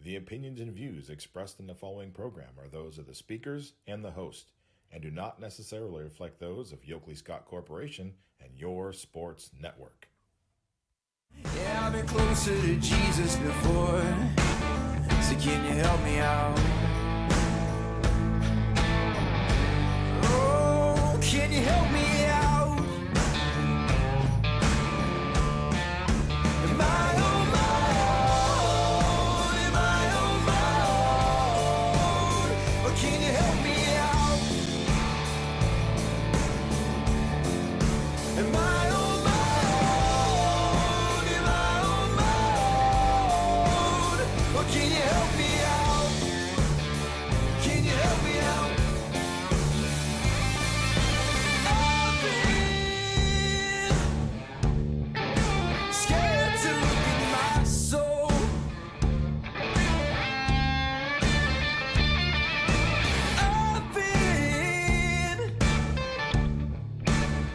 The opinions and views expressed in the following program are those of the speakers and the host, and do not necessarily reflect those of Yoakley Scott Corporation and Your Sports Network. Yeah, I've been closer to Jesus before, so can you help me out? Oh, can you help me out? Am I on my own? Am I on my own? Or can you help me out? Am I on my own? Am I on my own? Or can you help me out? Can you help me out? I've been scared to look in my soul. I've been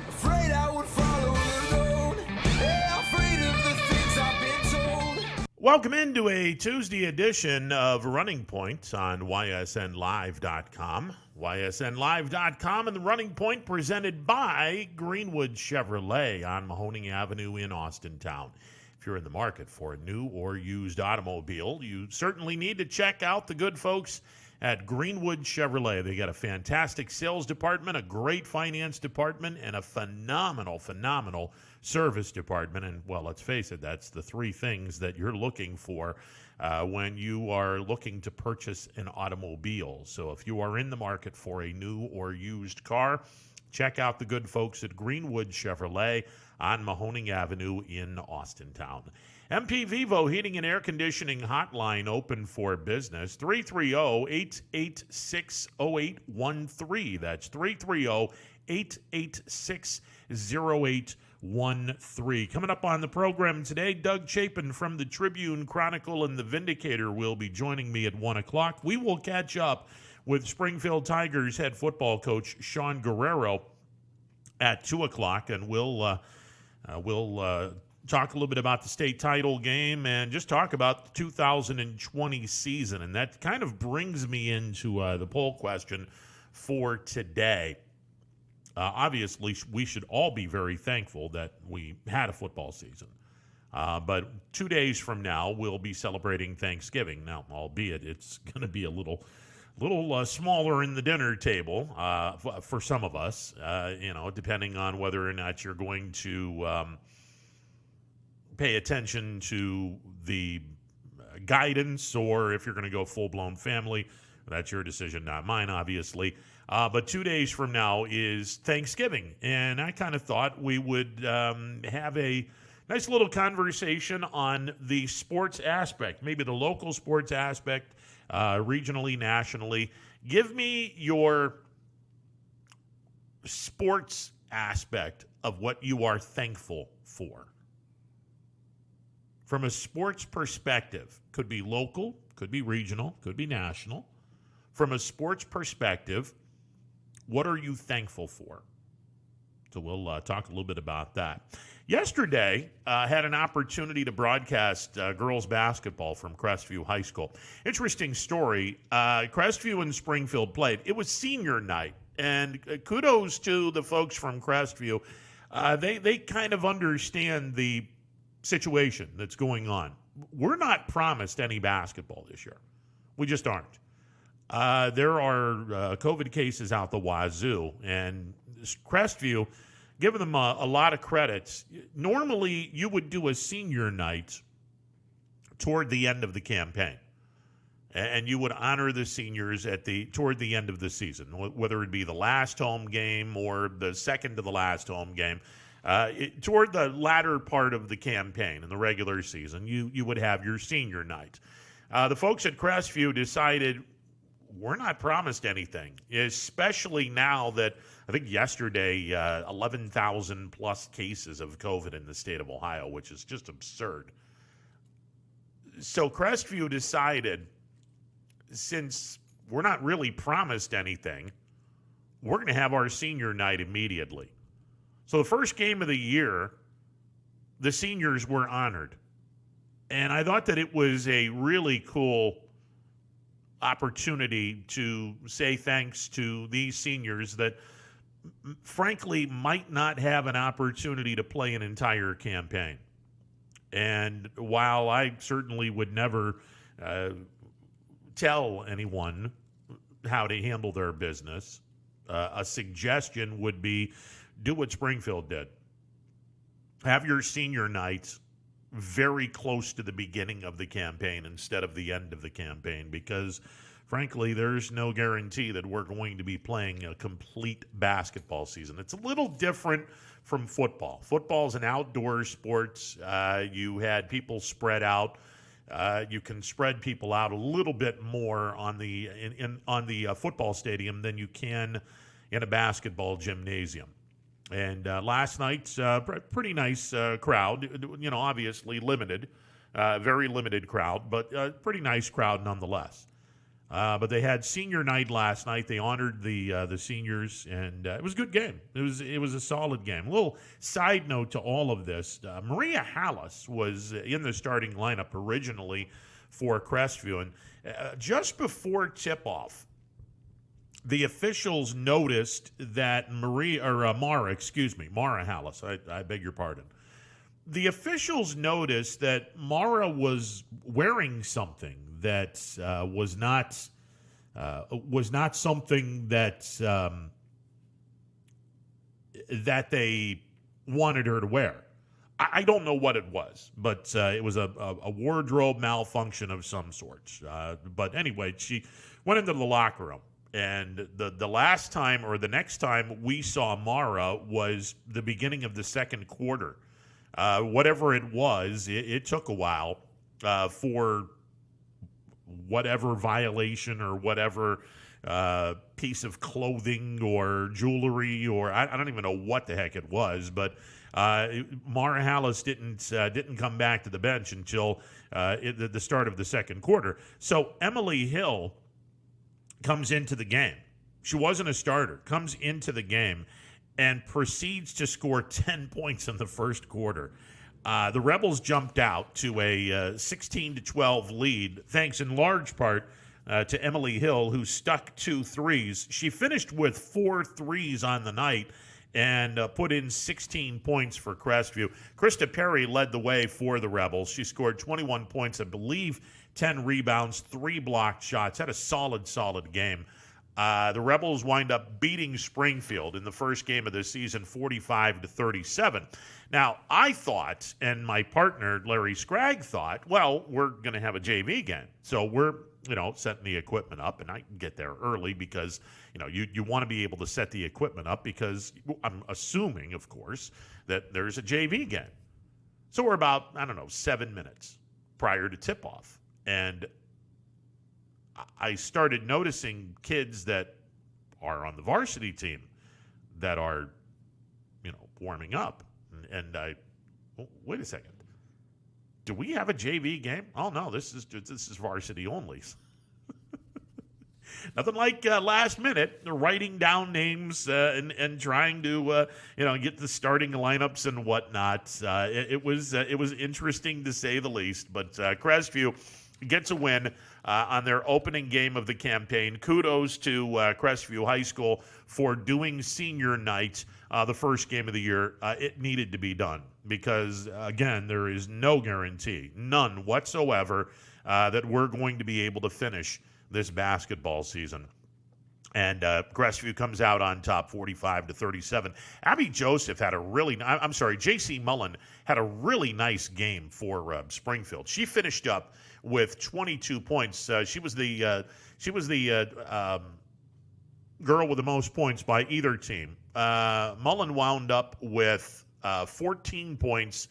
afraid I would follow alone. Yeah, afraid of the things I've been told. Welcome into a Tuesday edition of Running Point on ysnlive.com. ysnlive.com and the Running Point presented by Greenwood Chevrolet on Mahoning Avenue in Austintown. If you're in the market for a new or used automobile, you certainly need to check out the good folks at Greenwood Chevrolet. They got a fantastic sales department, a great finance department, and a phenomenal service department. And, well, let's face it, that's the three things that you're looking for when you are looking to purchase an automobile. So if you are in the market for a new or used car, check out the good folks at Greenwood Chevrolet on Mahoning Avenue in Austintown. MP Vivo Heating and Air Conditioning Hotline open for business, 330-886-0813. That's 330-886-0813. Coming up on the program today, Doug Chapin from the Tribune, Chronicle, and the Vindicator will be joining me at 1 o'clock. We will catch up with Springfield Tigers head football coach Sean Guerrero at 2 o'clock, and we'll talk a little bit about the state title game and just talk about the 2020 season. And that kind of brings me into the poll question for today. Obviously, we should all be very thankful that we had a football season. But 2 days from now, we'll be celebrating Thanksgiving. Now, albeit it's going to be a little smaller in the dinner table for some of us, depending on whether or not you're going to pay attention to the guidance or if you're going to go full-blown family. That's your decision, not mine, obviously. But 2 days from now is Thanksgiving, and I kind of thought we would have a nice little conversation on the sports aspect, maybe the local sports aspect, regionally, nationally. Give me your sports aspect of what you are thankful for. From a sports perspective, could be local, could be regional, could be national. From a sports perspective, what are you thankful for? So we'll talk a little bit about that. Yesterday, had an opportunity to broadcast girls basketball from Crestview High School. Interesting story. Crestview and Springfield played. It was senior night, and kudos to the folks from Crestview. They kind of understand the situation that's going on. We're not promised any basketball this year. We just aren't. There are COVID cases out the wazoo, and Crestview, giving them a lot of credits. Normally, you would do a senior night toward the end of the campaign, and you would honor the seniors toward the end of the season, whether it be the last home game or the second to the last home game. Toward the latter part of the campaign in the regular season, you would have your senior night. The folks at Crestview decided we're not promised anything, especially now that I think yesterday 11,000 plus cases of COVID in the state of Ohio, which is just absurd. So Crestview decided, since we're not really promised anything, we're going to have our senior night immediately. So the first game of the year, the seniors were honored. And I thought that it was a really cool opportunity to say thanks to these seniors that frankly might not have an opportunity to play an entire campaign. And while I certainly would never tell anyone how to handle their business, a suggestion would be do what Springfield did. Have your senior night very close to the beginning of the campaign instead of the end of the campaign, because frankly, there's no guarantee that we're going to be playing a complete basketball season. It's a little different from football. Football is an outdoor sport. You had people spread out. You can spread people out a little bit more on the football stadium than you can in a basketball gymnasium. And last night's pretty nice crowd. Obviously limited, very limited crowd, but pretty nice crowd nonetheless. But they had senior night last night. They honored the seniors, and it was a good game. It was a solid game. A little side note to all of this: Maria Hallis was in the starting lineup originally for Crestview, and just before tip-off, the officials noticed that Mara Hallis. I beg your pardon. The officials noticed that Mara was wearing something that was not something that that they wanted her to wear. I don't know what it was, but it was a wardrobe malfunction of some sort. But anyway, she went into the locker room, and the last time or the next time we saw Mara was the beginning of the second quarter. Whatever it was, it took a while for whatever violation or whatever piece of clothing or jewelry, or I don't even know what the heck it was, but Mara Hallis didn't come back to the bench until the start of the second quarter. So Emily Hill comes into the game. She wasn't a starter, comes into the game and proceeds to score 10 points in the first quarter. The Rebels jumped out to a 16-12 lead, thanks in large part to Emily Hill, who stuck 2 threes. She finished with 4 threes on the night and put in 16 points for Crestview. Krista Perry led the way for the Rebels. She scored 21 points, I believe, 10 rebounds, 3 blocked shots, had a solid game. The Rebels wind up beating Springfield in the first game of the season, 45-37. Now, I thought, and my partner, Larry Scragg, thought, well, we're going to have a JV game. So we're, setting the equipment up, and I can get there early because, you want to be able to set the equipment up because I'm assuming, of course, that there's a JV game. So we're about, 7 minutes prior to tip-off. And I started noticing kids that are on the varsity team that are, warming up. And wait a second. Do we have a JV game? Oh, no, this is varsity only. Nothing like last minute writing down names and trying to get the starting lineups and whatnot. It was interesting to say the least. But Crestview gets a win on their opening game of the campaign. Kudos to Crestview High School for doing senior night the first game of the year. It needed to be done because, again, there is no guarantee, none whatsoever, that we're going to be able to finish this basketball season. And Crestview comes out on top 45-37. Abby Joseph had J.C. Mullen had a really nice game for Springfield. She finished up with 22 points. She was the girl with the most points by either team. Mullen wound up with 14 points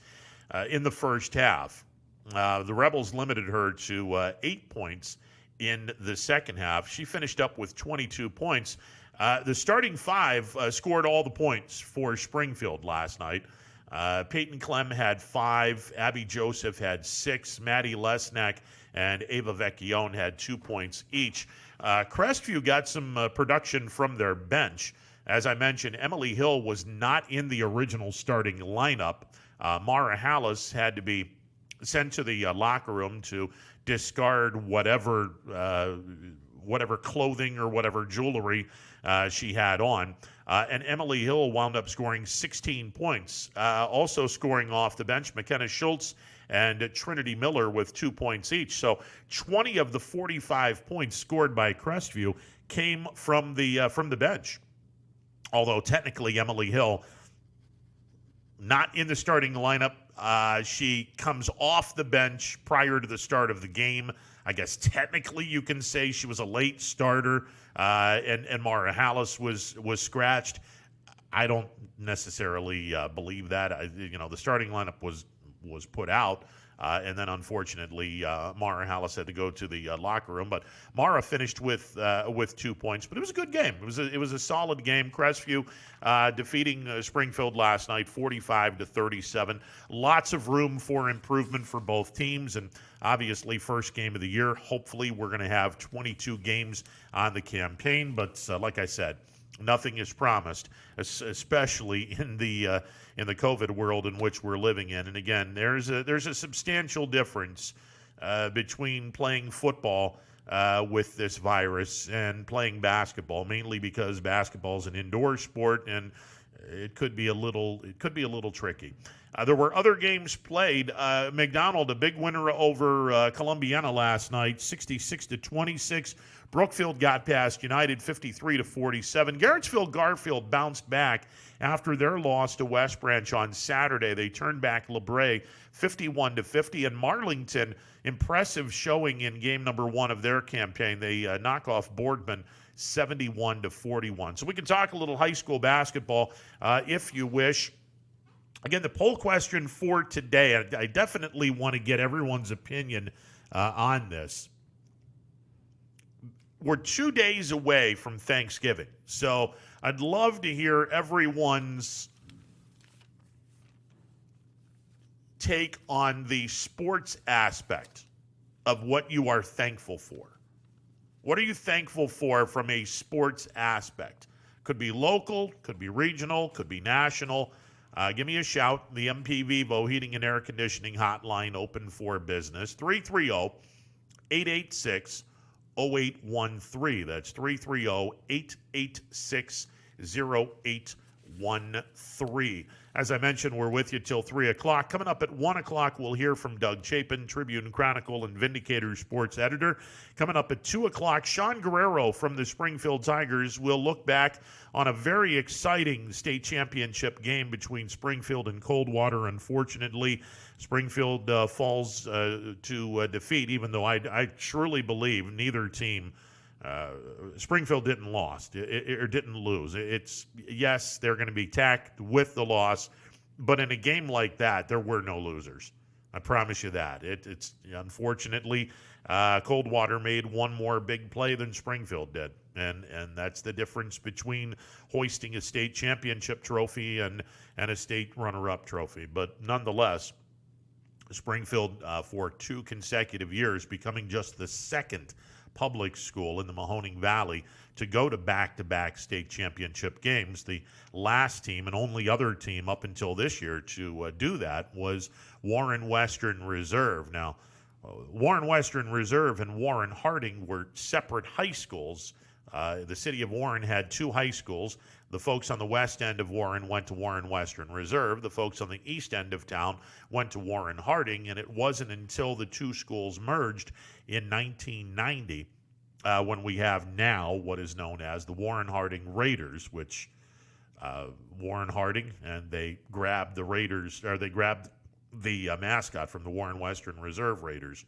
in the first half. The Rebels limited her to 8 points in the second half. She finished up with 22 points. The starting 5 scored all the points for Springfield last night. Peyton Clem had 5, Abby Joseph had 6, Maddie Lesnack and Ava Vecchione had 2 points each. Crestview got some production from their bench. As I mentioned, Emily Hill was not in the original starting lineup. Mara Hallis had to be sent to the locker room to discard whatever clothing or whatever jewelry she had on. And Emily Hill wound up scoring 16 points. Also scoring off the bench, McKenna Schultz and Trinity Miller with 2 points each. So 20 of the 45 points scored by Crestview came from the bench. Although technically Emily Hill not in the starting lineup. She comes off the bench prior to the start of the game. I guess technically you can say she was a late starter, and Mara Hallis was scratched. I don't necessarily believe that. The starting lineup was put out, and then unfortunately Mara Hallis had to go to the locker room. But Mara finished with 2 points. But it was a good game. It was a solid game. Crestview defeating Springfield last night, 45-37. Lots of room for improvement for both teams, and obviously first game of the year. Hopefully we're going to have 22 games on the campaign. But like I said, nothing is promised, especially in the COVID world in which we're living in. And again, there's a substantial difference between playing football with this virus and playing basketball, mainly because basketball is an indoor sport and it could be a little tricky. There were other games played. McDonald, a big winner over Columbiana last night, 66-26. Brookfield got past United 53-47. Garrettsville Garfield bounced back after their loss to West Branch on Saturday. They turned back LeBray 51-50. And Marlington, impressive showing in game number 1 of their campaign. They knock off Boardman 71-41. So we can talk a little high school basketball if you wish. Again, the poll question for today, I definitely want to get everyone's opinion on this. We're 2 days away from Thanksgiving, so I'd love to hear everyone's take on the sports aspect of what you are thankful for. What are you thankful for from a sports aspect? Could be local, could be regional, could be national. Give me a shout. The MP Vivo Heating and Air Conditioning Hotline open for business. 330-886-0813. That's 330-886-0813. As I mentioned, we're with you till 3 o'clock. Coming up at 1 o'clock, we'll hear from Doug Chapin, Tribune Chronicle and Vindicator sports editor. Coming up at 2 o'clock, Sean Guerrero from the Springfield Tigers will look back on a very exciting state championship game between Springfield and Coldwater. Unfortunately, Springfield falls to defeat, even though I surely believe neither team Springfield didn't lose. It's yes, they're going to be tacked with the loss, but in a game like that, there were no losers. I promise you that. It's unfortunately Coldwater made one more big play than Springfield did, and that's the difference between hoisting a state championship trophy and a state runner-up trophy. But nonetheless, Springfield for 2 consecutive years becoming just the second public school in the Mahoning Valley to go to back-to-back state championship games. The last team and only other team up until this year to do that was Warren Western Reserve. Now, Warren Western Reserve and Warren Harding were separate high schools. The city of Warren had 2 high schools. The folks on the west end of Warren went to Warren Western Reserve. The folks on the east end of town went to Warren Harding, and it wasn't until the 2 schools merged in 1990 when we have now what is known as the Warren Harding Raiders, which Warren Harding, and they grabbed the Raiders, or they grabbed the mascot from the Warren Western Reserve Raiders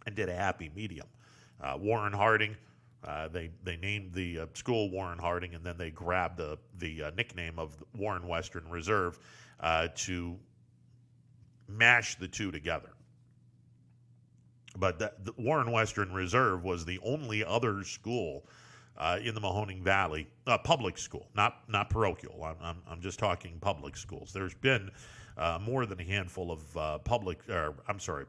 and did a happy medium. Warren Harding, they named the school Warren Harding, and then they grabbed the nickname of Warren Western Reserve to mash the 2 together. But the Warren Western Reserve was the only other school in the Mahoning Valley, public school, not parochial. I'm just talking public schools. There's been more than a handful of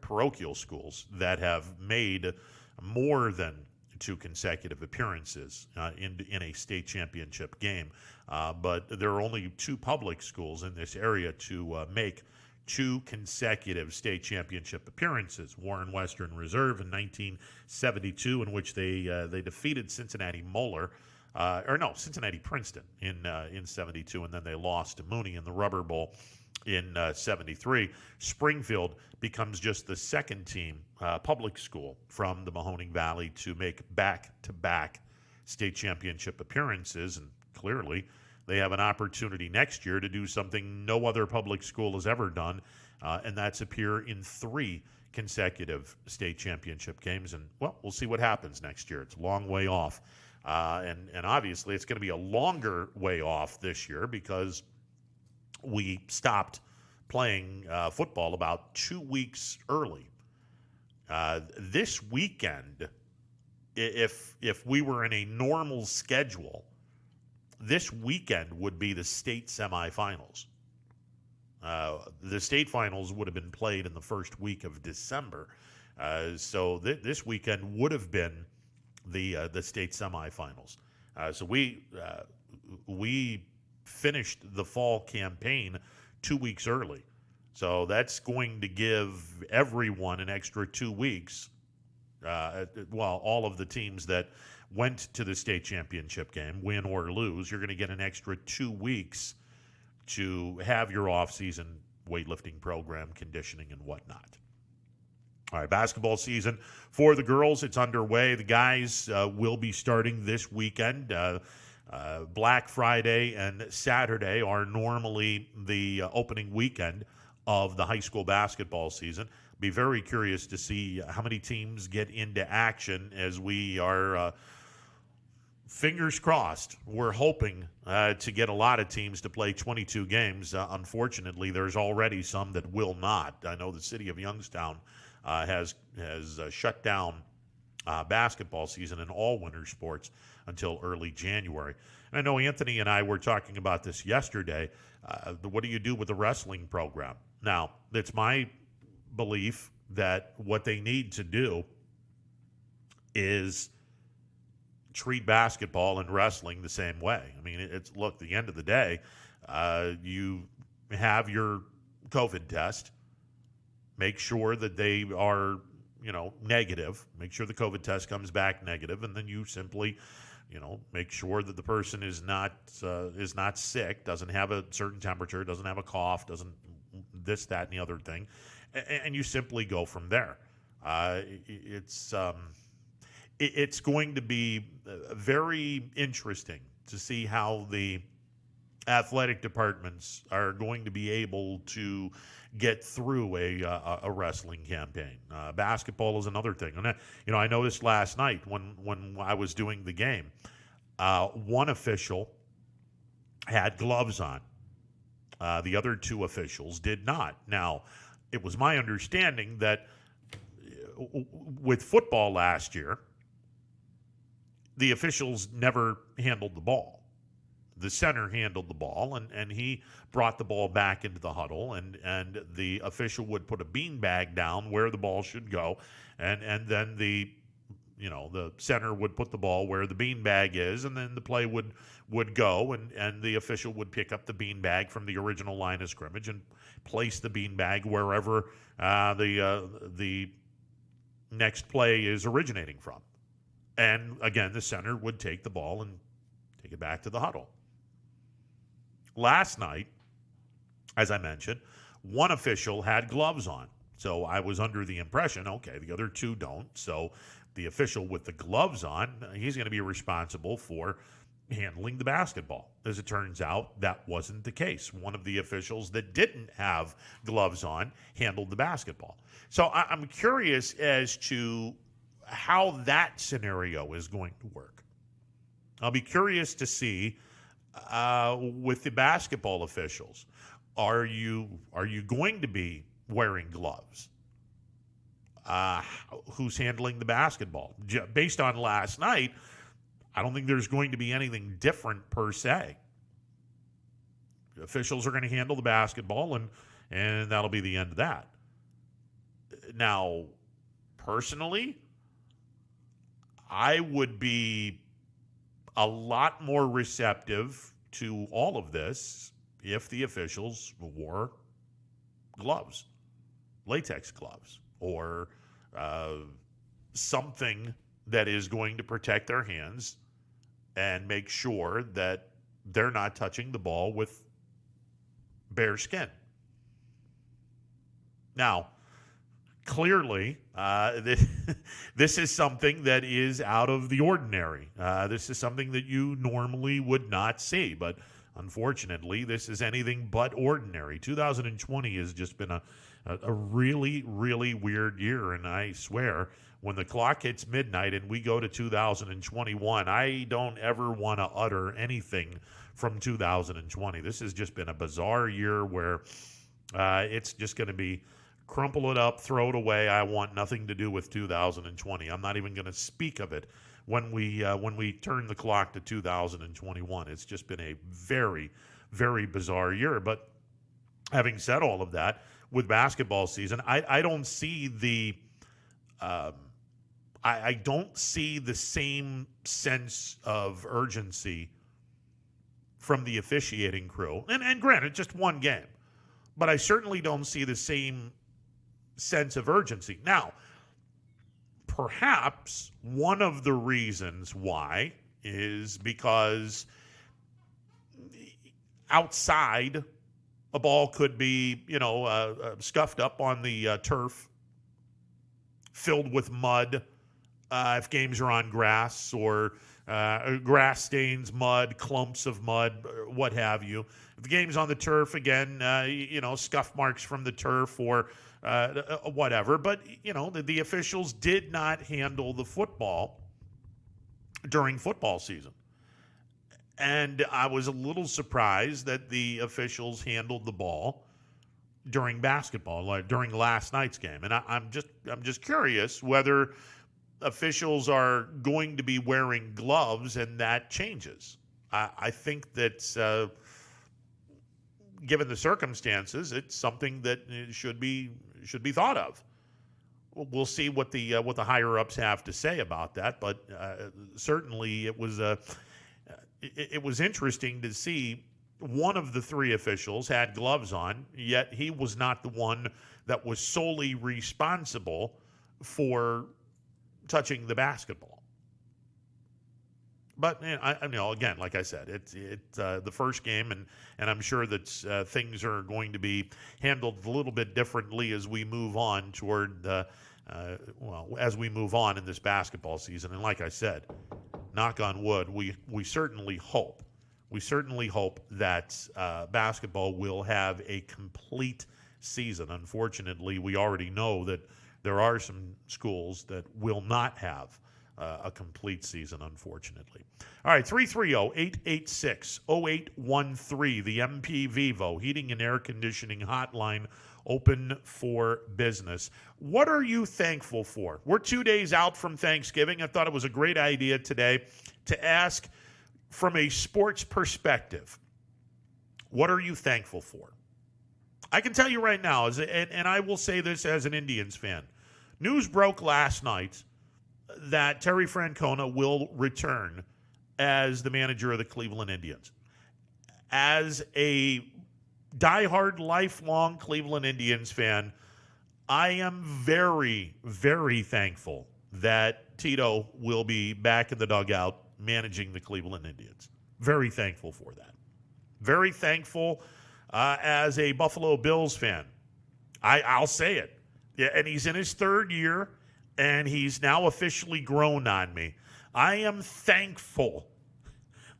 parochial schools that have made more than 2 consecutive appearances in a state championship game. But there are only 2 public schools in this area to make 2 consecutive state championship appearances. Warren Western Reserve in 1972, in which they defeated Cincinnati Moeller, Cincinnati Princeton in 72, and then they lost to Mooney in the Rubber Bowl in 73. Springfield becomes just the second team, public school, from the Mahoning Valley to make back-to-back state championship appearances, and clearly they have an opportunity next year to do something no other public school has ever done, and that's appear in 3 consecutive state championship games. And, well, we'll see what happens next year. It's a long way off. And obviously it's going to be a longer way off this year because we stopped playing football about 2 weeks early. This weekend, if we were in a normal schedule, this weekend would be the state semifinals. The state finals would have been played in the first week of December. So this weekend would have been the state semifinals. So we finished the fall campaign 2 weeks early. So that's going to give everyone an extra 2 weeks. All of the teams that went to the state championship game, win or lose, you're going to get an extra 2 weeks to have your off-season weightlifting program, conditioning, and whatnot. All right, basketball season for the girls, it's underway. The guys will be starting this weekend. Black Friday and Saturday are normally the opening weekend of the high school basketball season. Be very curious to see how many teams get into action, as we are fingers crossed. We're hoping to get a lot of teams to play 22 games. Unfortunately, there's already some that will not. I know the city of Youngstown has shut down basketball season and all winter sports until early January. And I know Anthony and I were talking about this yesterday. What do you do with the wrestling program? Now, it's my belief that what they need to do is treat basketball and wrestling the same way. I mean, at the end of the day, you have your COVID test. Make sure that they are, negative. Make sure the COVID test comes back negative, and then you simply, make sure that the person is not sick, doesn't have a certain temperature, doesn't have a cough, doesn't this, that, and the other thing, and you simply go from there. It's going to be very interesting to see how the athletic departments are going to be able to get through a wrestling campaign. Basketball is another thing. And I noticed last night when I was doing the game, one official had gloves on. The other 2 officials did not. Now, it was my understanding that with football last year, the officials never handled the ball. The center handled the ball, and he brought the ball back into the huddle, and the official would put a beanbag down where the ball should go, and then the center would put the ball where the beanbag is, and then the play would go, and the official would pick up the beanbag from the original line of scrimmage and place the beanbag wherever the next play is originating from. And again, the center would take the ball and take it back to the huddle. Last night, as I mentioned, one official had gloves on. So I was under the impression, okay, the other 2 don't. So the official with the gloves on, he's going to be responsible for handling the basketball. As it turns out, that wasn't the case. One of the officials that didn't have gloves on handled the basketball. So I'm curious as to how that scenario is going to work. I'll be curious to see with the basketball officials, are you going to be wearing gloves? Who's handling the basketball? Based on last night, I don't think there's going to be anything different per se. The officials are going to handle the basketball, and that'll be the end of that. Now, personally, I would be a lot more receptive to all of this if the officials wore gloves, latex gloves, or something that is going to protect their hands and make sure that they're not touching the ball with bare skin. Now, clearly, this is something that is out of the ordinary. This is something that you normally would not see, but unfortunately, this is anything but ordinary. 2020 has just been a really, really weird year, and I swear, when the clock hits midnight and we go to 2021, I don't ever want to utter anything from 2020. This has just been a bizarre year where it's just going to be crumple it up, throw it away. I want nothing to do with 2020. I'm not even going to speak of it when we turn the clock to 2021. It's just been a very, very bizarre year. But having said all of that, with basketball season, I don't see the I don't see the same sense of urgency from the officiating crew. And granted, just one game. But I certainly don't see the same sense of urgency. Now, perhaps one of the reasons why is because outside, a ball could be, scuffed up on the turf, filled with mud, if games are on grass, or grass stains, mud, clumps of mud, what have you. If the game's on the turf, again, scuff marks from the turf or whatever. But, the officials did not handle the football during football season. And I was a little surprised that the officials handled the ball during basketball, like during last night's game. And I'm just curious whether officials are going to be wearing gloves and that changes. I think that given the circumstances, it's something that should be thought of. We'll see what the higher ups have to say about that, but certainly it was interesting to see one of the three officials had gloves on, yet he was not the one that was solely responsible for touching the basketball. But again, like I said, it's the first game, and I'm sure that things are going to be handled a little bit differently as we move on toward as we move on in this basketball season. And like I said, knock on wood, we certainly hope that basketball will have a complete season. Unfortunately, we already know that there are some schools that will not have a complete season, unfortunately. All right, 330-886-0813, the MP Vivo Heating and Air Conditioning Hotline, open for business. What are you thankful for? We're 2 days out from Thanksgiving. I thought it was a great idea today to ask, from a sports perspective, what are you thankful for? I can tell you right now, and I will say this as an Indians fan, news broke last night that Terry Francona will return as the manager of the Cleveland Indians. As a diehard, lifelong Cleveland Indians fan, I am very, very thankful that Tito will be back in the dugout managing the Cleveland Indians. Very thankful for that. Very thankful as a Buffalo Bills fan. I'll say it. Yeah, and he's in his third year, and he's now officially grown on me. I am thankful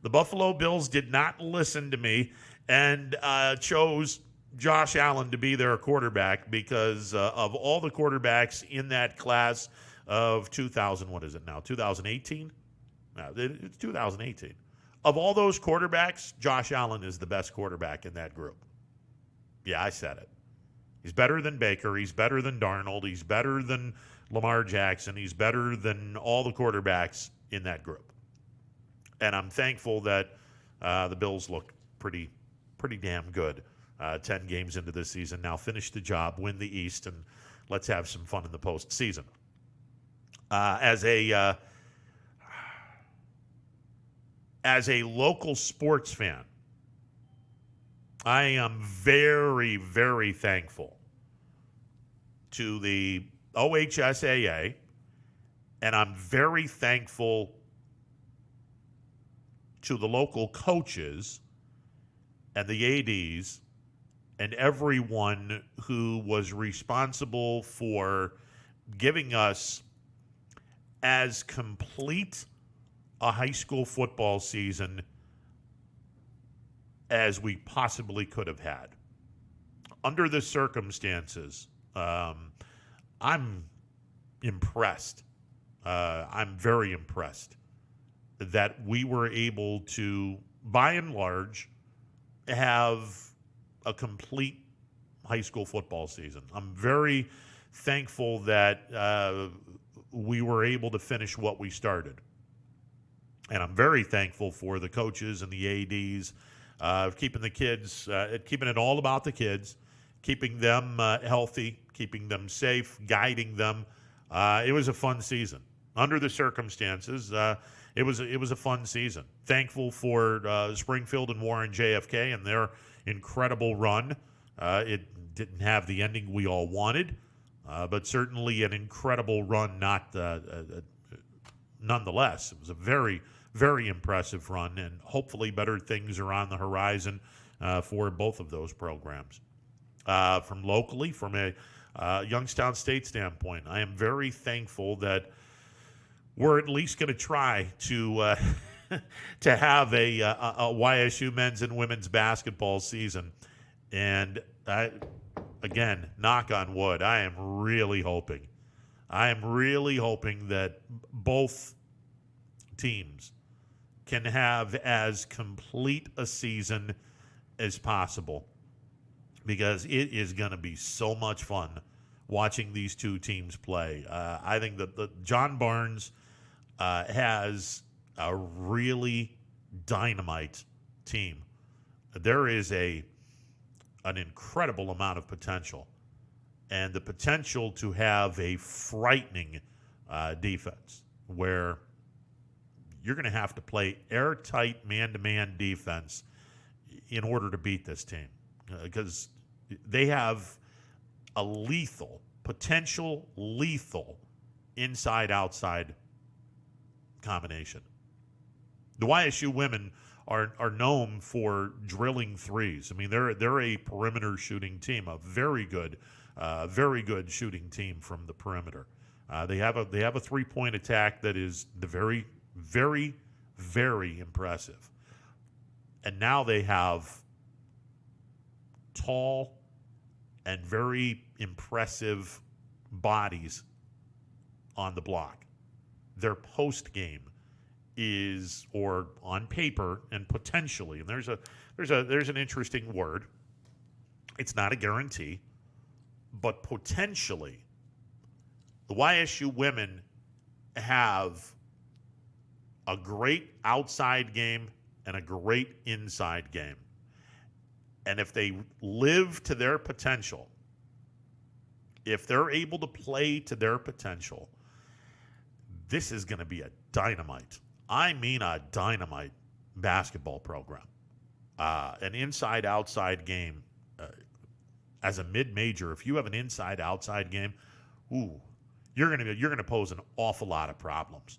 the Buffalo Bills did not listen to me and chose Josh Allen to be their quarterback because of all the quarterbacks in that class of 2018? No, it's 2018. Of all those quarterbacks, Josh Allen is the best quarterback in that group. Yeah, I said it. He's better than Baker. He's better than Darnold. He's better than Lamar Jackson. He's better than all the quarterbacks in that group. And I'm thankful that the Bills look pretty damn good 10 games into this season. Now finish the job, win the East, and let's have some fun in the postseason. As a local sports fan, I am very, very thankful to the OHSAA, and I'm very thankful to the local coaches and the ADs and everyone who was responsible for giving us as complete a high school football season as we possibly could have had. Under the circumstances, I'm impressed. I'm very impressed that we were able to, by and large, have a complete high school football season. I'm very thankful that we were able to finish what we started. And I'm very thankful for the coaches and the ADs, keeping the kids, keeping it all about the kids, keeping them healthy, keeping them safe, guiding them. It was a fun season. Under the circumstances, it was a fun season. Thankful for Springfield and Warren JFK and their incredible run. It didn't have the ending we all wanted, but certainly an incredible run. Nonetheless, it was a very, very impressive run, and hopefully better things are on the horizon for both of those programs. From locally, from a Youngstown State standpoint, I am very thankful that we're at least going to try to to have a YSU men's and women's basketball season. And again, knock on wood, I am really hoping that both teams can have as complete a season as possible, because it is going to be so much fun watching these two teams play. I think that the John Barnes has a really dynamite team. There is an incredible amount of potential, and the potential to have a frightening defense where you're going to have to play airtight man-to-man defense in order to beat this team, because they have a potential lethal inside-outside combination. The YSU women are known for drilling threes. I mean, they're a perimeter shooting team, a very good shooting team from the perimeter. They have a 3-point attack that is very, very, very impressive. And now they have tall and very impressive bodies on the block. Their post game is, or on paper and potentially, and there's an interesting word. It's not a guarantee, but potentially, the YSU women have a great outside game and a great inside game. And if they live to their potential, if they're able to play to their potential, this is going to be a dynamite. I mean a dynamite basketball program. An inside-outside game. As a mid-major, if you have an inside-outside game, you're going to pose an awful lot of problems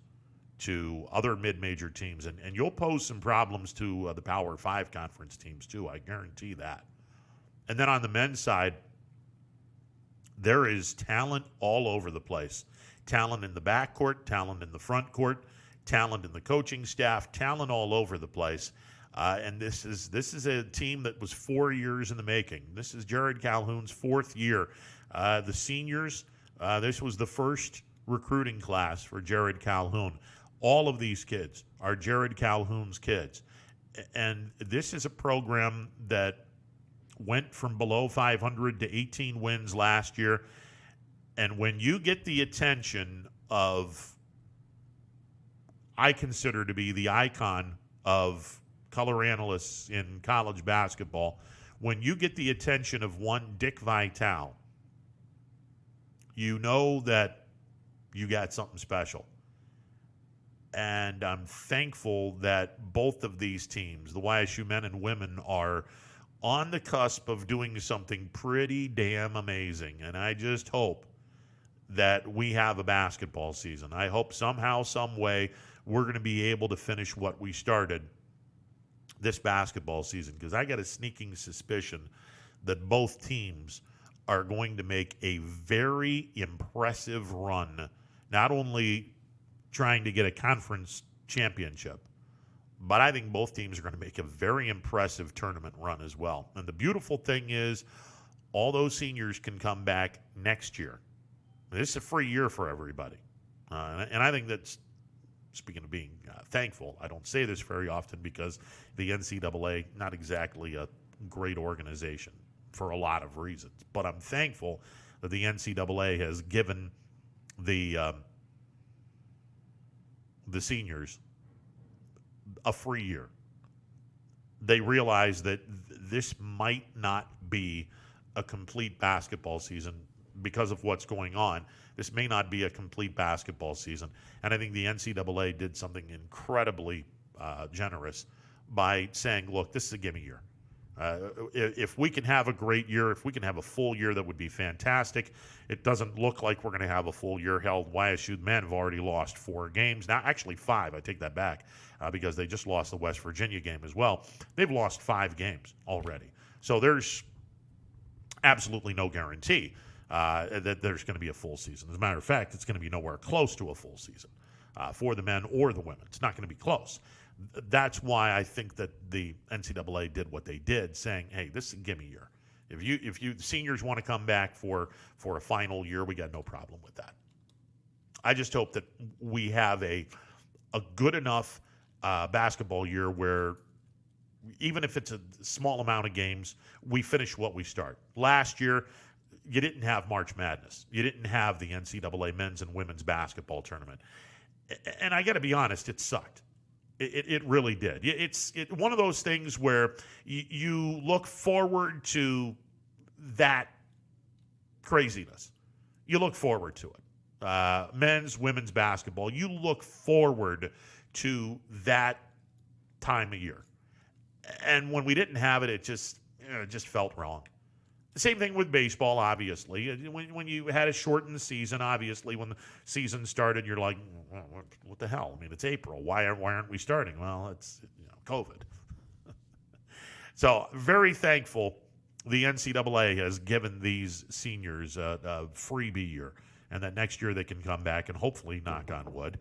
to other mid-major teams, and you'll pose some problems to the Power 5 conference teams too, I guarantee that. And then on the men's side, there is talent all over the place. Talent in the backcourt, talent in the front court, talent in the coaching staff, talent all over the place. And this is a team that was 4 years in the making. This is Jared Calhoun's 4th year. The seniors, this was the first recruiting class for Jared Calhoun. All of these kids are Jared Calhoun's kids. And this is a program that went from below 500 to 18 wins last year. And when you get the attention of, I consider to be the icon of color analysts in college basketball, when you get the attention of one Dick Vitale, you know that you got something special. And I'm thankful that both of these teams, the YSU men and women, are on the cusp of doing something pretty damn amazing. And I just hope that we have a basketball season. I hope somehow, some way, we're going to be able to finish what we started this basketball season, because I got a sneaking suspicion that both teams are going to make a very impressive run, not only trying to get a conference championship, but I think both teams are going to make a very impressive tournament run as well. And the beautiful thing is all those seniors can come back next year. This is a free year for everybody. And I think that's, speaking of being thankful, I don't say this very often because the NCAA, not exactly a great organization for a lot of reasons. But I'm thankful that the NCAA has given the seniors a free year. They realize that this might not be a complete basketball season because of what's going on. This may not be a complete basketball season. And I think the NCAA did something incredibly generous by saying, look, this is a gimme year. If we can have a great year, if we can have a full year, that would be fantastic. It doesn't look like we're going to have a full year. Hell, YSU men have already lost 4 games. Now, actually 5. I take that back because they just lost the West Virginia game as well. They've lost 5 games already. So there's absolutely no guarantee that there's going to be a full season. As a matter of fact, it's going to be nowhere close to a full season for the men or the women. It's not going to be close. That's why I think that the NCAA did what they did, saying, hey, this is a gimme year. If you seniors want to come back for a final year, we got no problem with that. I just hope that we have a good enough basketball year where even if it's a small amount of games, we finish what we start. Last year, you didn't have March Madness. You didn't have the NCAA men's and women's basketball tournament. And I got to be honest, it sucked. It really did. It's one of those things where you look forward to that craziness. You look forward to it. Men's, women's basketball, you look forward to that time of year. And when we didn't have it, it just felt wrong. The same thing with baseball, obviously. When you had a shortened season, obviously, when the season started, you're like, what the hell? I mean, it's April. Why aren't we starting? Well, it's COVID. So very thankful the NCAA has given these seniors a freebie year, and that next year they can come back and hopefully, knock on wood,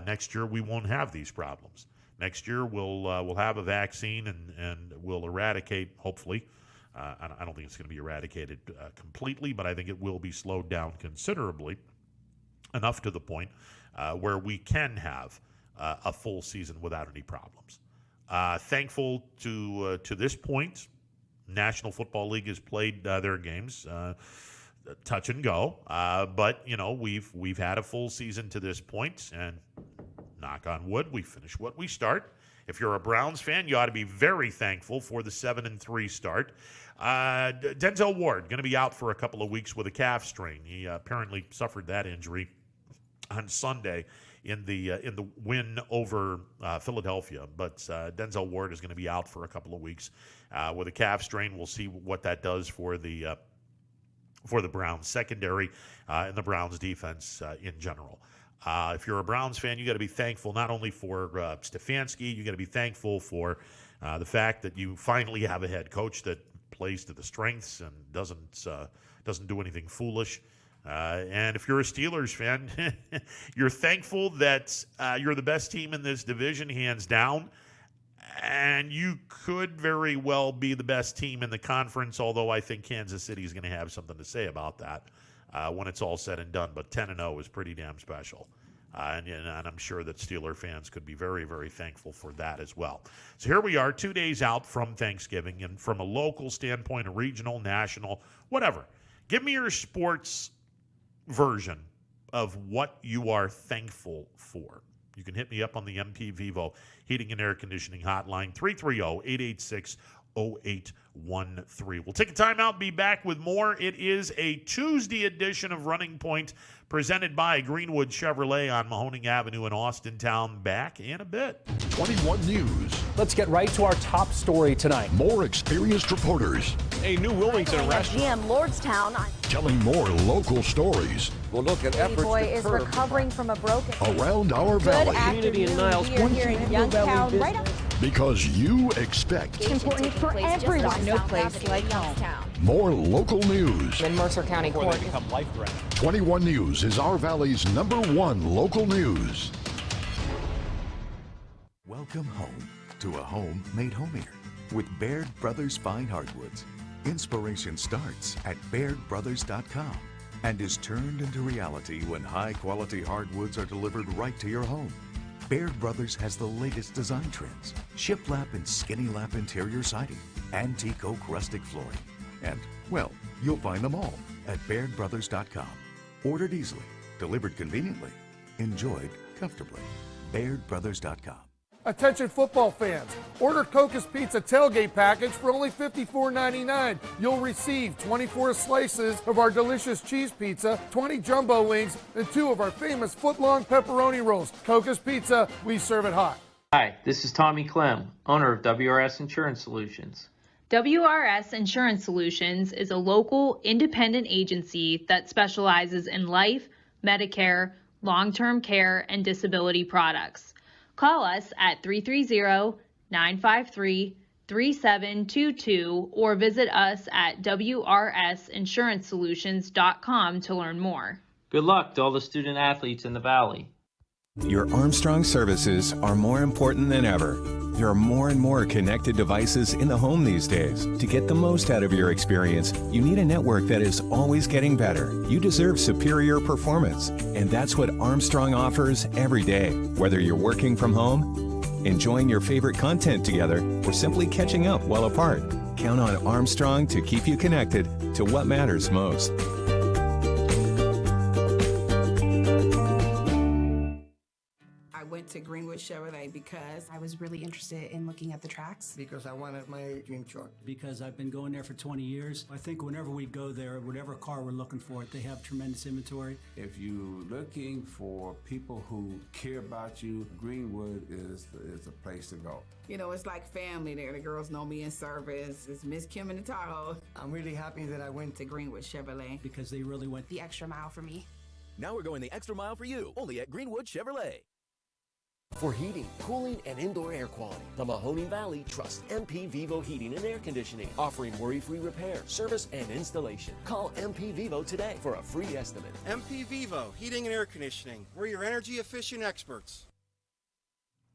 next year we won't have these problems. Next year we'll have a vaccine and we'll eradicate, hopefully. I don't think it's going to be eradicated completely, but I think it will be slowed down considerably, enough to the point where we can have a full season without any problems. Thankful to this point, National Football League has played their games, touch and go, but we've had a full season to this point, and knock on wood, we finish what we start. If you're a Browns fan, you ought to be very thankful for the 7-3 start. Denzel Ward going to be out for a couple of weeks with a calf strain. He apparently suffered that injury on Sunday in the win over Philadelphia. But Denzel Ward is going to be out for a couple of weeks with a calf strain. We'll see what that does for the Browns secondary and the Browns defense in general. If you're a Browns fan, you got to be thankful not only for Stefanski, you got to be thankful for the fact that you finally have a head coach that plays to the strengths and doesn't do anything foolish. And if you're a Steelers fan, you're thankful that you're the best team in this division, hands down. And you could very well be the best team in the conference, although I think Kansas City is going to have something to say about that when it's all said and done. But 10-0 is pretty damn special. And I'm sure that Steeler fans could be very, very thankful for that as well. So here we are, 2 days out from Thanksgiving, and from a local standpoint, a regional, national, whatever. Give me your sports version of what you are thankful for. You can hit me up on the MP Vivo Heating and Air Conditioning Hotline, 330-886 We'll take a timeout, be back with more. It is a Tuesday edition of Running Point presented by Greenwood Chevrolet on Mahoning Avenue in Austintown. Back in a bit. 21 News. Let's get right to our top story tonight. More experienced reporters. A new Wilmington restaurant. GM Lordstown. Telling more local stories. We'll look at efforts Boy to is curb recovering from a broken around our valley. community in Niles. We are here in Youngstown, right up. Because you expect It's important for everyone. No place like home. more local news. In Mercer County Court. Become life-threatening. 21 News is our valley's #1 local news. Welcome home to a home made homier with Baird Brothers Fine Hardwoods. Inspiration starts at BairdBrothers.com and is turned into reality when high-quality hardwoods are delivered right to your home. Baird Brothers has the latest design trends, shiplap and skinny lap interior siding, antique oak rustic flooring, and, well, you'll find them all at BairdBrothers.com. Ordered easily, delivered conveniently, enjoyed comfortably. BairdBrothers.com. Attention football fans, order Coca's Pizza tailgate package for only $54.99. You'll receive 24 slices of our delicious cheese pizza, 20 jumbo wings, and 2 of our famous foot-long pepperoni rolls. Coca's Pizza, we serve it hot. Hi, this is Tommy Clem, owner of WRS Insurance Solutions. WRS Insurance Solutions is a local independent agency that specializes in life, Medicare, long-term care, and disability products. Call us at 330-953-3722 or visit us at wrsinsurancesolutions.com to learn more. Good luck to all the student athletes in the Valley. Your Armstrong services are more important than ever. There are more and more connected devices in the home these days. To get the most out of your experience, you need a network that is always getting better. You deserve superior performance, and that's what Armstrong offers every day. Whether you're working from home, enjoying your favorite content together, or simply catching up while apart, count on Armstrong to keep you connected to what matters most. To Greenwood Chevrolet because I was really interested in looking at the tracks. Because I wanted my dream truck. Because I've been going there for 20 years. I think whenever we go there, whatever car we're looking for, they have tremendous inventory. If you're looking for people who care about you, Greenwood is the place to go. You know, it's like family there. The girls know me in service. It's Miss Kim in the Tahoe. I'm really happy that I went to Greenwood Chevrolet. Because they really went the extra mile for me. Now we're going the extra mile for you, only at Greenwood Chevrolet. For heating, cooling, and indoor air quality, the Mahoning Valley trusts MP Vivo Heating and Air Conditioning, offering worry-free repair, service, and installation. Call MP Vivo today for a free estimate. MP Vivo Heating and Air Conditioning. We're your energy-efficient experts.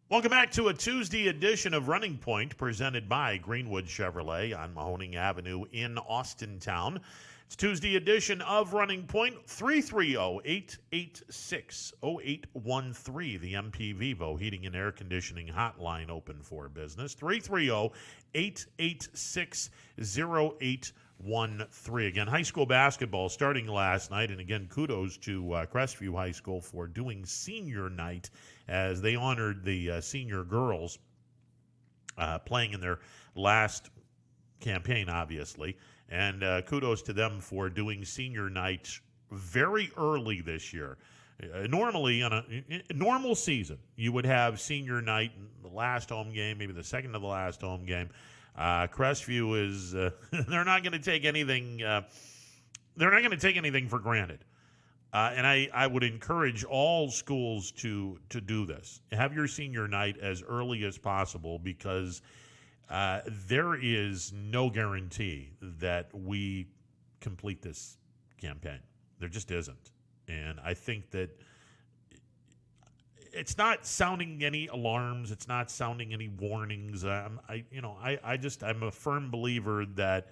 Welcome back to a Tuesday edition of Running Point presented by Greenwood Chevrolet on Mahoning Avenue in Austintown. It's Tuesday edition of Running Point, 330-886-0813, the MP Vivo Heating and Air Conditioning Hotline open for business, 330-886-0813. Again, high school basketball starting last night, and again, kudos to Crestview High School for doing senior night as they honored the senior girls playing in their last campaign, obviously. And kudos to them for doing senior night very early this year. Normally, on a normal season, you would have senior night, the last home game, maybe the second to the last home game. Crestview is they're not going to take anything. They're not going to take anything for granted. And I would encourage all schools to do this. Have your senior night as early as possible because there is no guarantee that we complete this campaign. There just isn't. And I think that it's not sounding any alarms. It's not sounding any warnings. I'm a firm believer that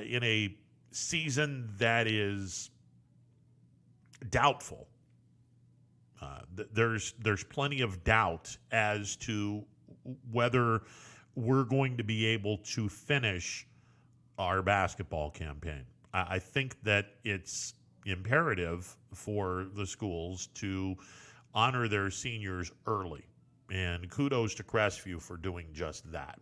in a season that is doubtful, there's plenty of doubt as to whether we're going to be able to finish our basketball campaign. I think that it's imperative for the schools to honor their seniors early. And kudos to Crestview for doing just that.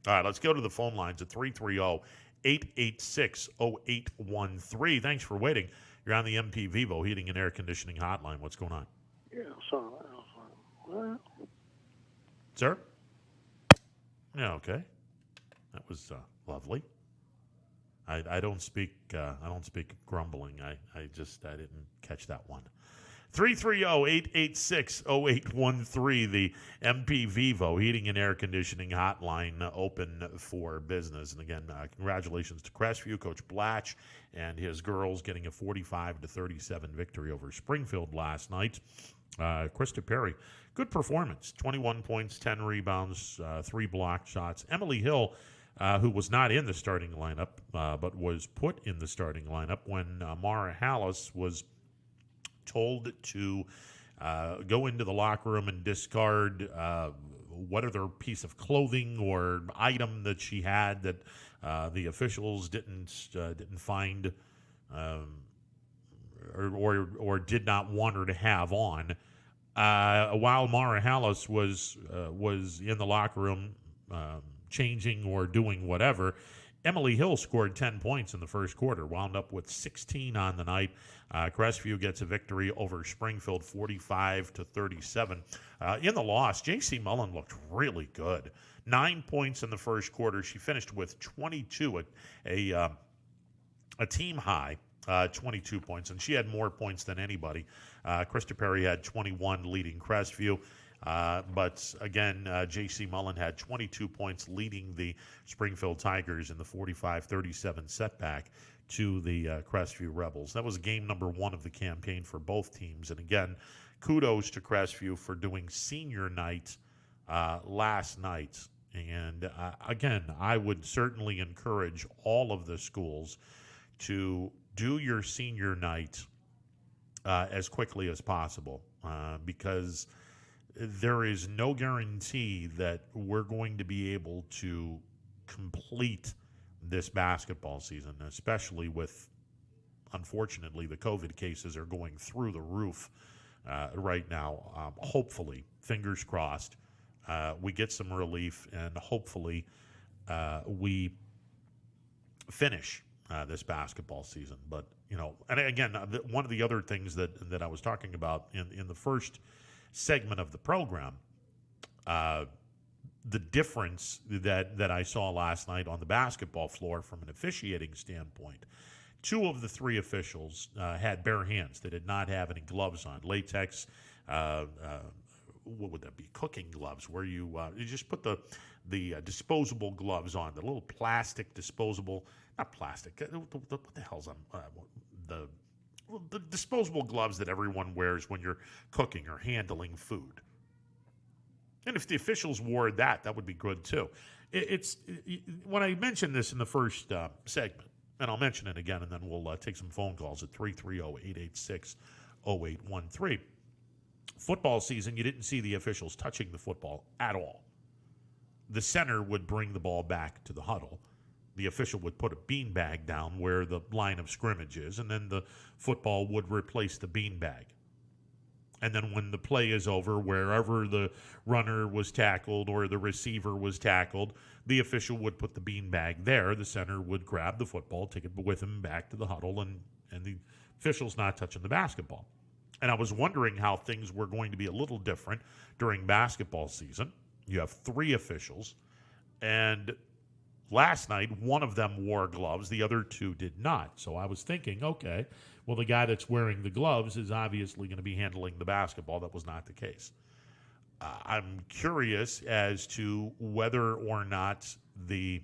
All right, let's go to the phone lines at 330-886-0813. Thanks for waiting. You're on the MP Vivo Heating and Air Conditioning Hotline. What's going on? Yeah, well, Sir? Yeah, okay. That was lovely. I don't speak grumbling. I didn't catch that one. 330-886-0813, the MP Vivo Heating and Air Conditioning Hotline, open for business. And again, congratulations to Crestview, Coach Blatch and his girls getting a 45-37 victory over Springfield last night. Krista Perry, good performance, 21 points, 10 rebounds, 3 blocked shots. Emily Hill, who was not in the starting lineup, but was put in the starting lineup when Mara Hallis was told to go into the locker room and discard what other piece of clothing or item that she had that the officials didn't find or did not want her to have on. While Mara Hallis was in the locker room changing or doing whatever, Emily Hill scored 10 points in the first quarter, wound up with 16 on the night. Crestview gets a victory over Springfield 45-37. In the loss, J.C. Mullen looked really good. 9 points in the first quarter. She finished with 22, a team high, 22 points, and she had more points than anybody. Krista Perry had 21 leading Crestview. But again, J.C. Mullen had 22 points leading the Springfield Tigers in the 45-37 setback to the Crestview Rebels. That was game number 1 of the campaign for both teams. And again, kudos to Crestview for doing senior night last night. And again, I would certainly encourage all of the schools to do your senior night as quickly as possible because there is no guarantee that we're going to be able to complete this basketball season, especially with, unfortunately, the COVID cases are going through the roof right now. Hopefully, fingers crossed, we get some relief and hopefully we finish this basketball season. But, you know, and again, one of the other things that I was talking about in the first segment of the program, the difference that I saw last night on the basketball floor from an officiating standpoint. 2 of the 3 officials had bare hands. They did not have any gloves on. Latex, what would that be? Cooking gloves, where you just put the disposable gloves on, the little plastic disposable, not plastic. What the hell's on the disposable gloves that everyone wears when you're cooking or handling food. And if the officials wore that would be good too. When I mentioned this in the first segment, and I'll mention it again, and then we'll take some phone calls at 330-886-0813. Football season, you didn't see the officials touching the football at all. The center would bring the ball back to the huddle. The official would put a beanbag down where the line of scrimmage is, and then the football would replace the beanbag. And then when the play is over, wherever the runner was tackled or the receiver was tackled, the official would put the beanbag there. The center would grab the football, take it with him back to the huddle, and the official's not touching the basketball. And I was wondering how things were going to be a little different during basketball season. You have 3 officials, and last night, one of them wore gloves. The other 2 did not. So I was thinking, okay, well, the guy that's wearing the gloves is obviously going to be handling the basketball. That was not the case. I'm curious as to whether or not the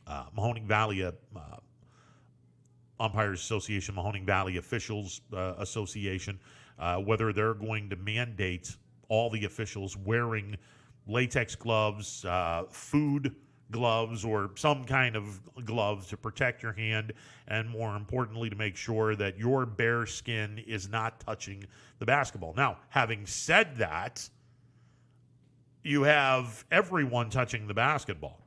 Mahoning Valley Umpires Association, Mahoning Valley Officials Association, whether they're going to mandate all the officials wearing latex gloves, food gloves, or some kind of gloves to protect your hand, and more importantly, to make sure that your bare skin is not touching the basketball. Now, having said that, you have everyone touching the basketball.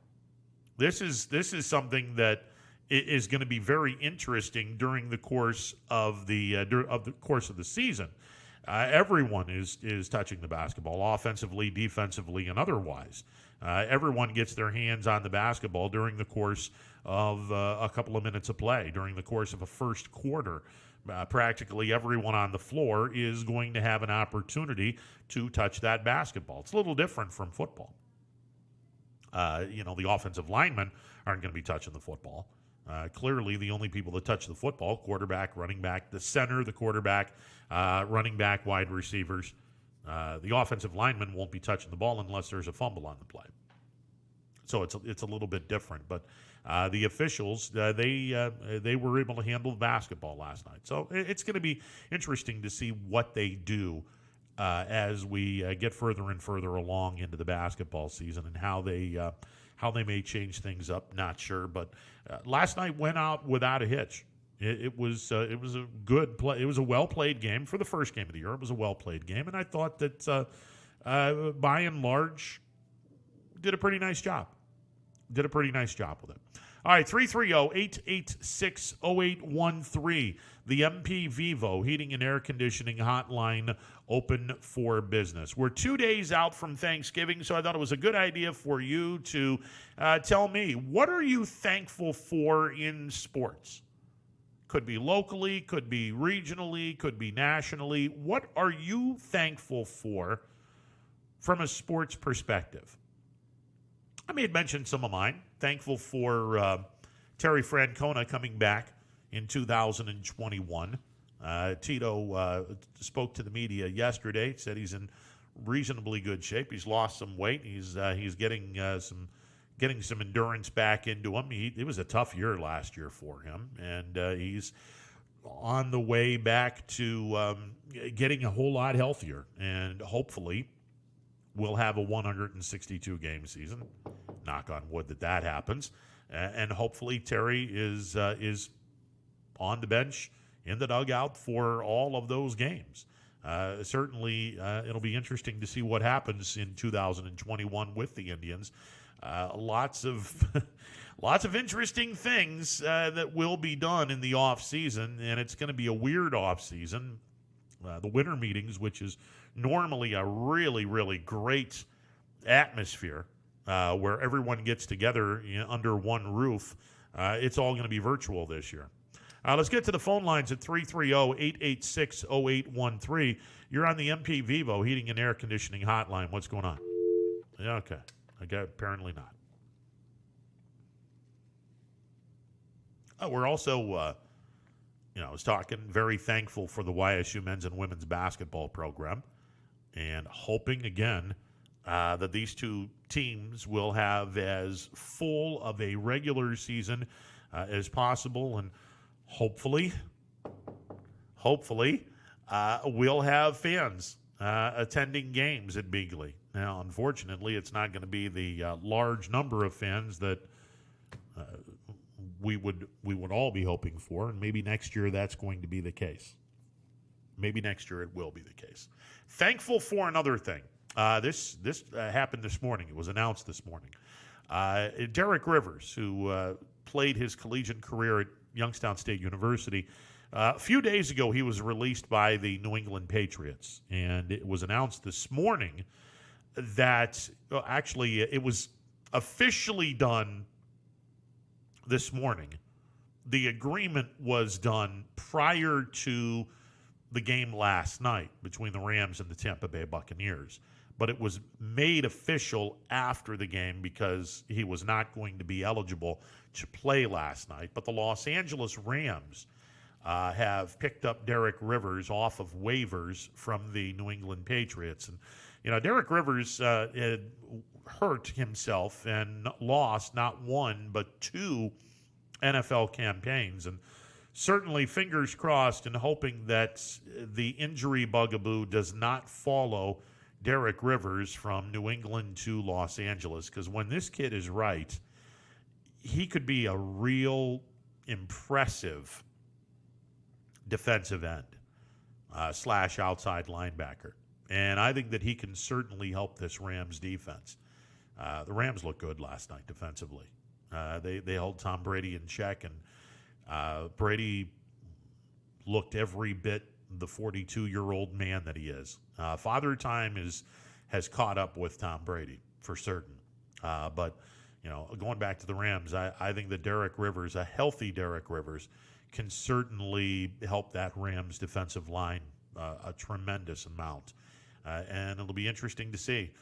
This is something that is going to be very interesting during the course of the season. Everyone is touching the basketball, offensively, defensively, and otherwise. Everyone gets their hands on the basketball during the course of a couple of minutes of play, during the course of a first quarter. Practically everyone on the floor is going to have an opportunity to touch that basketball. It's a little different from football. The offensive linemen aren't going to be touching the football. Clearly, the only people that touch the football, quarterback, running back, the center, the quarterback, running back, wide receivers. The offensive linemen won't be touching the ball unless there's a fumble on the play. So it's a little bit different. But the officials, they were able to handle the basketball last night. So it's going to be interesting to see what they do as we get further and further along into the basketball season and how they may change things up. Not sure, but last night went out without a hitch. It was a good play. It was a well played game for the first game of the year. It was a well played game, and I thought that by and large did a pretty nice job. Did a pretty nice job with it. All right, 330-886-0813. The MP Vivo Heating and Air Conditioning Hotline open for business. We're 2 days out from Thanksgiving, so I thought it was a good idea for you to tell me, what are you thankful for in sports? Could be locally, could be regionally, could be nationally. What are you thankful for from a sports perspective? I may have mentioned some of mine. Thankful for Terry Francona coming back in 2021. Tito spoke to the media yesterday, said he's in reasonably good shape. He's lost some weight. He's getting some endurance back into him. It was a tough year last year for him, and he's on the way back to getting a whole lot healthier, and hopefully we'll have a 162-game season. Knock on wood that happens. And hopefully Terry is on the bench, in the dugout for all of those games. Certainly, it'll be interesting to see what happens in 2021 with the Indians. Lots of interesting things that will be done in the off season, and it's going to be a weird off season. The winter meetings, which is normally a really, really great atmosphere where everyone gets together under one roof, it's all going to be virtual this year. Let's get to the phone lines at 330-886-0813. You're on the MP Vivo Heating and Air Conditioning Hotline. What's going on? Okay. Apparently not. We're also, I was talking, very thankful for the YSU men's and women's basketball program, and hoping again that these two teams will have as full of a regular season as possible, and hopefully we'll have fans attending games at Bigley. Now, unfortunately, it's not going to be the large number of fans that we would all be hoping for, and maybe next year that's going to be the case. Maybe next year it will be the case. Thankful for another thing. This happened this morning. It was announced this morning. Derek Rivers, who played his collegiate career at Youngstown State University, a few days ago he was released by the New England Patriots, and it was announced this morning that actually it was officially done this morning. The agreement was done prior to the game last night between the Rams and the Tampa Bay Buccaneers, but it was made official after the game because he was not going to be eligible to play last night. But the Los Angeles Rams have picked up Derek Rivers off of waivers from the New England Patriots. And, Derek Rivers had hurt himself and lost not one but two NFL campaigns. And certainly fingers crossed and hoping that the injury bugaboo does not follow Derek Rivers from New England to Los Angeles, because when this kid is right, he could be a real impressive defensive end / outside linebacker. And I think that he can certainly help this Rams defense. The Rams looked good last night defensively. They held Tom Brady in check, and Brady looked every bit the 42-year-old man that he is. Father Time has caught up with Tom Brady for certain. But, going back to the Rams, I think that Derek Rivers, a healthy Derek Rivers, can certainly help that Rams defensive line a tremendous amount. And it'll be interesting to see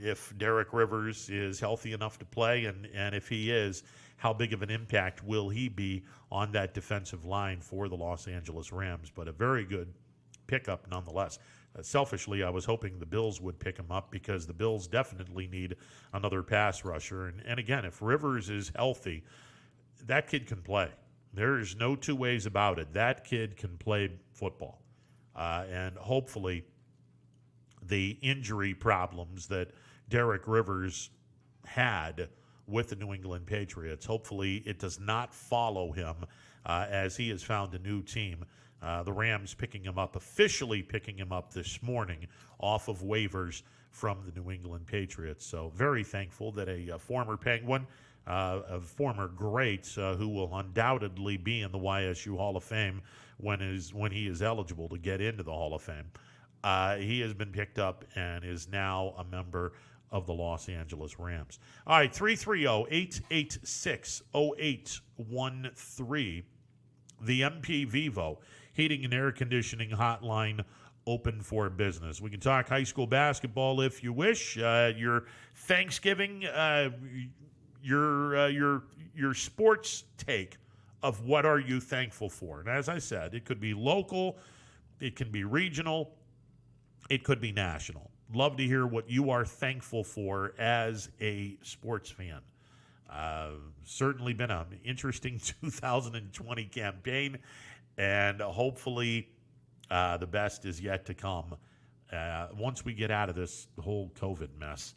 if Derek Rivers is healthy enough to play, and if he is, how big of an impact will he be on that defensive line for the Los Angeles Rams. But a very good pickup nonetheless. Selfishly, I was hoping the Bills would pick him up because the Bills definitely need another pass rusher. And again, if Rivers is healthy, that kid can play. There's no two ways about it. That kid can play football. And hopefully the injury problems that Derek Rivers had with the New England Patriots, hopefully it does not follow him as he has found a new team. The Rams officially picking him up this morning off of waivers from the New England Patriots. So very thankful that a former Penguin, a former great, who will undoubtedly be in the YSU Hall of Fame when he is eligible to get into the Hall of Fame. He has been picked up and is now a member of the Los Angeles Rams. All right, 330-886-0813. The MP Vivo Heating and Air Conditioning Hotline open for business. We can talk high school basketball if you wish. Your Thanksgiving, your sports take of what are you thankful for. And as I said, it could be local, it can be regional, it could be national. Love to hear what you are thankful for as a sports fan. Certainly been an interesting 2020 campaign, and hopefully the best is yet to come once we get out of this whole COVID mess.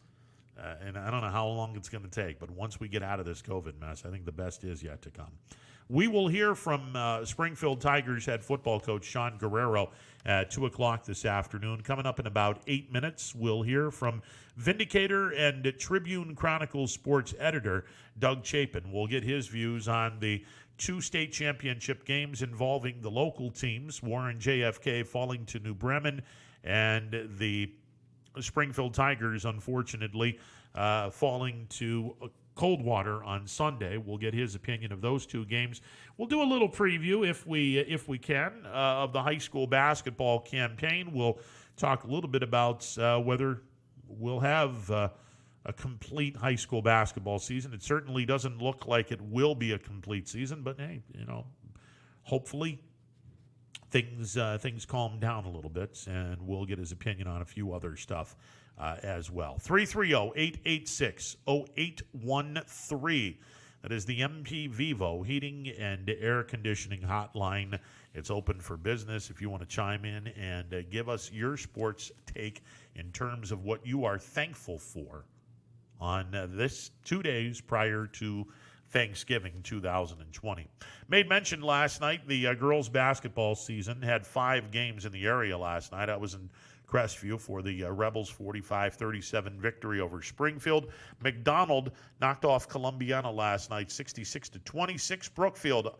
And I don't know how long it's going to take, but once we get out of this COVID mess, I think the best is yet to come. We will hear from Springfield Tigers head football coach Sean Guerrero at 2 o'clock this afternoon. Coming up in about 8 minutes, we'll hear from Vindicator and Tribune Chronicle sports editor Doug Chapin. We'll get his views on the 2 state championship games involving the local teams, Warren JFK falling to New Bremen, and the Springfield Tigers, unfortunately, falling to Coldwater on Sunday. We'll get his opinion of those 2 games. We'll do a little preview if we can of the high school basketball campaign. We'll talk a little bit about whether we'll have a complete high school basketball season. It certainly doesn't look like it will be a complete season, but hey, hopefully things calm down a little bit, and we'll get his opinion on a few other stuff as well. 330-886-0813. That is the MP Vivo Heating and Air Conditioning Hotline. It's open for business if you want to chime in and give us your sports take in terms of what you are thankful for on this 2 days prior to Thanksgiving 2020. Made mention last night, the girls basketball season had 5 games in the area last night. I was in Crestview for the Rebels 45-37 victory over Springfield. McDonald knocked off Columbiana last night 66-26. Brookfield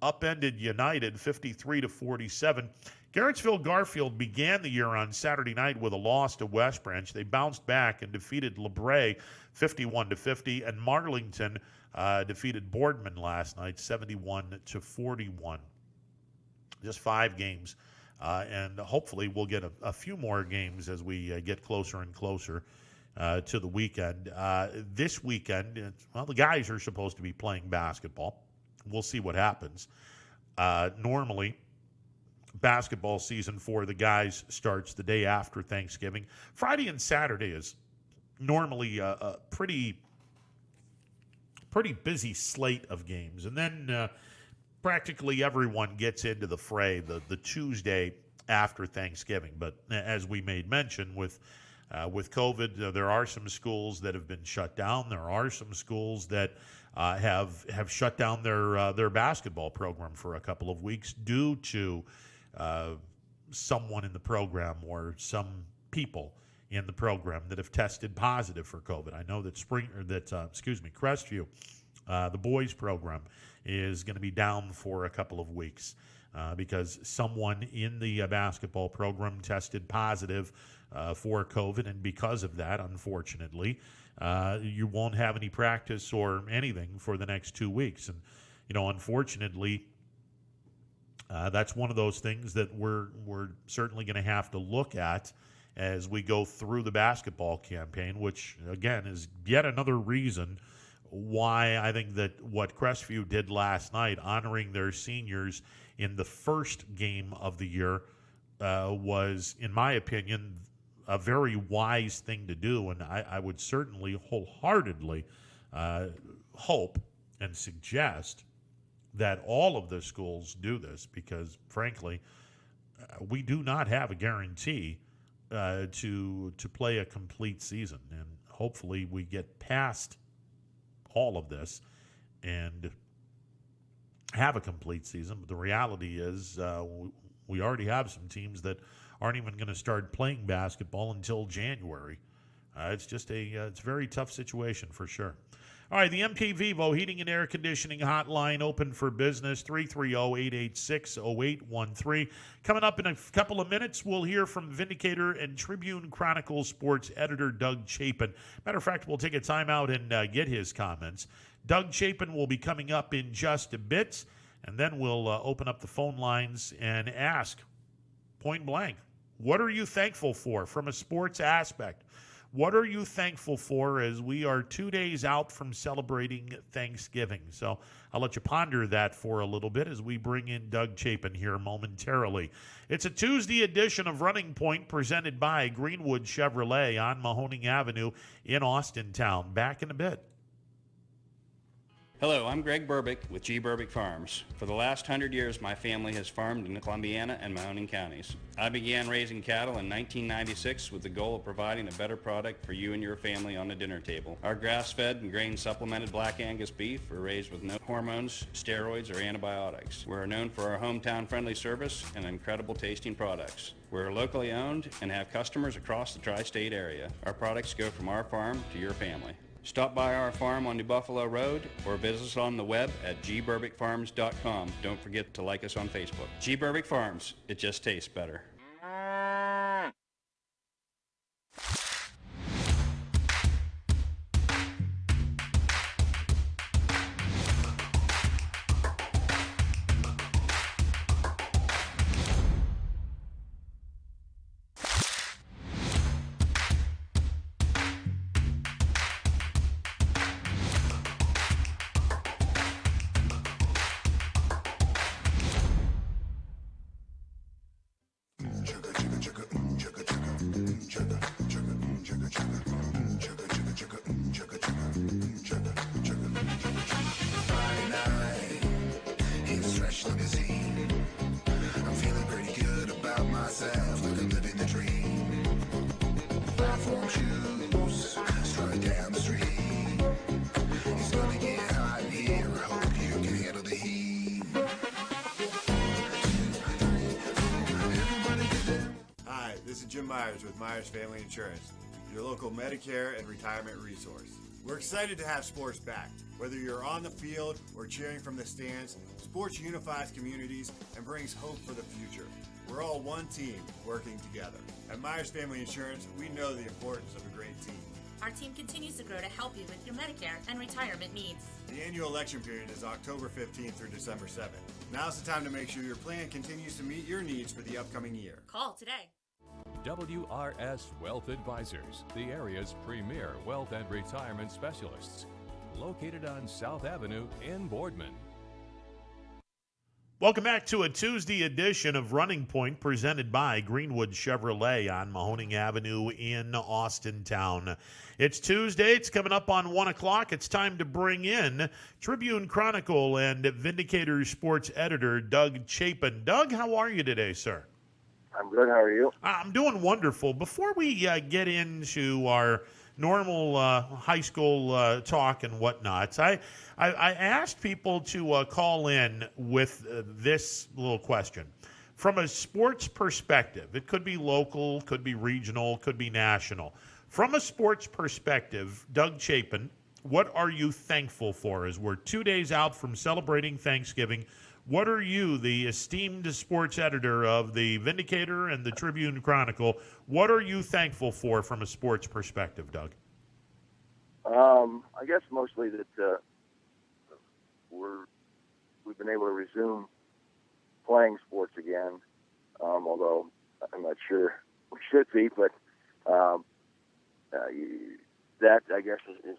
upended United 53-47. Garrettsville Garfield began the year on Saturday night with a loss to West Branch. They bounced back and defeated LeBray 51-50, and Marlington defeated Boardman last night 71-41. Just 5 games. And hopefully we'll get a few more games as we get closer and closer to the weekend. This weekend, the guys are supposed to be playing basketball. We'll see what happens. Normally, basketball season for the guys starts the day after Thanksgiving. Friday and Saturday is normally a pretty busy slate of games. And then practically everyone gets into the fray the Tuesday after Thanksgiving. But as we made mention, with COVID, there are some schools that have been shut down. There are some schools that have shut down their basketball program for a couple of weeks due to someone in the program or some people in the program that have tested positive for COVID. I know that Crestview, the boys program, is going to be down for a couple of weeks because someone in the basketball program tested positive for COVID, and because of that, unfortunately, you won't have any practice or anything for the next 2 weeks. And, unfortunately, that's one of those things that we're certainly going to have to look at as we go through the basketball campaign, which, again, is yet another reason why I think that what Crestview did last night, honoring their seniors in the first game of the year, was, in my opinion, a very wise thing to do. And I would certainly wholeheartedly hope and suggest that all of the schools do this, because, frankly, we do not have a guarantee to play a complete season. And hopefully we get past all of this and have a complete season. But the reality is we already have some teams that aren't even going to start playing basketball until January. It's just it's a very tough situation for sure. All right, the MP Vivo Heating and Air Conditioning Hotline open for business, 330-886-0813. Coming up in a couple of minutes, we'll hear from Vindicator and Tribune Chronicle sports editor Doug Chapin. Matter of fact, we'll take a timeout and get his comments. Doug Chapin will be coming up in just a bit, and then we'll open up the phone lines and ask, point blank, what are you thankful for from a sports aspect? What are you thankful for as we are 2 days out from celebrating Thanksgiving? So I'll let you ponder that for a little bit as we bring in Doug Chapin here momentarily. It's a Tuesday edition of Running Point presented by Greenwood Chevrolet on Mahoning Avenue in Austintown. Back in a bit. Hello, I'm Greg Burbick with G. Burbick Farms. For the last 100 years, my family has farmed in the Columbiana and Mahoning counties. I began raising cattle in 1996 with the goal of providing a better product for you and your family on the dinner table. Our grass-fed and grain-supplemented Black Angus beef are raised with no hormones, steroids, or antibiotics. We're known for our hometown-friendly service and incredible tasting products. We're locally owned and have customers across the tri-state area. Our products go from our farm to your family. Stop by our farm on New Buffalo Road or visit us on the web at gburbickfarms.com. Don't forget to like us on Facebook. G. Burbick Farms, it just tastes better. With Myers Family Insurance, your local Medicare and retirement resource. We're excited to have sports back. Whether you're on the field or cheering from the stands, sports unifies communities and brings hope for the future. We're all one team working together. At Myers Family Insurance, we know the importance of a great team. Our team continues to grow to help you with your Medicare and retirement needs. The annual election period is October 15th through December 7th. Now's the time to make sure your plan continues to meet your needs for the upcoming year. Call today. WRS Wealth Advisors, the area's premier wealth and retirement specialists. Located on South Avenue in Boardman. Welcome back to a Tuesday edition of Running Point presented by Greenwood Chevrolet on Mahoning Avenue in Austintown. It's Tuesday. It's coming up on 1 o'clock. It's time to bring in Tribune Chronicle and Vindicator sports editor Doug Chapin. Doug, how are you today, sir? I'm good. How are you? I'm doing wonderful. Before we get into our normal high school talk and whatnot, I asked people to call in with this little question. From a sports perspective, it could be local, could be regional, could be national. From a sports perspective, Doug Chapin, what are you thankful for as we're 2 days out from celebrating Thanksgiving? What are you, the esteemed sports editor of the Vindicator and the Tribune Chronicle, what are you thankful for from a sports perspective, Doug? I guess mostly that we've been able to resume playing sports again, although I'm not sure we should be, but that, I guess, is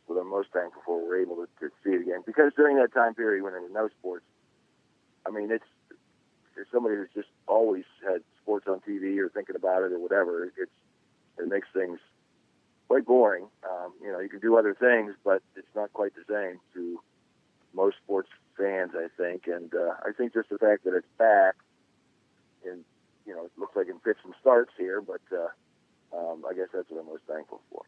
what I'm most thankful for. We're able to see it again. Because during that time period when there was no sports, I mean, it's somebody who's just always had sports on TV or thinking about it or whatever. It makes things quite boring. You can do other things, but it's not quite the same to most sports fans, I think. And I think just the fact that it's back, and it looks like in fits and starts here, but I guess that's what I'm most thankful for.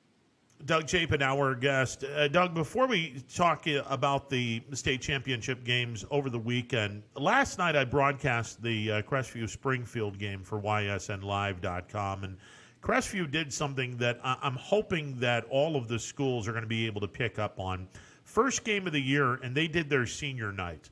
Doug Chapin, our guest. Doug, before we talk about the state championship games over the weekend, last night I broadcast the Crestview-Springfield game for ysnlive.com, and Crestview did something that I'm hoping that all of the schools are going to be able to pick up on. First game of the year, and they did their senior night.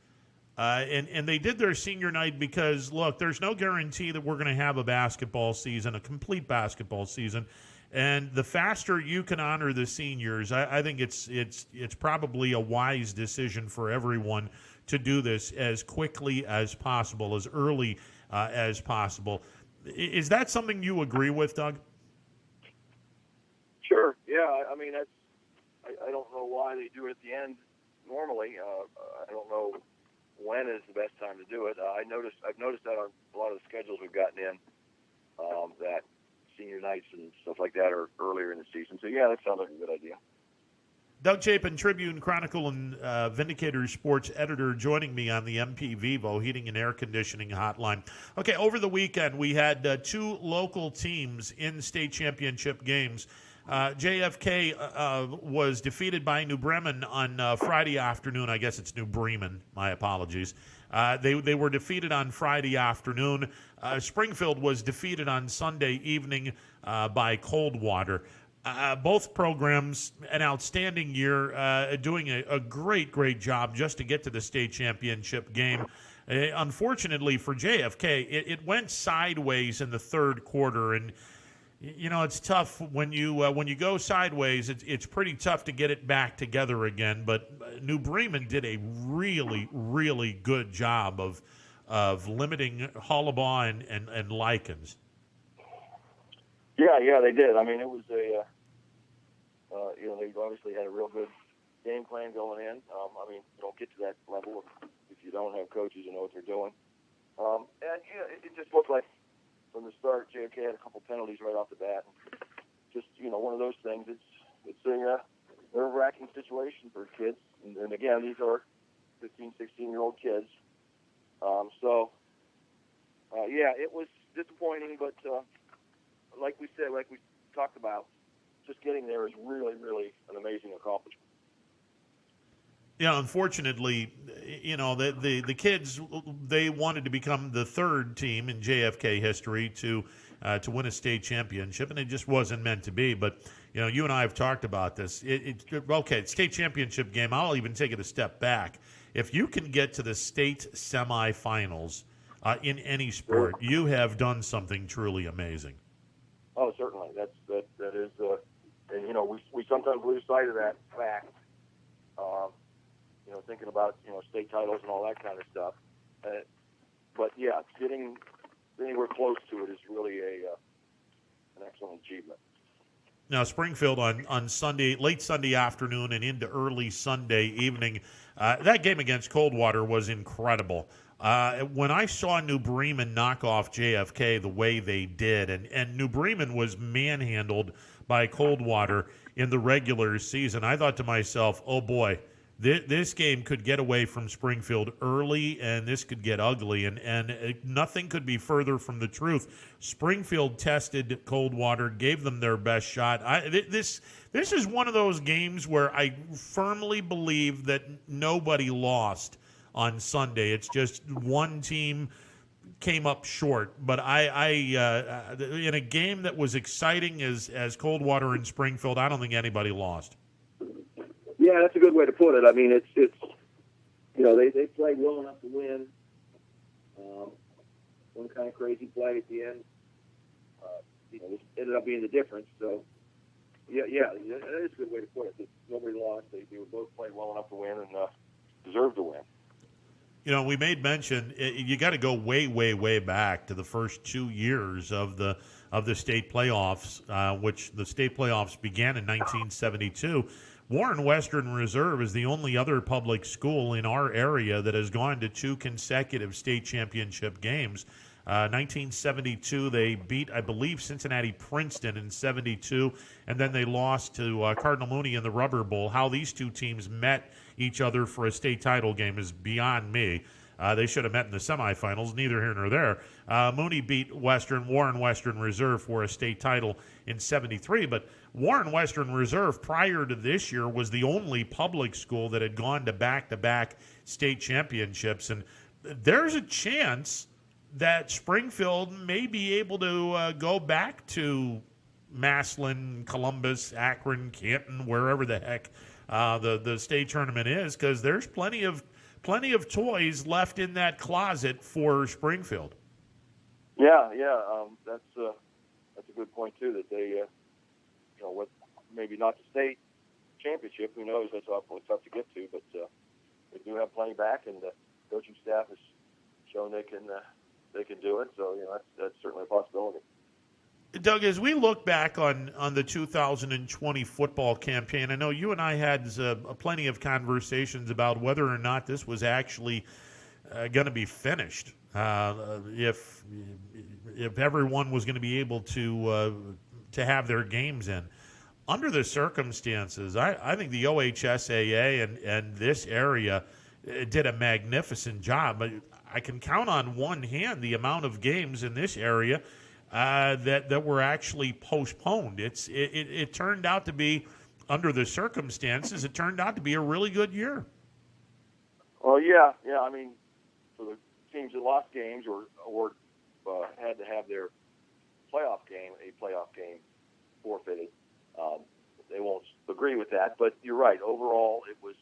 And they did their senior night because, look, there's no guarantee that we're going to have a basketball season, a complete basketball season. And the faster you can honor the seniors, I think it's probably a wise decision for everyone to do this as quickly as possible, as early as possible. Is that something you agree with, Doug? Sure. Yeah. I mean, I don't know why they do it at the end normally. I don't know when is the best time to do it. I've noticed that on a lot of the schedules we've gotten in, that senior nights and stuff like that are earlier in the season. So, yeah, that sounds like a good idea. Doug Chapin, Tribune Chronicle and Vindicator sports editor, joining me on the MP Vivo Heating and Air Conditioning Hotline. Okay, over the weekend we had two local teams in state championship games. JFK was defeated by New Bremen on Friday afternoon. I guess it's New Bremen. My apologies. They were defeated on Friday afternoon. Springfield was defeated on Sunday evening by Coldwater. Both programs, an outstanding year, doing a great job just to get to the state championship game. Unfortunately for JFK, it went sideways in the third quarter, and it's tough when you go sideways. It's pretty tough to get it back together again. But New Bremen did a really good job of limiting Hollabaugh and Likens. Yeah, they did. I mean, it was they obviously had a real good game plan going in. I mean, you don't get to that level if you don't have coaches who know what they're doing. And it just looked like from the start, JFK had a couple penalties right off the bat. Just, one of those things. It's a nerve-wracking situation for kids. And again, these are 15, 16-year-old kids. It was disappointing, but like we said, like we talked about, just getting there is really an amazing accomplishment. Yeah, unfortunately, the kids, they wanted to become the third team in JFK history to win a state championship, and it just wasn't meant to be. But you and I have talked about this. State championship game. I'll even take it a step back. If you can get to the state semifinals in any sport, you have done something truly amazing. Oh, certainly. That is, and we sometimes lose sight of that fact. Thinking about state titles and all that kind of stuff. But yeah, getting anywhere close to it is really an excellent achievement. Now, Springfield on Sunday, late Sunday afternoon and into early Sunday evening, that game against Coldwater was incredible. When I saw New Bremen knock off JFK the way they did, and New Bremen was manhandled by Coldwater in the regular season, I thought to myself, oh boy, this game could get away from Springfield early, and this could get ugly, and nothing could be further from the truth. Springfield tested Coldwater, gave them their best shot. This is one of those games where I firmly believe that nobody lost on Sunday. It's just one team came up short. But in a game that was exciting as Coldwater and Springfield, I don't think anybody lost. Yeah, that's a good way to put it. I mean, it's they played well enough to win. One kind of crazy play at the end, this ended up being the difference. So, yeah, that is a good way to put it. Nobody lost. They were both played well enough to win and deserved to win. We made mention you got to go way, way, way back to the first 2 years of the state playoffs, which the state playoffs began in 1972. Warren Western Reserve is the only other public school in our area that has gone to 2 consecutive state championship games. 1972, they beat, I believe, Cincinnati Princeton in 72, and then they lost to Cardinal Mooney in the Rubber Bowl. How these two teams met each other for a state title game is beyond me. They should have met in the semifinals, neither here nor there. Mooney beat Warren Western Reserve for a state title in 73, but Warren Western Reserve prior to this year was the only public school that had gone to back-to-back state championships, and there's a chance that Springfield may be able to go back to Massillon, Columbus, Akron, Canton, wherever the heck the state tournament is, because there's plenty of toys left in that closet for Springfield. Yeah, that's a good point too. That they, maybe not the state championship. Who knows? That's tough to get to, but they do have plenty back, and the coaching staff has shown they can do it. So that's certainly a possibility. Doug, as we look back on the 2020 football campaign, I know you and I had plenty of conversations about whether or not this was actually going to be finished. If everyone was going to be able to have their games in. Under the circumstances, I think the OHSAA and this area did a magnificent job. I can count on one hand the amount of games in this area that were actually postponed. It turned out to be, under the circumstances, it turned out to be a really good year. Well, yeah. I mean, for the teams that lost games or had to have their playoff game forfeited, they won't agree with that. But you're right. Overall, it was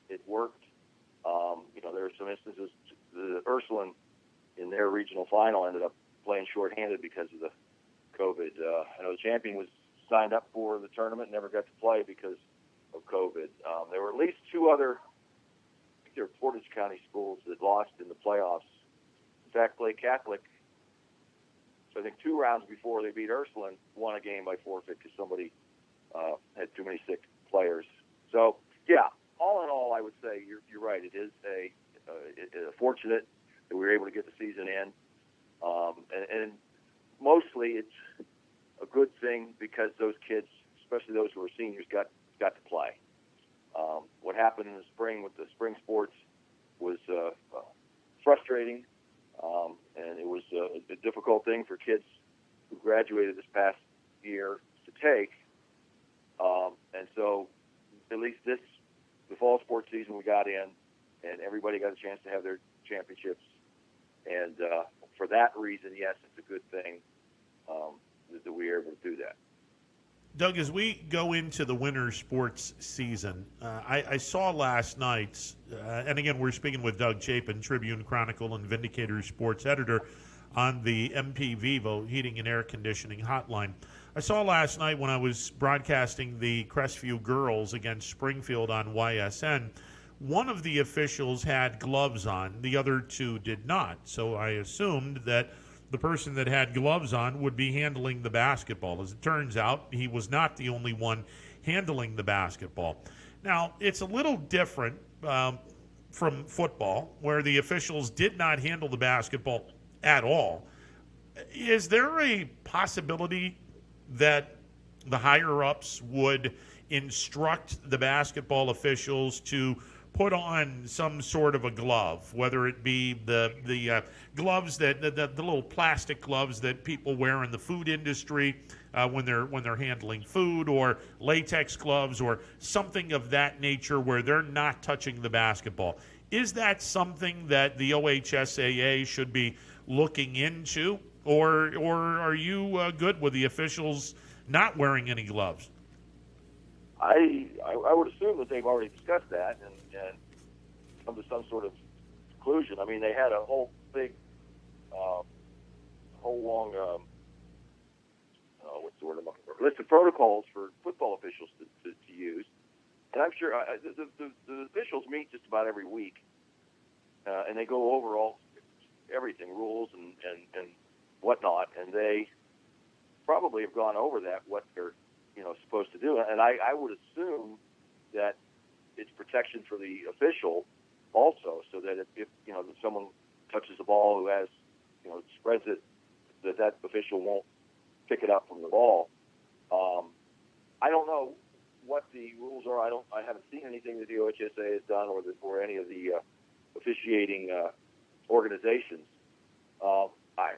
it worked. There were some instances. The Ursuline in their regional final ended up playing shorthanded because of the COVID. I know the champion was signed up for the tournament, never got to play because of COVID. There were at least 2 other, I think they were Portage County schools that lost in the playoffs. In fact, Clay Catholic, so I think 2 rounds before they beat Ursuline, won a game by forfeit because somebody had too many sick players. So, yeah, all in all, I would say you're right. It is fortunate that we were able to get the season in, and mostly it's a good thing because those kids, especially those who are seniors, got to play. What happened in the spring with the spring sports was frustrating, and it was a difficult thing for kids who graduated this past year to take. And so, at least the fall sports season we got in, and everybody got a chance to have their championships. And for that reason, yes, it's a good thing that we were able to do that. Doug, as we go into the winter sports season, I saw last night, and again, we're speaking with Doug Chapin, Tribune Chronicle and Vindicator sports editor on the MP Vivo Heating and Air Conditioning Hotline. I saw last night when I was broadcasting the Crestview girls against Springfield on YSN, one of the officials had gloves on, the other 2 did not. So I assumed that the person that had gloves on would be handling the basketball. As it turns out, he was not the only one handling the basketball. Now, it's a little different from football, where the officials did not handle the basketball at all. Is there a possibility that the higher-ups would instruct the basketball officials to put on some sort of a glove, whether it be the gloves that the little plastic gloves that people wear in the food industry when they're handling food, or latex gloves, or something of that nature where they're not touching the basketball? Is that something that the OHSAA should be looking into, or are you good with the officials not wearing any gloves? I would assume that they've already discussed that and come to some sort of conclusion. I mean, they had a whole big, whole long, what's the word I'm looking for? List of protocols for football officials to use. And I'm sure the officials meet just about every week, and they go over everything, rules and whatnot, and they probably have gone over that, what they're supposed to do. And I would assume that it's protection for the official also, so that if someone touches the ball who has spreads it, that official won't pick it up from the ball. I don't know what the rules are. I haven't seen anything that the OHSA has done or any of the officiating organizations.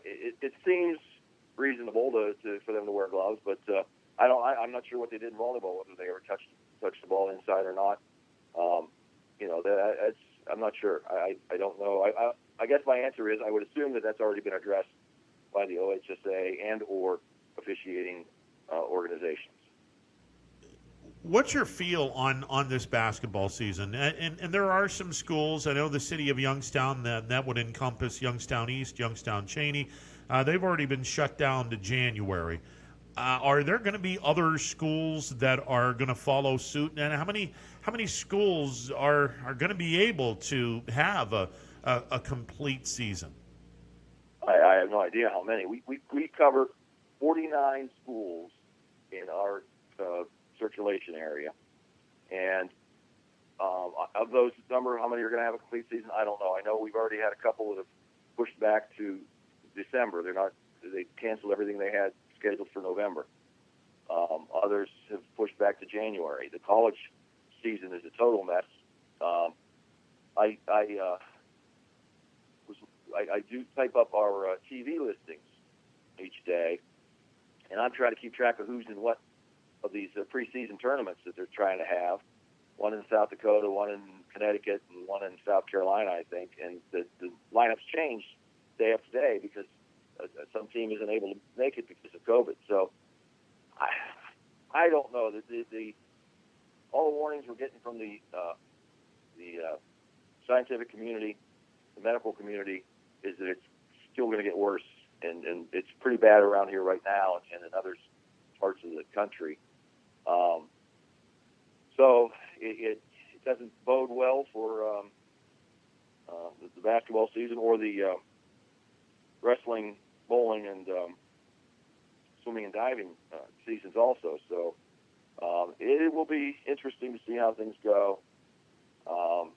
It seems reasonable for them to wear gloves, but I'm not sure what they did in volleyball, whether they ever touched the ball inside or not. I'm not sure. I don't know. I guess my answer is I would assume that that's already been addressed by the OHSA and or officiating organizations. What's your feel on this basketball season? And there are some schools. I know the city of Youngstown, that would encompass Youngstown East, Youngstown Cheney. They've already been shut down to January. Are there going to be other schools that are going to follow suit? And how many schools are going to be able to have a complete season? I have no idea how many. We cover 49 schools in our circulation area, and of those number, how many are going to have a complete season? I don't know. I know we've already had a couple that have pushed back to December. They canceled everything they had scheduled for November. Others have pushed back to January. The college season is a total mess. I do type up our TV listings each day, and I'm trying to keep track of who's in what of these preseason tournaments that they're trying to have. One in South Dakota, one in Connecticut, and one in South Carolina, I think. And the lineups change day after day because some team isn't able to make it because of COVID. So I don't know. All the warnings we're getting from the scientific community, the medical community, is that it's still going to get worse, and it's pretty bad around here right now and in other parts of the country. So it doesn't bode well for the basketball season or the wrestling, bowling, and swimming and diving seasons also. So it will be interesting to see how things go. I'm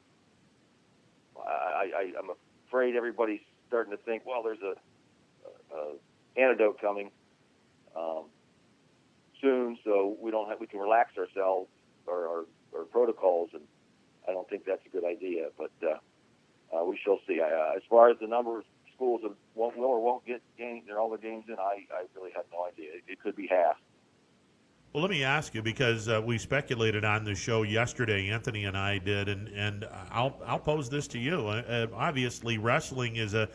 afraid everybody's starting to think, well, there's a antidote coming soon, so we can relax ourselves or protocols, and I don't think that's a good idea. But we shall see. As far as the number of schools that will or won't get all the games in, I really have no idea. It could be half. Well, let me ask you, because we speculated on the show yesterday, Anthony and I did, and I'll pose this to you. Obviously, wrestling is a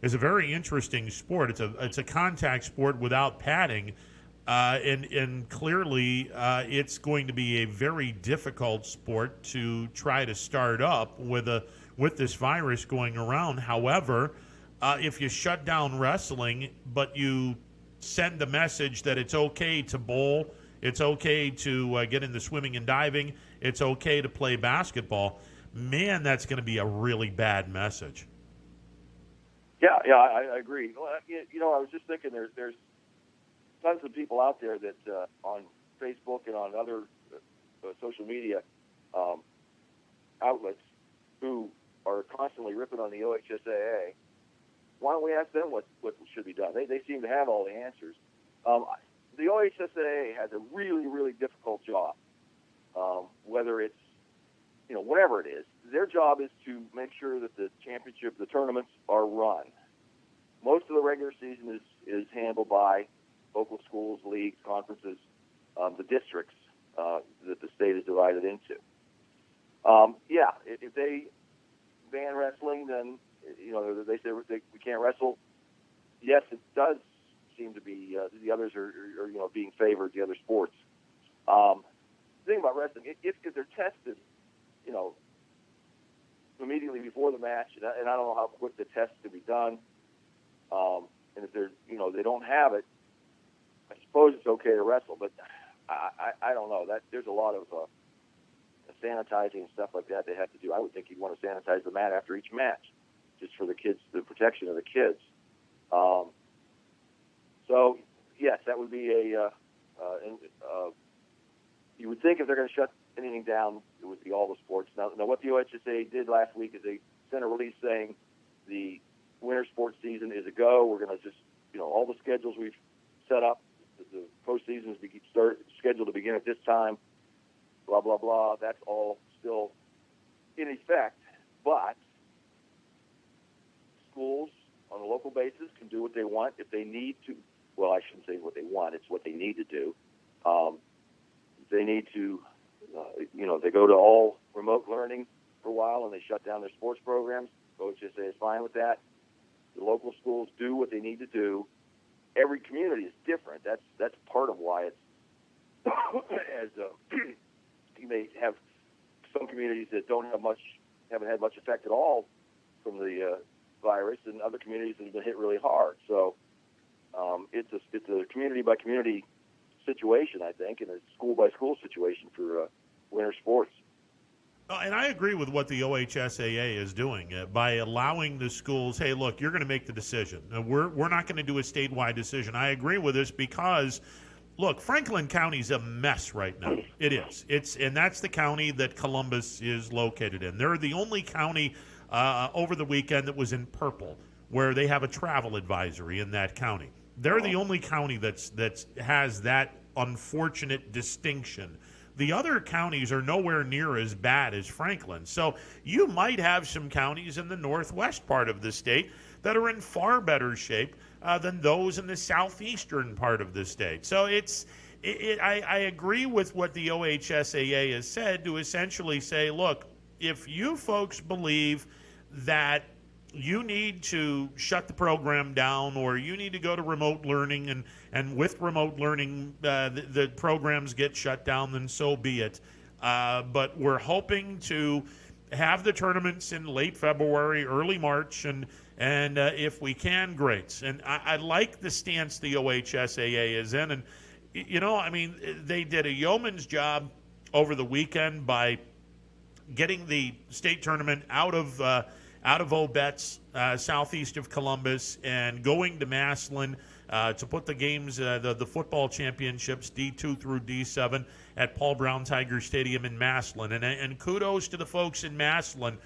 very interesting sport. It's a contact sport without padding, and clearly it's going to be a very difficult sport to try to start up with this virus going around. However, if you shut down wrestling, but you send the message that it's okay to bowl, it's okay to get into swimming and diving, it's okay to play basketball, man, that's going to be a really bad message. Yeah, I agree. Well, I was just thinking there's tons of people out there that on Facebook and on other social media outlets who are constantly ripping on the OHSAA. Why don't we ask them what should be done? They seem to have all the answers. The OHSAA has a really, really difficult job. Whether it's, whatever it is, their job is to make sure that the championship, the tournaments are run. Most of the regular season is handled by local schools, leagues, conferences, the districts that the state is divided into. If they ban wrestling, then they say we can't wrestle. Yes, it does seem to be the others are being favored, the other sports. thing about wrestling, if they're tested, you know, immediately before the match, and I don't know how quick the test can be done, and if they're, you know, they don't have it, I suppose it's okay to wrestle, but I don't know. That there's a lot of sanitizing and stuff like that they have to do. I would think you'd want to sanitize the mat after each match, just for the kids, the protection of the kids. So yes, that would be a. You would think if they're going to shut anything down, it would be all the sports. Now, what the OHSA did last week is they sent a release saying the winter sports season is a go. We're going to just, you know, all the schedules we've set up, the postseason is scheduled to begin at this time, blah, blah, blah. That's all still in effect. But schools on a local basis can do what they want if they need to. Well, I shouldn't say what they want. It's what they need to do. They need to, you know, they go to all remote learning for a while and they shut down their sports programs. OHSA is fine with that. The local schools do what they need to do. Every community is different. That's part of why it's as you may have some communities that haven't had much effect at all from the virus, and other communities that have been hit really hard. So it's a community by community situation, I think, and a school by school situation for winter sports. And I agree with what the OHSAA is doing by allowing the schools, hey, look, you're going to make the decision. We're not going to do a statewide decision. I agree with this because, look, Franklin County's a mess right now. It is. And that's the county that Columbus is located in. They're the only county over the weekend that was in purple, where they have a travel advisory in that county. They're the only county that has that unfortunate distinction. The other counties are nowhere near as bad as Franklin. So you might have some counties in the northwest part of the state that are in far better shape than those in the southeastern part of the state. So I agree with what the OHSAA has said to essentially say, look, if you folks believe that you need to shut the program down or you need to go to remote learning and with remote learning the programs get shut down, then so be it. But we're hoping to have the tournaments in late February, early March, and if we can, great. And I like the stance the OHSAA is in. And, you know, I mean, they did a yeoman's job over the weekend by getting the state tournament out of Obetz, southeast of Columbus, and going to Massillon to put the games, the football championships, D2 through D7, at Paul Brown Tiger Stadium in Massillon. And kudos to the folks in Massillon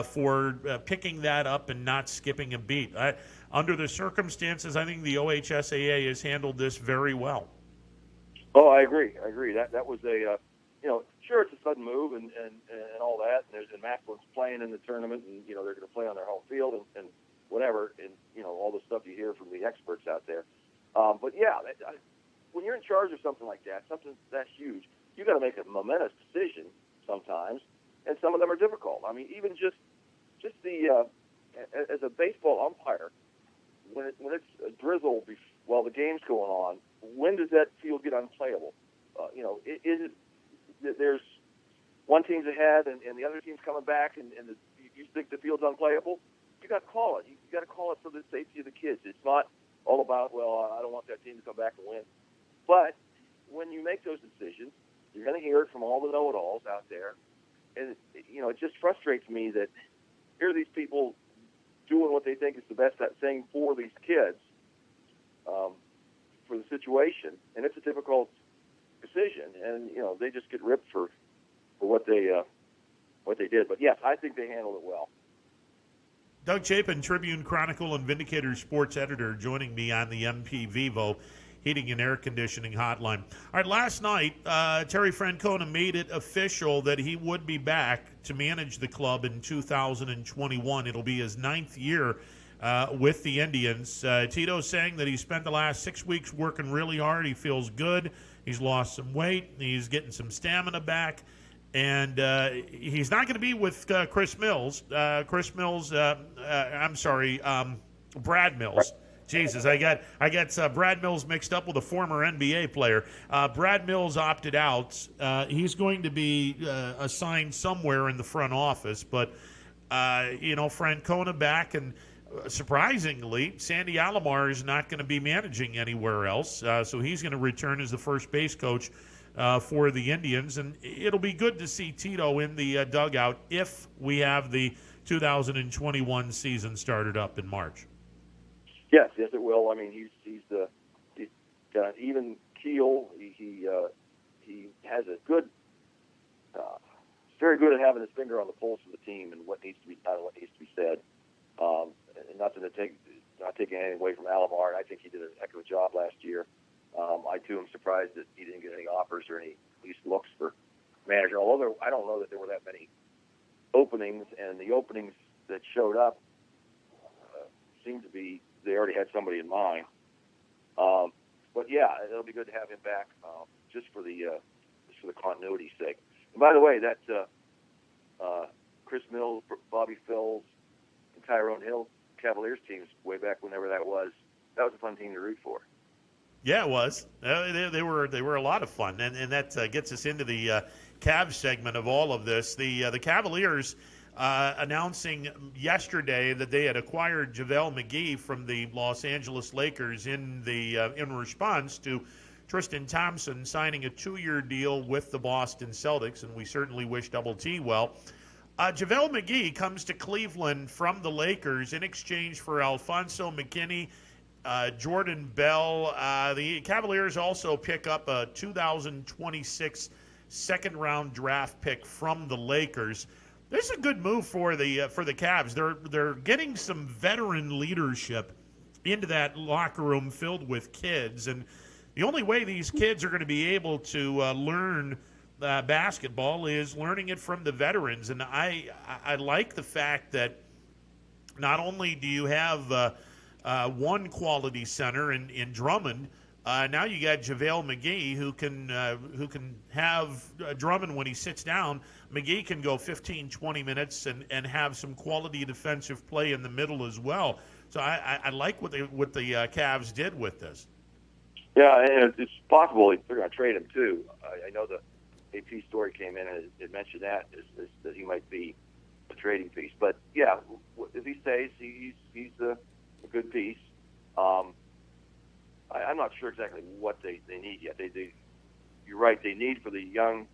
for picking that up and not skipping a beat. Under the circumstances, I think the OHSAA has handled this very well. Oh, I agree. That was a, you know, sure, it's a sudden move and all that. And Massillon's playing in the tournament, and you know they're going to play on their home field and whatever, and you know all the stuff you hear from the experts out there. But yeah, when you're in charge of something like that, something that huge, you got to make a momentous decision sometimes, and some of them are difficult. I mean, even just the as a baseball umpire, when it's a drizzle while the game's going on, when does that field get unplayable? You know, there's one team's ahead and the other team's coming back, and you think the field's unplayable, you got to call it. You got to call it for the safety of the kids. It's not all about, well, I don't want that team to come back and win. But when you make those decisions, you're going to hear it from all the know-it-alls out there. And, you know, it just frustrates me that here are these people doing what they think is the best thing for these kids, for the situation. And it's a difficult decision. And, you know, they just get ripped for what they did. But, yes, I think they handled it well. Doug Chapin, Tribune Chronicle and Vindicator sports editor, joining me on the MP Vivo Heating and Air Conditioning Hotline. All right, last night, Terry Francona made it official that he would be back to manage the club in 2021. It'll be his 9th year with the Indians. Tito saying that he spent the last 6 weeks working really hard. He feels good. He's lost some weight. He's getting some stamina back. And he's not going to be with Brad Mills. Jesus, I got Brad Mills mixed up with a former NBA player. Brad Mills opted out. He's going to be assigned somewhere in the front office, but Francona back, and surprisingly, Sandy Alomar is not going to be managing anywhere else. So he's going to return as the first base coach for the Indians, and it'll be good to see Tito in the dugout if we have the 2021 season started up in March. Yes, it will. I mean, he's got an even keel. He has a good, very good at having his finger on the pulse of the team and what needs to be done and what needs to be said. And not taking anything away from Alomar. I think he did a heck of a job last year. I too am surprised that he didn't get any offers or any at least looks for manager. Although I don't know that there were that many openings, and the openings that showed up seemed to be they already had somebody in mind. But yeah, it'll be good to have him back just for the continuity's sake. And by the way, that Chris Mills, Bobby Phills, and Tyrone Hill Cavaliers teams way back whenever that was a fun team to root for. Yeah, it was. They were a lot of fun, and that gets us into the Cavs segment of all of this. The Cavaliers announcing yesterday that they had acquired JaVale McGee from the Los Angeles Lakers in response to Tristan Thompson signing a 2-year deal with the Boston Celtics, and we certainly wish Double T well. JaVale McGee comes to Cleveland from the Lakers in exchange for Alfonso McKinney, Jordan Bell. The Cavaliers also pick up a 2026 second-round draft pick from the Lakers. This is a good move for the Cavs. They're getting some veteran leadership into that locker room filled with kids, and the only way these kids are going to be able to learn basketball is learning it from the veterans. And I like the fact that not only do you have one quality center in Drummond, now you got JaVale McGee who can have Drummond when he sits down. McGee can go 15, 20 minutes and have some quality defensive play in the middle as well. So I like what the Cavs did with this. Yeah, and it's possible they're going to trade him too. I know the AP story came in and it mentioned that he might be a trading piece. But yeah, if he stays, he's a good piece. I'm not sure exactly what they need yet. You're right. They need for the young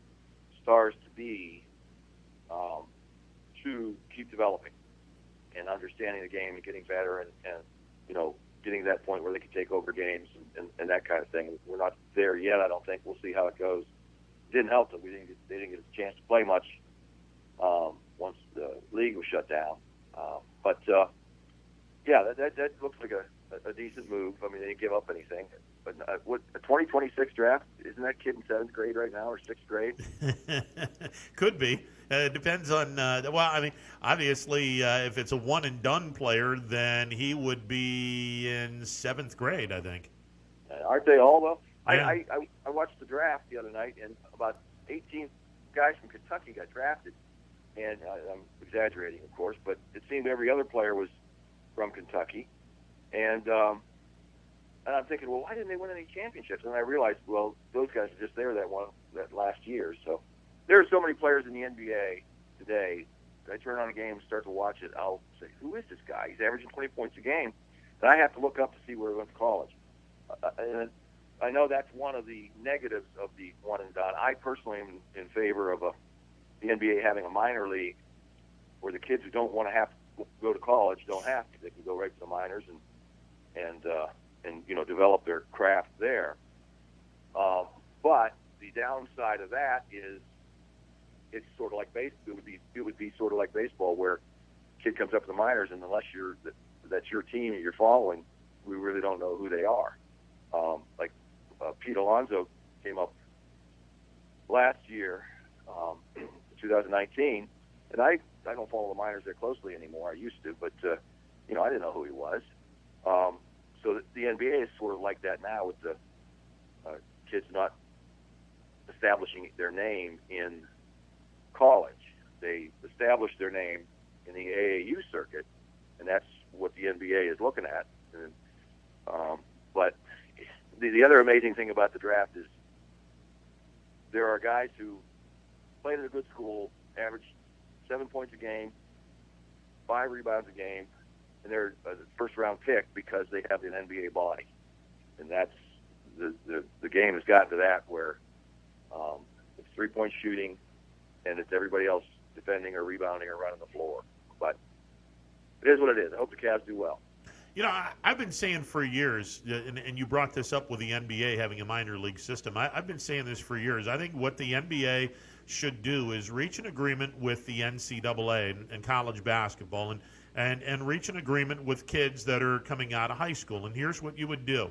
stars to be to keep developing and understanding the game and getting better and getting to that point where they can take over games and that kind of thing. We're not there yet, I don't think. We'll see how it goes. It didn't help them. They didn't get a chance to play much once the league was shut down. But that looks like a decent move. I mean, they didn't give up anything. But a 2026 draft, isn't that kid in 7th grade right now or 6th grade? Could be. It depends on, obviously, if it's a one-and-done player, then he would be in 7th grade, I think. Aren't they all, though? Yeah. I watched the draft the other night, and about 18 guys from Kentucky got drafted. And I'm exaggerating, of course, but it seemed every other player was from Kentucky. And I'm thinking, well, why didn't they win any championships? And I realized, well, those guys are just there that last year. So there are so many players in the NBA today. I turn on a game and start to watch it. I'll say, who is this guy? He's averaging 20 points a game. And I have to look up to see where he went to college. And I know that's one of the negatives of the one and done. I personally am in favor of the NBA having a minor league where the kids who don't want to have to go to college don't have to. They can go right to the minors and develop their craft there. But the downside of that is it's sort of like baseball. It would be sort of like baseball where a kid comes up to the minors, and unless that's your team that you're following, we really don't know who they are. Pete Alonso came up last year, 2019, and I don't follow the minors that closely anymore. I used to, but I didn't know who he was. So the NBA is sort of like that now with the kids not establishing their name in college. They establish their name in the AAU circuit, and that's what the NBA is looking at. And But the other amazing thing about the draft is there are guys who played at a good school, averaged 7 points a game, 5 rebounds a game, and they're a first-round pick because they have an NBA body. And that's the game has gotten to that where it's three-point shooting and it's everybody else defending or rebounding or running the floor. But it is what it is. I hope the Cavs do well. You know, I've been saying for years, and you brought this up with the NBA having a minor league system. I've been saying this for years. I think what the NBA should do is reach an agreement with the NCAA and college basketball and reach an agreement with kids that are coming out of high school. And here's what you would do.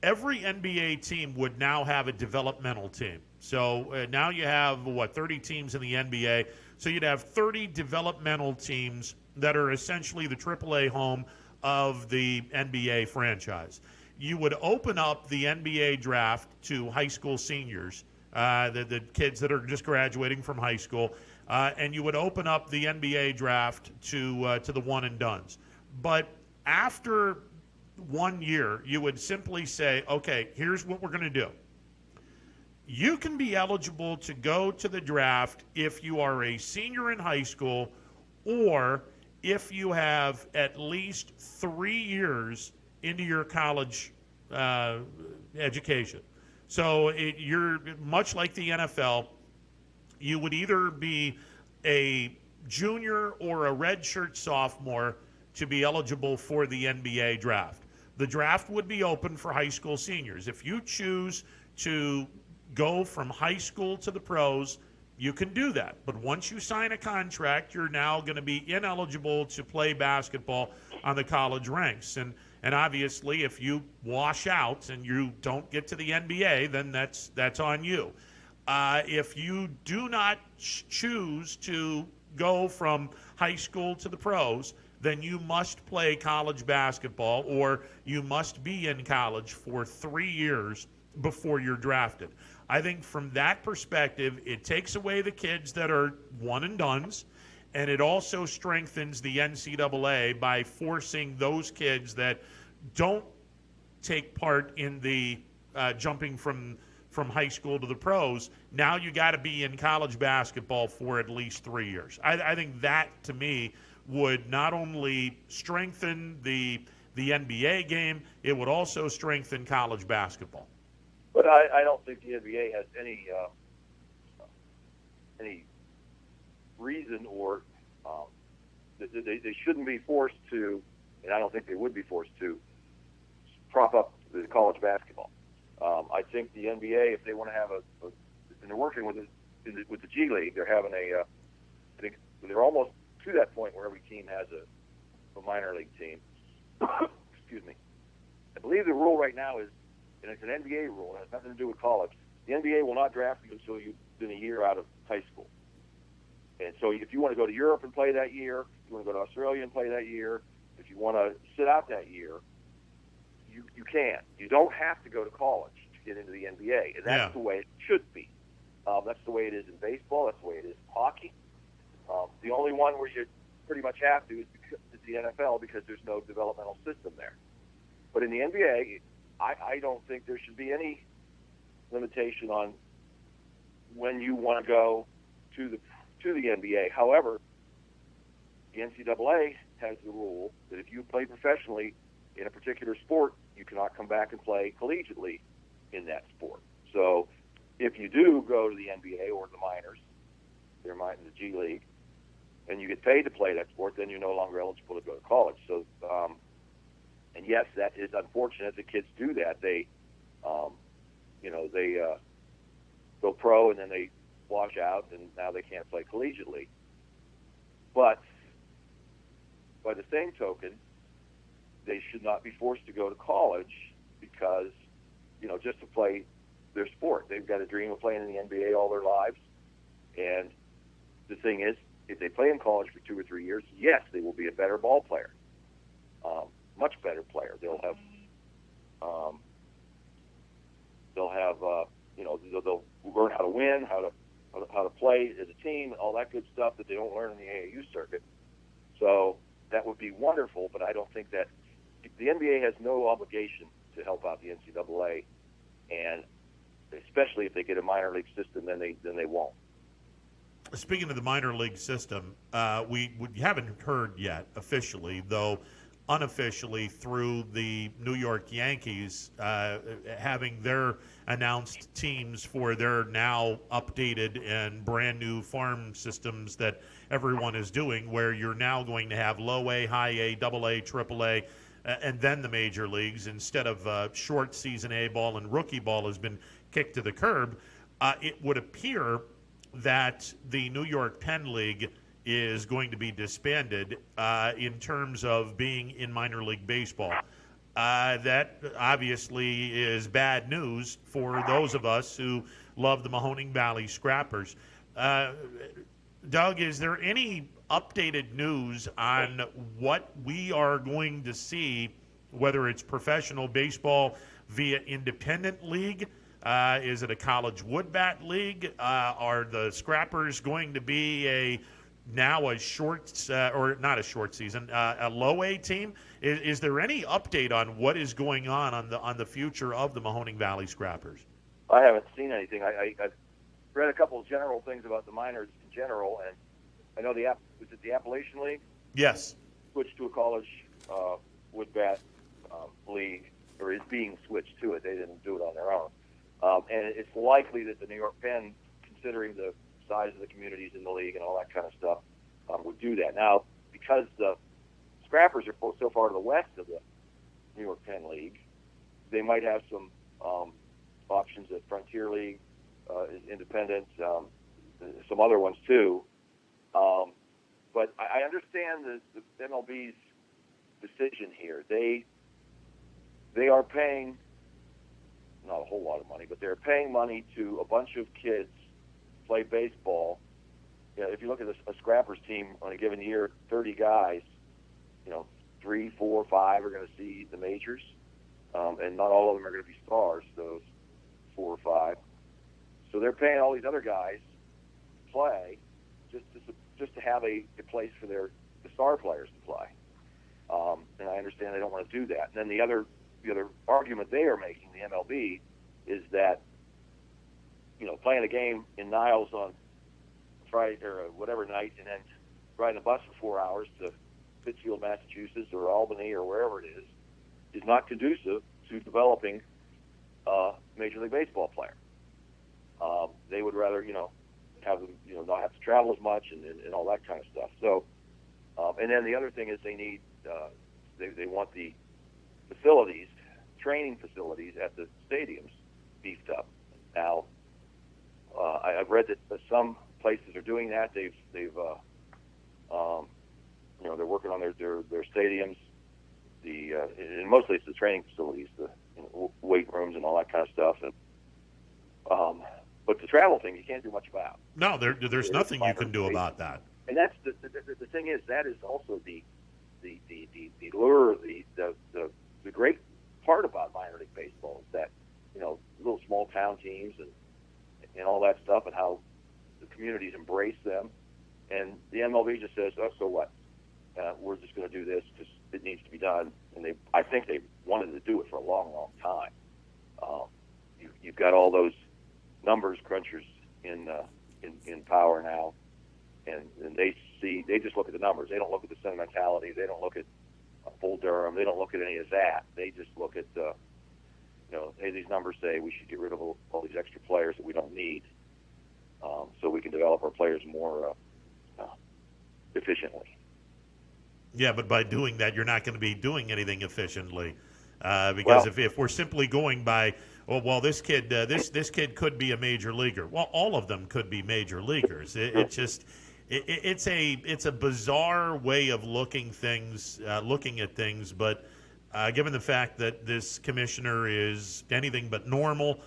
Every NBA team would now have a developmental team. So now you have, 30 teams in the NBA. So you'd have 30 developmental teams that are essentially the AAA home of the NBA franchise. You would open up the NBA draft to high school seniors, the kids that are just graduating from high school, and you would open up the NBA draft to the one and dones. But after 1 year, you would simply say, okay, here's what we're going to do. You can be eligible to go to the draft if you are a senior in high school or if you have at least 3 years into your college education. So you're much like the NFL. You would either be a junior or a redshirt sophomore to be eligible for the NBA draft. The draft would be open for high school seniors. If you choose to go from high school to the pros, you can do that. But once you sign a contract, you're now going to be ineligible to play basketball on the college ranks. And obviously, if you wash out and you don't get to the NBA, then that's on you. If you do not choose to go from high school to the pros, then you must play college basketball or you must be in college for 3 years before you're drafted. I think from that perspective, it takes away the kids that are one and dones, and it also strengthens the NCAA by forcing those kids that don't take part in the jumping from high school to the pros. Now you got to be in college basketball for at least 3 years. I think that, to me, would not only strengthen the NBA game, it would also strengthen college basketball. But I don't think the NBA has any reason or they shouldn't be forced to, and I don't think they would be forced to, prop up the college basketball. I think the NBA, if they want to have and they're working with the G League, they're having I think they're almost to that point where every team has a minor league team. Excuse me. I believe the rule right now is, and it's an NBA rule, it has nothing to do with college. The NBA will not draft you until you've been a year out of high school. And so if you want to go to Europe and play that year, if you want to go to Australia and play that year, if you want to sit out that year, you can. You don't have to go to college to get into the NBA. And that's the way it should be. That's the way it is in baseball. That's the way it is in hockey. The only one where you pretty much have to is the NFL because there's no developmental system there. But in the NBA, I don't think there should be any limitation on when you want to go to the NBA. However, the NCAA has the rule that if you play professionally in a particular sport, you cannot come back and play collegiately in that sport. So if you do go to the NBA or the minors, they're in the G League, and you get paid to play that sport, then you're no longer eligible to go to college. So, and yes, that is unfortunate. The kids do that. They, they go pro and then they wash out, and now they can't play collegiately. But by the same token, they should not be forced to go to college because, just to play their sport. They've got a dream of playing in the NBA all their lives. And the thing is, if they play in college for 2 or 3 years, yes, they will be a better ball player, much better player. They'll learn how to win, how to play as a team, all that good stuff that they don't learn in the AAU circuit. So that would be wonderful, but I don't think that the NBA has no obligation to help out the NCAA, and especially if they get a minor league system, then they won't. Speaking of the minor league system, we haven't heard yet officially, though unofficially through the New York Yankees having their announced teams for their now updated and brand new farm systems that everyone is doing, where you're now going to have low A, high A, double A, triple A, and then the major leagues instead of short season A ball and rookie ball has been kicked to the curb. It would appear that the New York Penn League is going to be disbanded in terms of being in minor league baseball. That obviously is bad news for those of us who love the Mahoning Valley Scrappers. Doug, is there any updated news on what we are going to see, whether it's professional baseball via independent league? Is it a college wood bat league? Are the Scrappers going to be now a short or not a short season, a low A team? Is there any update on what is going on the future of the Mahoning Valley Scrappers? I haven't seen anything. I've read a couple of general things about the minors in general, and I know was it the Appalachian League? Yes. Switched to a college wood bat league, or is being switched to it. They didn't do it on their own. And it's likely that the New York Penn, considering the size of the communities in the league and all that kind of stuff, would do that. Now, because the Scrappers are so far to the west of the New York Penn League, they might have some options at Frontier League, Independent, some other ones too. But I understand the MLB's decision here. They are paying not a whole lot of money, but they're paying money to a bunch of kids to play baseball. You know, if you look at a Scrappers team on a given year, 30 guys, 3, 4, 5 are going to see the majors, and not all of them are going to be stars, those 4 or 5. So they're paying all these other guys to play just to have a place for the star players to play. And I understand they don't want to do that. And then the other argument they are making, the MLB, is that playing a game in Niles on Friday or whatever night, and then riding a bus for 4 hours to Pittsfield, Massachusetts, or Albany, or wherever it is not conducive to developing a Major League Baseball player. They would rather have them not have to travel as much and all that kind of stuff. So, and then the other thing is they need they want the facilities, training facilities at the stadiums beefed up. Now, I've read that some places are doing that. They're working on their stadiums. And mostly it's the training facilities, the weight rooms and all that kind of stuff. And but the travel thing you can't do much about. No, there's nothing you can do about that. And that's the thing is that is also the lure, the great part about minor league baseball is that little small town teams and all that stuff, and how the communities embrace them. And the MLB just says, oh, so what? We're just going to do this because it needs to be done. And I think they wanted to do it for a long, long time. You've got all those numbers crunchers in power now, and they just look at the numbers. They don't look at the sentimentality. They don't look at Bull Durham. They don't look at any of that. They just look at hey, these numbers say we should get rid of all these extra players that we don't need, so we can develop our players more efficiently. Yeah, but by doing that, you're not going to be doing anything efficiently, because if we're simply going by, this kid this kid could be a major leaguer. Well, all of them could be major leaguers. It's a bizarre way of looking at things, but given the fact that this commissioner is anything but normal,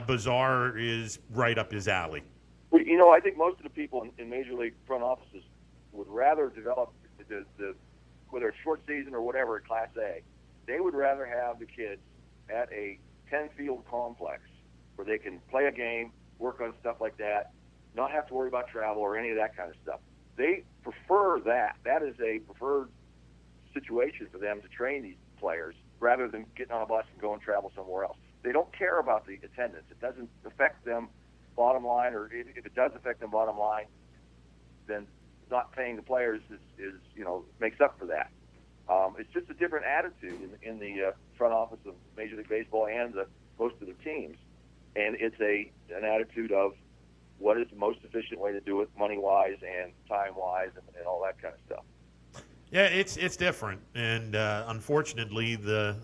bizarre is right up his alley. Well, I think most of the people in major league front offices would rather develop the whether it's short season or whatever at Class A, they would rather have the kids at a 10-field complex where they can play a game, work on stuff like that, not have to worry about travel or any of that kind of stuff. They prefer that. That is a preferred situation for them to train these players rather than getting on a bus and going travel somewhere else. They don't care about the attendance. It doesn't affect them bottom line, or if it does affect them bottom line, then not paying the players is makes up for that. It's just a different attitude in the front office of Major League Baseball and most of the teams, and it's an attitude of what is the most efficient way to do it, money-wise and time-wise, and all that kind of stuff. Yeah, it's different, and unfortunately, the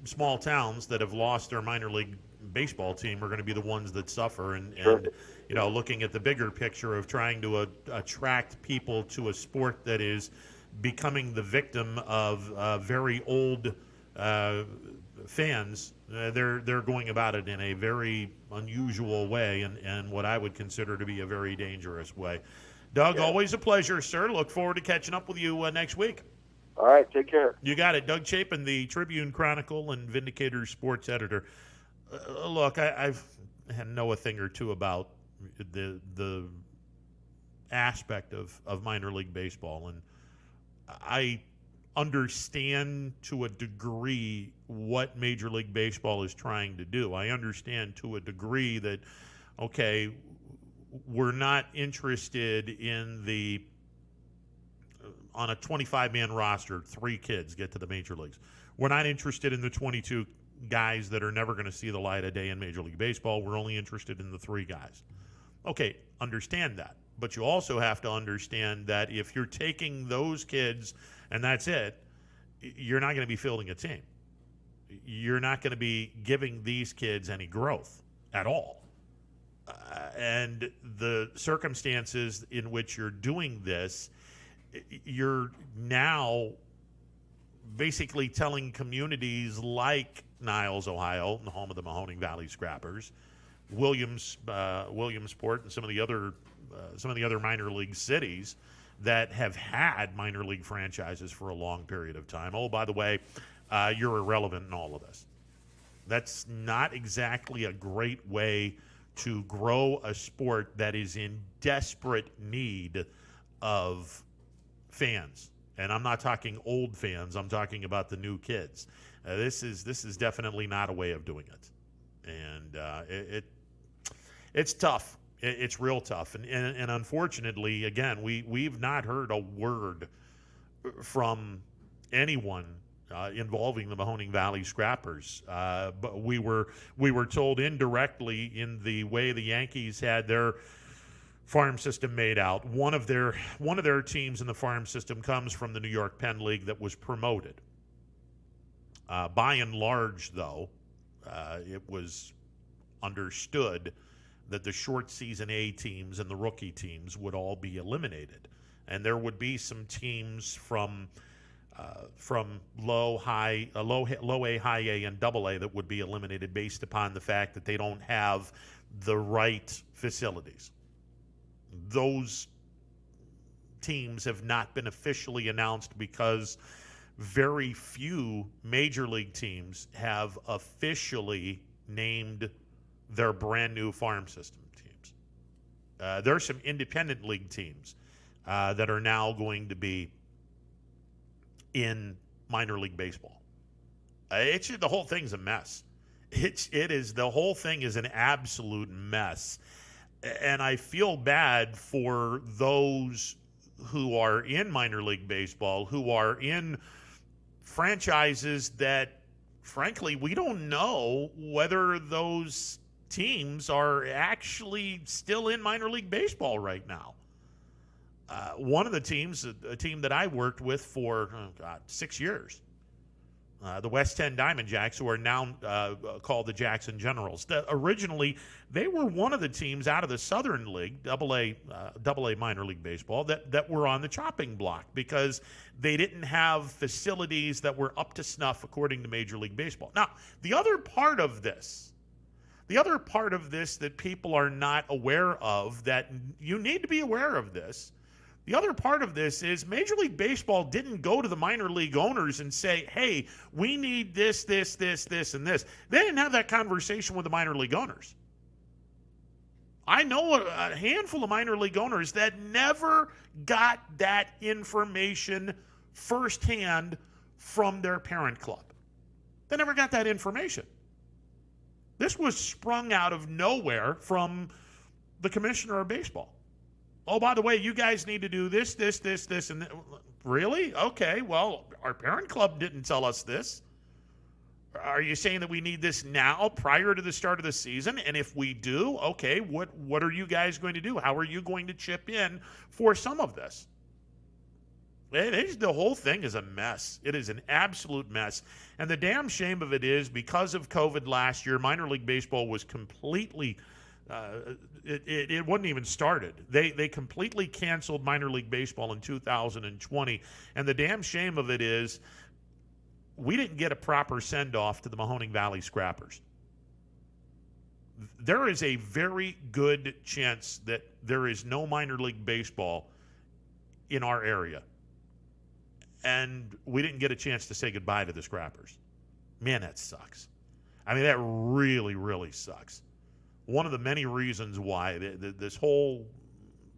small towns that have lost their minor league baseball team are going to be the ones that suffer. And looking at the bigger picture of trying to attract people to a sport that is becoming the victim of very old fans, they're going about it in a very unusual way, and what I would consider to be a very dangerous way. Doug, always a pleasure, sir. Look forward to catching up with you next week. All right, take care. You got it. Doug Chapin, the Tribune Chronicle and Vindicator sports editor. Look, I know a thing or two about the aspect of minor league baseball, and I understand to a degree what Major League Baseball is trying to do. I understand to a degree that, okay, we're not interested in on a 25-man roster, 3 kids get to the major leagues. We're not interested in the 22 guys that are never going to see the light of day in Major League Baseball. We're only interested in the 3 guys. Okay, understand that. But you also have to understand that if you're taking those kids and that's it, you're not going to be fielding a team. You're not going to be giving these kids any growth at all. And the circumstances in which you're doing this, you're now basically telling communities like Niles, Ohio, the home of the Mahoning Valley Scrappers, Williamsport, and some of the other minor league cities that have had minor league franchises for a long period of time. Oh, by the way, you're irrelevant in all of this. That's not exactly a great way to grow a sport that is in desperate need of fans. And I'm not talking old fans. I'm talking about the new kids. This is definitely not a way of doing it. And it's tough. It's real tough. And unfortunately, again, we've not heard a word from anyone involving the Mahoning Valley Scrappers. But we were told indirectly in the way the Yankees had their farm system made out. One of their teams in the farm system comes from the New York Penn League that was promoted. By and large, though, it was understood that the short season A teams and the rookie teams would all be eliminated, and there would be some teams from low A, high A, and double A that would be eliminated based upon the fact that they don't have the right facilities. Those teams have not been officially announced because very few major league teams have officially named their brand new farm system teams. There are some independent league teams that are now going to be in minor league baseball. The whole thing's a mess. The whole thing is an absolute mess. And I feel bad for those who are in minor league baseball, who are in franchises that, frankly, we don't know whether those teams are actually still in minor league baseball right now. One of the teams, a team that I worked with for 6 years, the West 10 Diamond Jacks, who are now called the Jackson Generals. Originally, they were one of the teams out of the Southern League, Double A minor league baseball, that were on the chopping block because they didn't have facilities that were up to snuff according to Major League Baseball. Now, the other part of this that people are not aware of, that you need to be aware of this, the other part of this is Major League Baseball didn't go to the minor league owners and say, hey, we need this, and this. They didn't have that conversation with the minor league owners. I know a handful of minor league owners that never got that information firsthand from their parent club. They never got that information. This was sprung out of nowhere from the commissioner of baseball. Oh, by the way, you guys need to do this, and really? Okay, well, our parent club didn't tell us this. Are you saying that we need this now, prior to the start of the season? And if we do, okay, what are you guys going to do? How are you going to chip in for some of this? The whole thing is a mess. It is an absolute mess. And the damn shame of it is, because of COVID last year, minor league baseball was completely it wasn't even started. They completely canceled minor league baseball in 2020. And the damn shame of it is, we didn't get a proper send-off to the Mahoning Valley Scrappers. There is a very good chance that there is no minor league baseball in our area. And we didn't get a chance to say goodbye to the Scrappers. Man, that sucks. I mean, that really, really sucks. One of the many reasons why this whole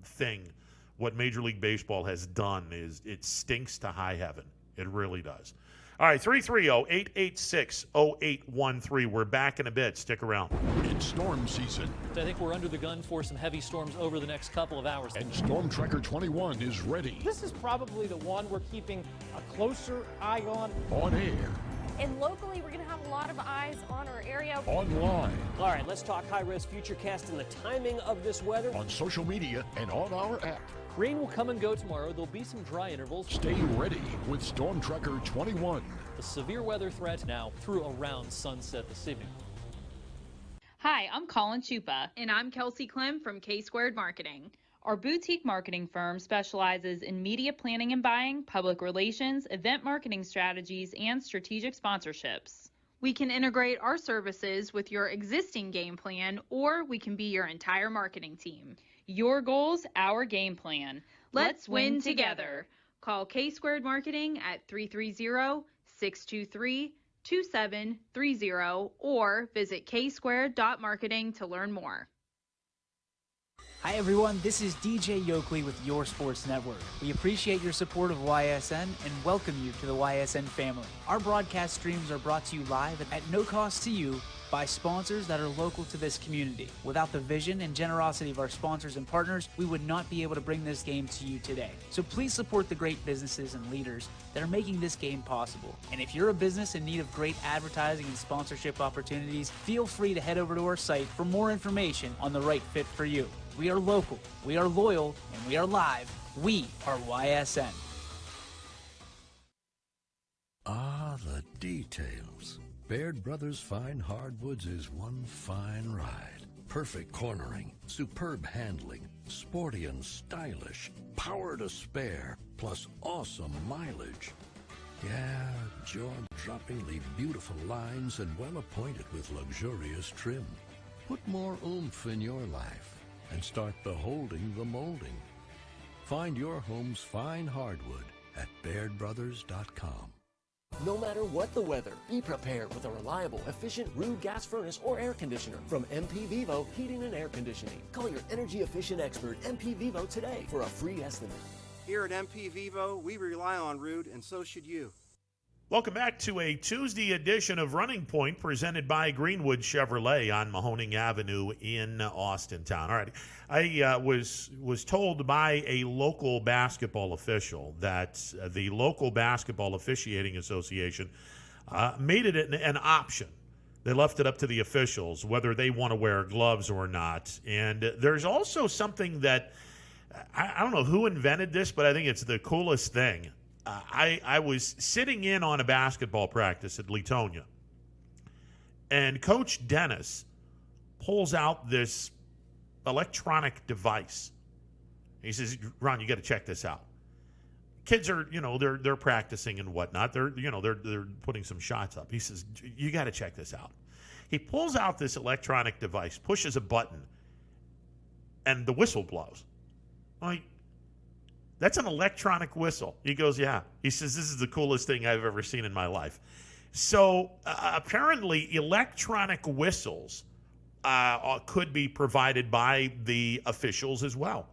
thing, what Major League Baseball has done, is it stinks to high heaven. It really does. All right, 330-886-0813. We're back in a bit. Stick around. It's storm season. I think we're under the gun for some heavy storms over the next couple of hours. And Storm Tracker 21 is ready. This is probably the one we're keeping a closer eye on. On air. And locally, we're going to have a lot of eyes on our area. Online. All right, let's talk high-risk futurecast and the timing of this weather. On social media and on our app. Rain will come and go tomorrow. There'll be some dry intervals. Stay ready with Storm Tracker 21. The severe weather threat now through around sunset this evening. Hi, I'm Colin Chupa. And I'm Kelsey Clem from K-Squared Marketing. Our boutique marketing firm specializes in media planning and buying, public relations, event marketing strategies, and strategic sponsorships. We can integrate our services with your existing game plan, or we can be your entire marketing team. Your goals, our game plan. Let's win together. Call K-Squared Marketing at 330-623-2730 or visit ksquared.marketing to learn more. Hi everyone, this is DJ Yoakley with Your Sports Network. We appreciate your support of YSN and welcome you to the YSN family. Our broadcast streams are brought to you live at no cost to you by sponsors that are local to this community. Without the vision and generosity of our sponsors and partners, we would not be able to bring this game to you today. So please support the great businesses and leaders that are making this game possible. And if you're a business in need of great advertising and sponsorship opportunities, feel free to head over to our site for more information on the right fit for you. We are local, we are loyal, and we are live. We are YSN. Ah, the details. Baird Brothers Fine Hardwoods is one fine ride. Perfect cornering, superb handling, sporty and stylish, power to spare, plus awesome mileage. Yeah, jaw-droppingly beautiful lines and well appointed with luxurious trim. Put more oomph in your life and start beholding the molding. Find your home's fine hardwood at BairdBrothers.com. No matter what the weather, be prepared with a reliable, efficient Rude gas furnace or air conditioner from MP Vivo Heating and Air Conditioning. Call your energy-efficient expert, MP Vivo, today for a free estimate. Here at MP Vivo, we rely on Rude, and so should you. Welcome back to a Tuesday edition of Running Point presented by Greenwood Chevrolet on Mahoning Avenue in Austintown. All right, I was told by a local basketball official that the local basketball officiating association made it an option. They left it up to the officials whether they want to wear gloves or not. And there's also something that I don't know who invented this, but I think it's the coolest thing. I was sitting in on a basketball practice at Leetonia, and Coach Dennis pulls out this electronic device. He says, "Ron, you got to check this out." Kids are, they're practicing and whatnot. They're putting some shots up. He says, "You got to check this out." He pulls out this electronic device, pushes a button, and the whistle blows. I'm like, that's an electronic whistle. He goes, yeah. He says, this is the coolest thing I've ever seen in my life. So apparently electronic whistles could be provided by the officials as well.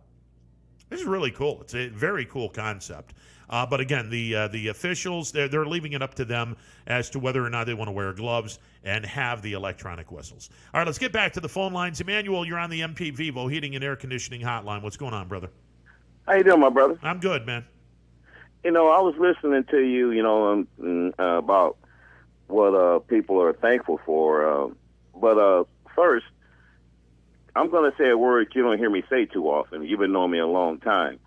This is really cool. It's a very cool concept. But again, the officials, they're leaving it up to them as to whether or not they want to wear gloves and have the electronic whistles. All right, let's get back to the phone lines. Emmanuel, you're on the MP Vivo Heating and Air Conditioning Hotline. What's going on, brother? How you doing, my brother? I'm good, man. You know, I was listening to you, about what people are thankful for. But first, I'm going to say a word you don't hear me say too often. You've been knowing me a long time.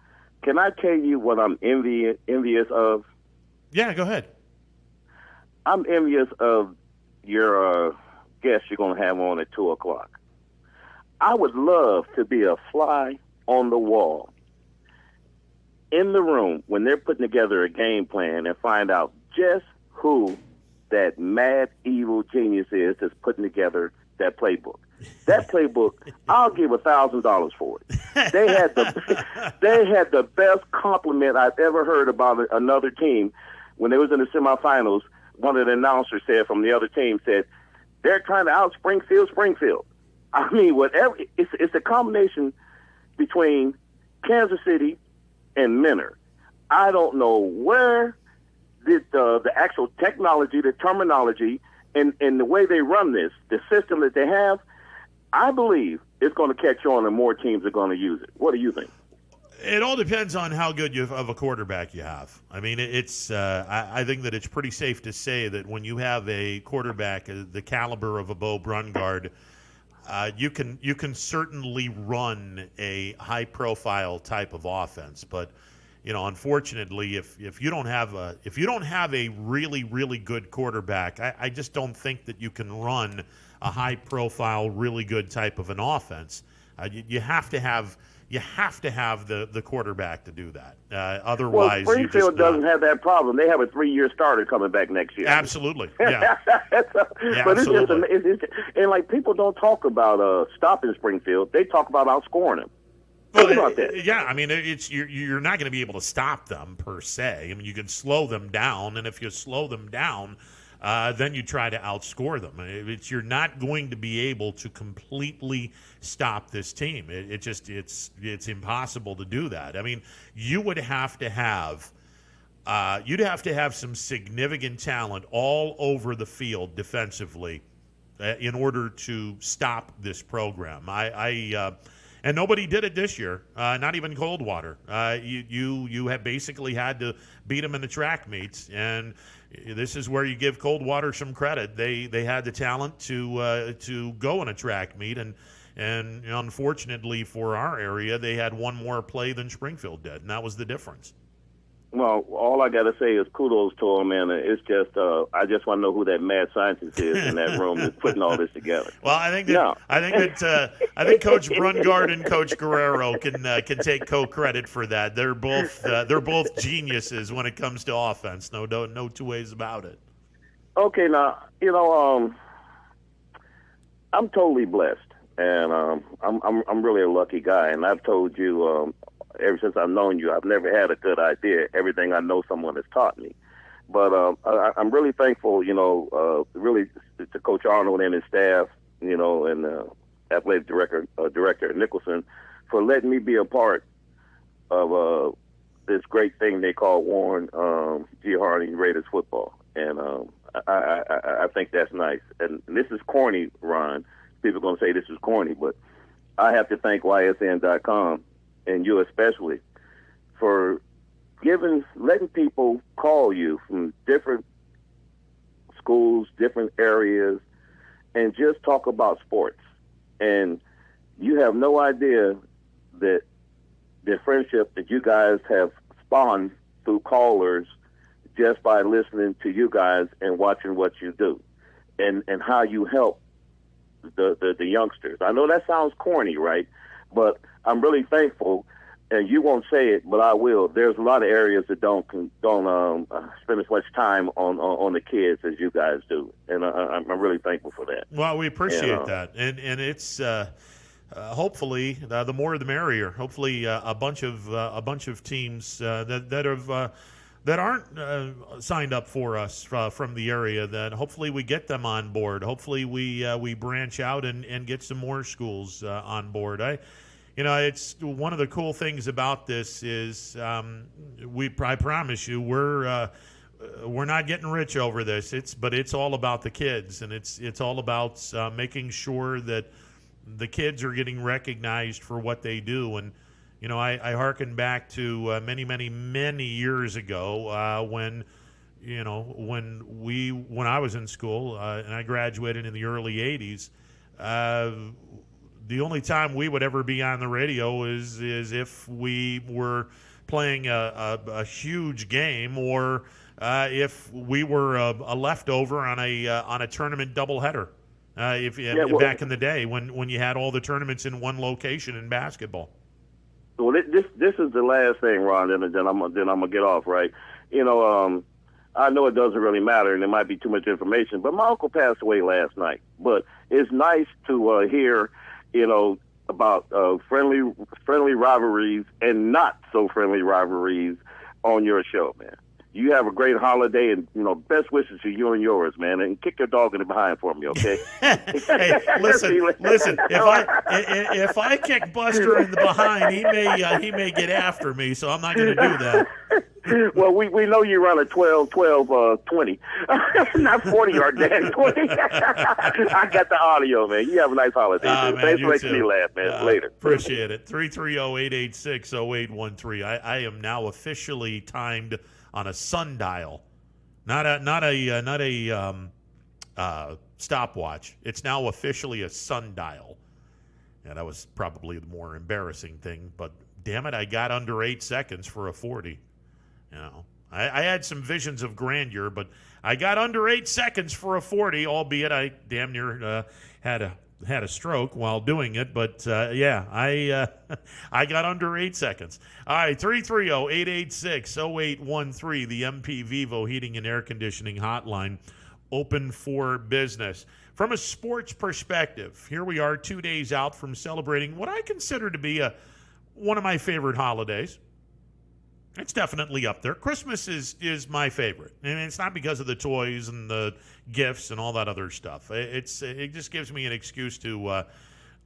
Can I tell you what I'm envious of? Yeah, go ahead. I'm envious of your guest you're going to have on at 2 o'clock. I would love to be a fly on the wall in the room when they're putting together a game plan and find out just who that mad evil genius is that's putting together that playbook. That playbook, I'll give $1,000 for it. They had the best compliment I've ever heard about another team when they was in the semifinals. One of the announcers said from the other team said they're trying to out Springfield. I mean, whatever. It's a combination between Kansas City and Minner. I don't know where the actual technology, the terminology, and the way they run this, the system that they have. I believe it's going to catch on and more teams are going to use it. What do you think? It all depends on how good of a quarterback you have. I mean, I think that it's pretty safe to say that when you have a quarterback the caliber of a Bo Brungard, you can certainly run a high-profile type of offense. But unfortunately, if you don't have a really, really good quarterback, I just don't think that you can run a high-profile, really good type of an offense. You have to have the quarterback to do that. Otherwise, well, Springfield doesn't have that problem. They have a 3-year starter coming back next year. Absolutely, yeah. But absolutely. It's just, and like people don't talk about stopping Springfield. They talk about outscoring them. Well, Think about that. Yeah, I mean, you're not going to be able to stop them per se. I mean, you can slow them down, and if you slow them down, then you try to outscore them. You're not going to be able to completely stop this team. It's impossible to do that. I mean, you would have to have some significant talent all over the field defensively in order to stop this program. And nobody did it this year, not even Coldwater. You have basically had to beat them in the track meets, and this is where you give Coldwater some credit. They had the talent to go in a track meet, and unfortunately for our area, they had one more play than Springfield did, and that was the difference. Well, all I got to say is kudos to him, man. It's just I just want to know who that mad scientist is in that room that's putting all this together. Well, I think Coach Brungard and Coach Guerrero can take co-credit for that. They're both geniuses when it comes to offense. No two ways about it. Okay, now I'm totally blessed, and I'm really a lucky guy, and I've told you. Ever since I've known you, I've never had a good idea. Everything I know, someone has taught me. But I'm really thankful, really to Coach Arnold and his staff, and athletic director Nicholson, for letting me be a part of this great thing they call Warren G. Harding Raiders football. And I think that's nice. And this is corny, Ron. People are going to say this is corny, but I have to thank YSN.com. And you especially, for letting people call you from different schools, different areas, and just talk about sports. And you have no idea that the friendship that you guys have spawned through callers just by listening to you guys and watching what you do, and how you help the youngsters. I know that sounds corny, right? But I'm really thankful, and you won't say it, but I will. There's a lot of areas that don't spend as much time on the kids as you guys do, and I'm really thankful for that. Well, we appreciate that, and it's hopefully the more the merrier. Hopefully, a bunch of teams that aren't signed up for us from the area, that hopefully we get them on board. Hopefully we branch out and get some more schools on board. it's one of the cool things about this is I promise you we're not getting rich over this. But it's all about the kids, and it's all about making sure that the kids are getting recognized for what they do. And I hearken back to many years ago when when I was in school and I graduated in the early '80s. The only time we would ever be on the radio is if we were playing a huge game, or if we were a leftover on a tournament doubleheader. Back in the day when you had all the tournaments in one location in basketball. Well, this is the last thing, Ron. Then I'm gonna get off, right? I know it doesn't really matter, and it might be too much information, but my uncle passed away last night. But it's nice to hear, about friendly rivalries and not so friendly rivalries on your show, man. You have a great holiday, and best wishes to you and yours, man. And kick your dog in the behind for me, okay? Hey, listen. If I kick Buster in the behind, he may get after me. So I'm not going to do that. Well, we know you run a 12-20, not 40-yard dash 20. I got the audio, man. You have a nice holiday. Man, thanks for making me laugh, man. Later. Appreciate it. 330-886-0813. I am now officially timed on a sundial, not a stopwatch. It's now officially a sundial. Yeah, that was probably the more embarrassing thing. But damn it, I got under 8 seconds for a 40. I had some visions of grandeur, but I got under 8 seconds for a 40. Albeit I damn near had a stroke while doing it, but I got under 8 seconds. All right, 330-886-0813, the MP Vivo Heating and Air Conditioning Hotline, open for business. From a sports perspective, here we are 2 days out from celebrating what I consider to be one of my favorite holidays. It's definitely up there. Christmas is my favorite, and it's not because of the toys and the gifts and all that other stuff. It just gives me an excuse to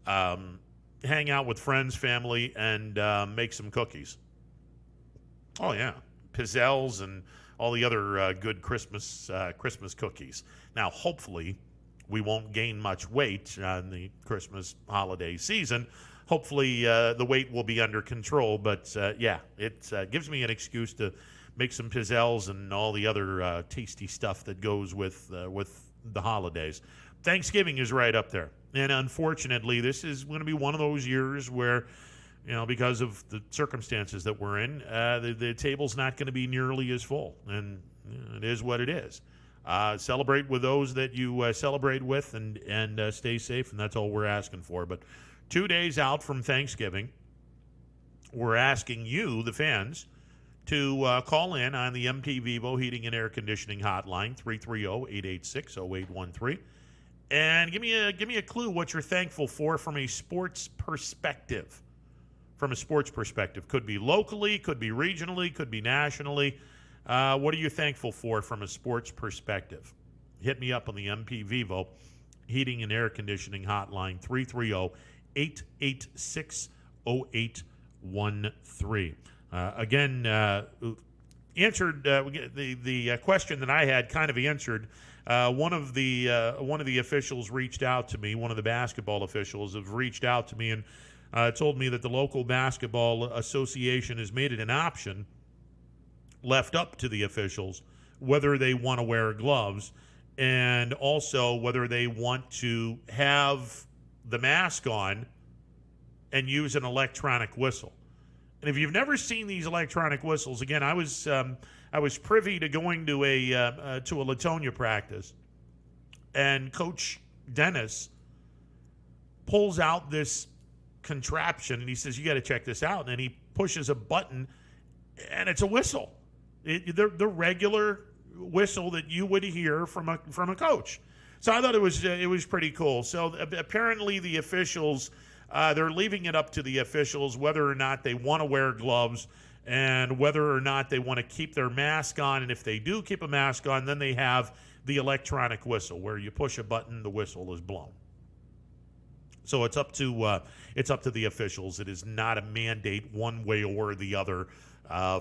hang out with friends, family, and make some cookies. Oh yeah, pizzelles and all the other good Christmas cookies. Now, hopefully, we won't gain much weight in the Christmas holiday season. Hopefully, the weight will be under control. But, it gives me an excuse to make some pizzelles and all the other tasty stuff that goes with the holidays. Thanksgiving is right up there. And unfortunately, this is going to be one of those years where, because of the circumstances that we're in, the table's not going to be nearly as full. And it is what it is. Celebrate with those that you celebrate with and stay safe, and that's all we're asking for. But 2 days out from Thanksgiving, we're asking you, the fans, to call in on the MP Vivo Heating and Air Conditioning Hotline, 330-886-0813, and give me a clue what you're thankful for from a sports perspective. From a sports perspective, could be locally, could be regionally, could be nationally. What are you thankful for from a sports perspective? Hit me up on the MP Vivo Heating and Air Conditioning Hotline, 330-886-0813. Again, answered the question that I had. Kind of answered. One of the officials reached out to me. One of the basketball officials have reached out to me and told me that the local basketball association has made it an option, left up to the officials, whether they want to wear gloves and also whether they want to have the mask on and use an electronic whistle. And if you've never seen these electronic whistles, again, I was privy to going to a Latonia practice, and Coach Dennis pulls out this contraption and he says, "You got to check this out." And he pushes a button, and it's a whistle. The regular whistle that you would hear from a coach. So I thought it was pretty cool. So apparently the officials, they're leaving it up to the officials whether or not they want to wear gloves and whether or not they want to keep their mask on. And if they do keep a mask on, then they have the electronic whistle where you push a button, the whistle is blown. So it's up to the officials. It is not a mandate one way or the other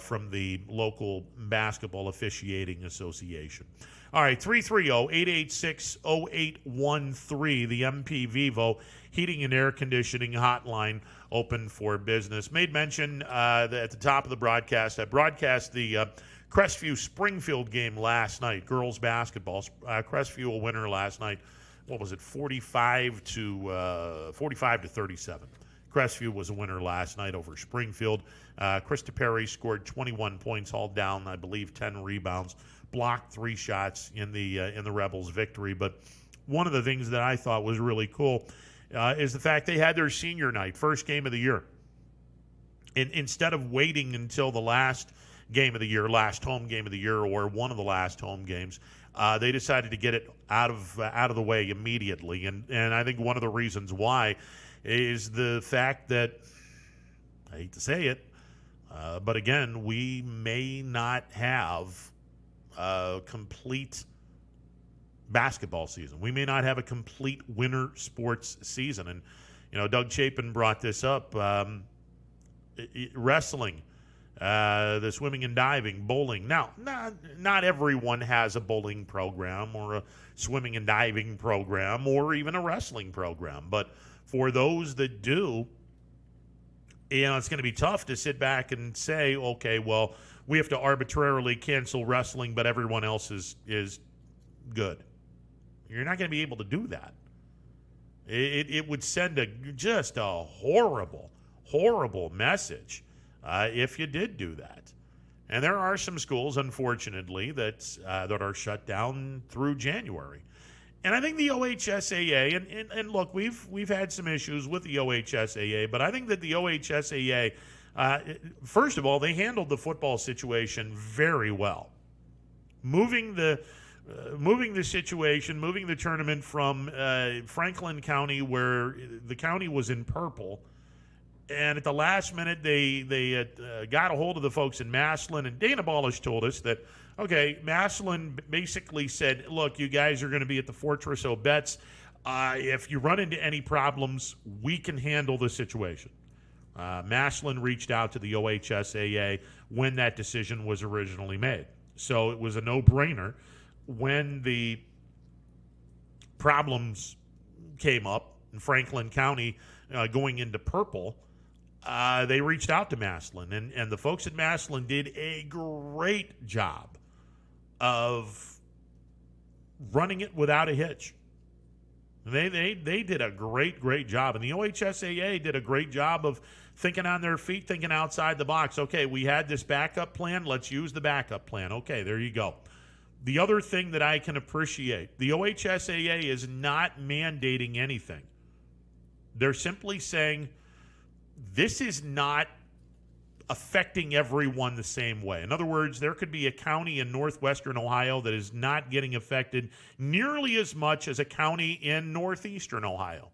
from the local basketball officiating association. All right, 330-886-0813, the MP Vivo Heating and Air Conditioning Hotline, open for business. Made mention at the top of the broadcast, I broadcast the Crestview Springfield game last night, girls basketball. Crestview a winner last night. What was it, 45 to 37. Crestview was a winner last night over Springfield. Krista Perry scored 21 points, hauled down, I believe, 10 rebounds, blocked 3 shots in the Rebels' victory. But one of the things that I thought was really cool is the fact they had their senior night, first game of the year. Instead of waiting until the last game of the year, last home game of the year, or one of the last home games, they decided to get it out of the way immediately. And I think one of the reasons why is the fact that, I hate to say it, but again, we may not have a complete basketball season. We may not have a complete winter sports season. And, Doug Chapin brought this up. Wrestling, the swimming and diving, bowling. Now, not everyone has a bowling program or a swimming and diving program or even a wrestling program. But for those that do, it's going to be tough to sit back and say, okay, well, we have to arbitrarily cancel wrestling, but everyone else is good. You're not going to be able to do that. It would send just a horrible, horrible message if you did do that. And there are some schools, unfortunately, that are shut down through January. And I think the OHSAA, and look, we've had some issues with the OHSAA, but I think that the OHSAA, first of all, they handled the football situation very well. Moving the situation, moving the tournament from Franklin County, where the county was in purple, and at the last minute they got a hold of the folks in Massillon, and Dana Balish told us that, okay, Massillon basically said, look, you guys are going to be at the Fortress Obets. If you run into any problems, we can handle the situation. Massillon reached out to the OHSAA when that decision was originally made. So it was a no-brainer. When the problems came up in Franklin County going into purple, they reached out to Massillon. And the folks at Massillon did a great job of running it without a hitch. They did a great job. And the OHSAA did a great job of thinking on their feet, thinking outside the box. Okay, we had this backup plan. Let's use the backup plan. Okay, there you go. The other thing that I can appreciate, the OHSAA is not mandating anything. They're simply saying this is not affecting everyone the same way. In other words, there could be a county in northwestern Ohio that is not getting affected nearly as much as a county in northeastern Ohio.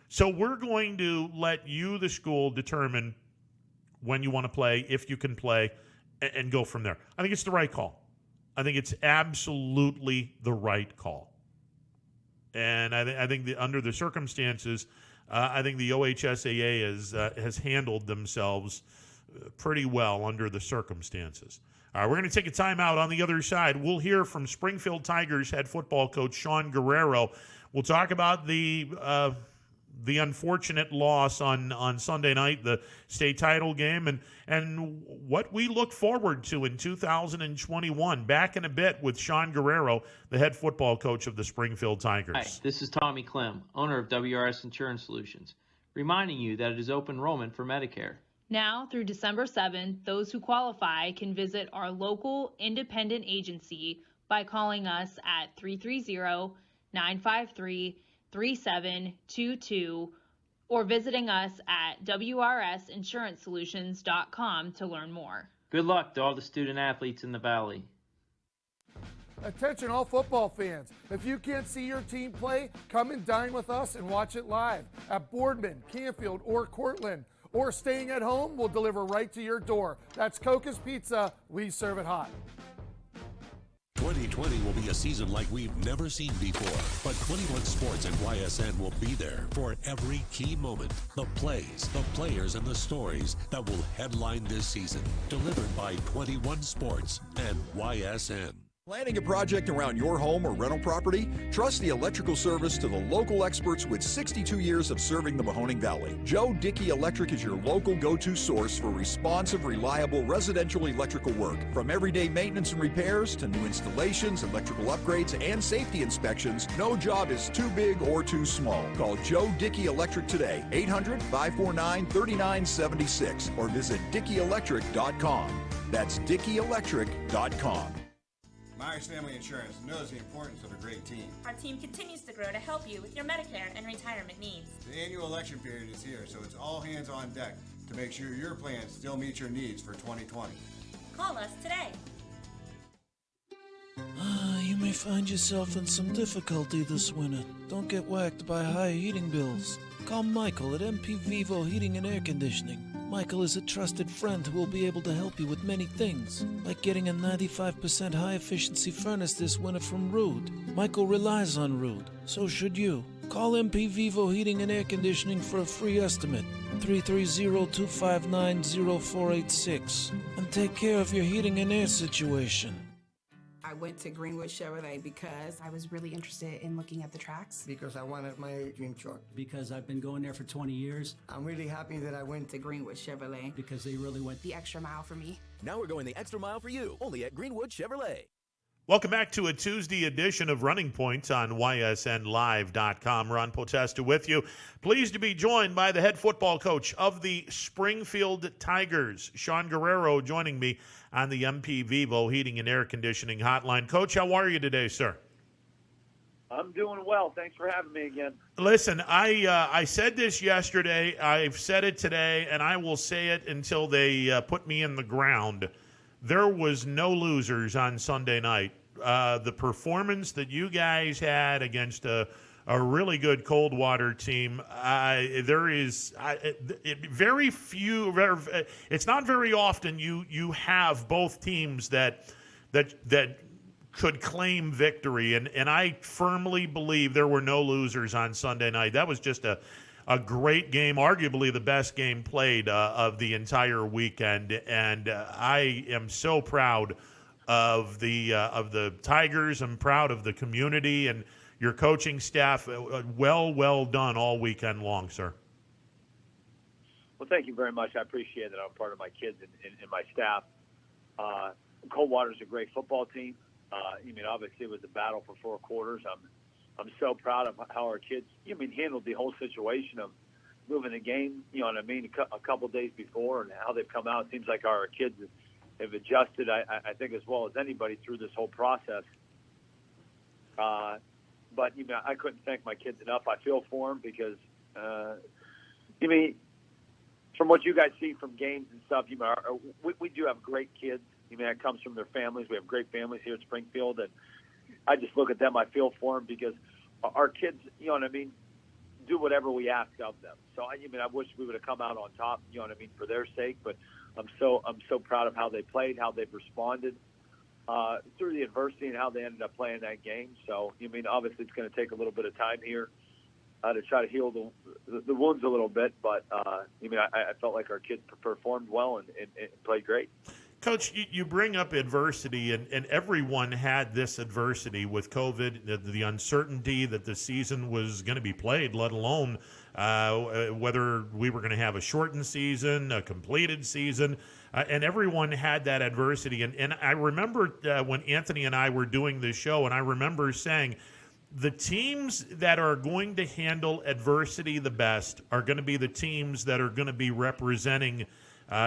So we're going to let you, the school, determine when you want to play, if you can play, and go from there. I think it's the right call. I think it's absolutely the right call. And I think that under the circumstances, I think the OHSAA has handled themselves pretty well under the circumstances. All right, we're going to take a timeout. On the other side, we'll hear from Springfield Tigers head football coach Sean Guerrero. We'll talk about the unfortunate loss on Sunday night, the state title game, and what we look forward to in 2021. Back in a bit with Sean Guerrero, the head football coach of the Springfield Tigers. Hi, this is Tommy Clem, owner of WRS Insurance Solutions, reminding you that it is open enrollment for Medicare. Now through December 7th, those who qualify can visit our local independent agency by calling us at 330-953-3722 or visiting us at wrsinsurancesolutions.com to learn more. Good luck to all the student athletes in the Valley. Attention all football fans. If you can't see your team play, come and dine with us and watch it live at Boardman, Canfield, or Cortland. Or staying at home, we'll deliver right to your door. That's Coca's Pizza. We serve it hot. 2020 will be a season like we've never seen before, but 21 Sports and YSN will be there for every key moment, the plays, the players, and the stories that will headline this season. Delivered by 21 Sports and YSN. Planning a project around your home or rental property? Trust the electrical service to the local experts with 62 years of serving the Mahoning Valley. Joe Dickey Electric is your local go-to source for responsive, reliable residential electrical work. From everyday maintenance and repairs to new installations, electrical upgrades, and safety inspections, no job is too big or too small. Call Joe Dickey Electric today, 800-549-3976, or visit DickeyElectric.com. That's DickeyElectric.com. Myers Family Insurance knows the importance of a great team. Our team continues to grow to help you with your Medicare and retirement needs. The annual election period is here, so it's all hands on deck to make sure your plans still meet your needs for 2020. Call us today. You may find yourself in some difficulty this winter. Don't get whacked by high heating bills. Call Michael at MP Vivo Heating and Air Conditioning. Michael is a trusted friend who will be able to help you with many things, like getting a 95% high-efficiency furnace this winter from Rude. Michael relies on Rude, so should you. Call MP Vivo Heating and Air Conditioning for a free estimate, 330-259-0486, and take care of your heating and air situation. I went to Greenwood Chevrolet because I was really interested in looking at the tracks. Because I wanted my dream truck. Because I've been going there for 20 years. I'm really happy that I went to Greenwood Chevrolet. Because they really went the extra mile for me. Now we're going the extra mile for you, only at Greenwood Chevrolet. Welcome back to a Tuesday edition of Running Points on YSNLive.com. Ron Potesta with you. Pleased to be joined by the head football coach of the Springfield Tigers, Sean Guerrero, joining me on the MP Vivo Heating and Air Conditioning Hotline. Coach, how are you today, sir? I'm doing well. Thanks for having me again. Listen, I said this yesterday, I've said it today, and I will say it until they put me in the ground. There was no losers on Sunday night. The performance that you guys had against a really good Coldwater team, it's not very often you have both teams that could claim victory, and I firmly believe there were no losers on Sunday night. That was just a great game, arguably the best game played of the entire weekend, and I am so proud of the Tigers. I'm proud of the community and your coaching staff. Well done all weekend long, sir. Well, thank you very much. I appreciate that. I'm part of my kids and my staff. Coldwater's a great football team. Obviously it was a battle for 4 quarters. I'm so proud of how our kids, handled the whole situation of moving the game, a couple days before, and how they've come out. It seems like our kids have adjusted, I think, as well as anybody through this whole process. But, I couldn't thank my kids enough. I feel for them because, from what you guys see from games and stuff, we do have great kids. That comes from their families. We have great families here at Springfield, and I just look at them. I feel for them because our kids, do whatever we ask of them. So I wish we would have come out on top, for their sake. But I'm so proud of how they played, how they've responded through the adversity, and how they ended up playing that game. So obviously it's going to take a little bit of time here to try to heal the wounds a little bit. But I felt like our kids performed well and played great. Coach, you bring up adversity, and everyone had this adversity with COVID, the uncertainty that the season was going to be played, let alone whether we were going to have a shortened season, a completed season, and everyone had that adversity. And I remember when Anthony and I were doing this show, and I remember saying, the teams that are going to handle adversity the best are going to be the teams that are going to be representing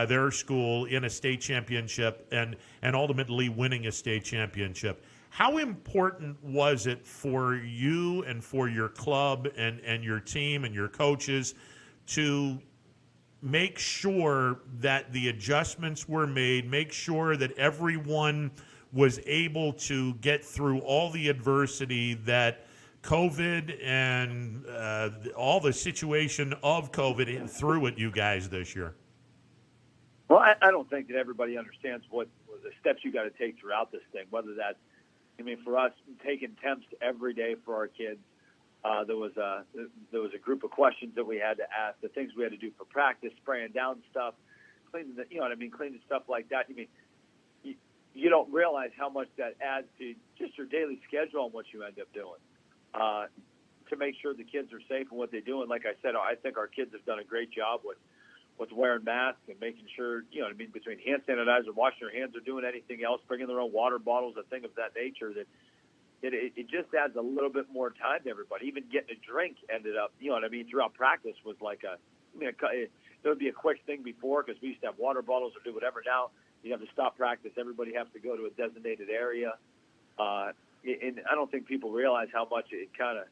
their school in a state championship and ultimately winning a state championship. How important was it for you and for your club and your team and your coaches to make sure that the adjustments were made, make sure that everyone was able to get through all the adversity that COVID and all the situation of COVID threw at you guys this year? Well, I don't think that everybody understands what the steps you got to take throughout this thing, whether that's, I mean, for us, taking temps every day for our kids, there was a group of questions that we had to ask, the things we had to do for practice, spraying down stuff, cleaning cleaning stuff like that. I mean, you don't realize how much that adds to just your daily schedule and what you end up doing to make sure the kids are safe in what they do. And like I said, I think our kids have done a great job with wearing masks and making sure, between hand sanitizer, washing their hands, or doing anything else, bringing their own water bottles, a thing of that nature, that it just adds a little bit more time to everybody. Even getting a drink ended up, throughout practice was like it would be a quick thing before, because we used to have water bottles or do whatever. Now you have to stop practice. Everybody has to go to a designated area. And I don't think people realize how much it kind of,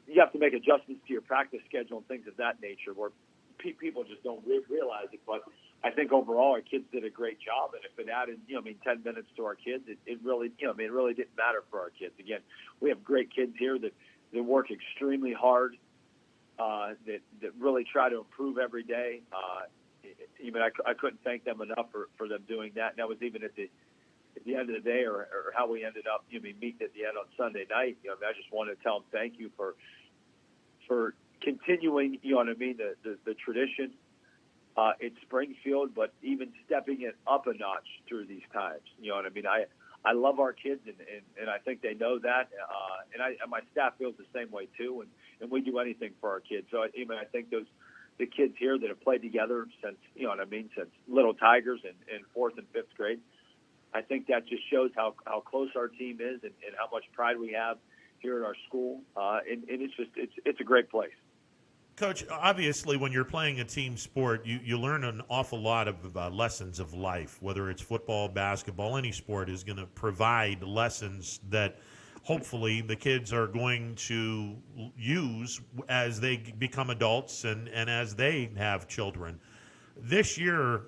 you have to make adjustments to your practice schedule and things of that nature, where people just don't realize it. But I think overall our kids did a great job, and if it added, 10 minutes to our kids, it really, it really didn't matter for our kids. Again, we have great kids here that work extremely hard, that really try to improve every day. I couldn't thank them enough for them doing that. And that was even at the end of the day, or how we ended up meeting at the end on Sunday night. I just wanted to tell them thank you for continuing, the tradition at Springfield, but even stepping it up a notch through these times. I love our kids, and I think they know that, and my staff feels the same way too, and we do anything for our kids. So I think the kids here that have played together since since Little Tigers in 4th and 5th grade, I think that just shows how close our team is, and how much pride we have here at our school, and it's a great place. Coach, obviously when you're playing a team sport, you learn an awful lot of lessons of life, whether it's football, basketball, any sport is going to provide lessons that hopefully the kids are going to use as they become adults and as they have children. This year,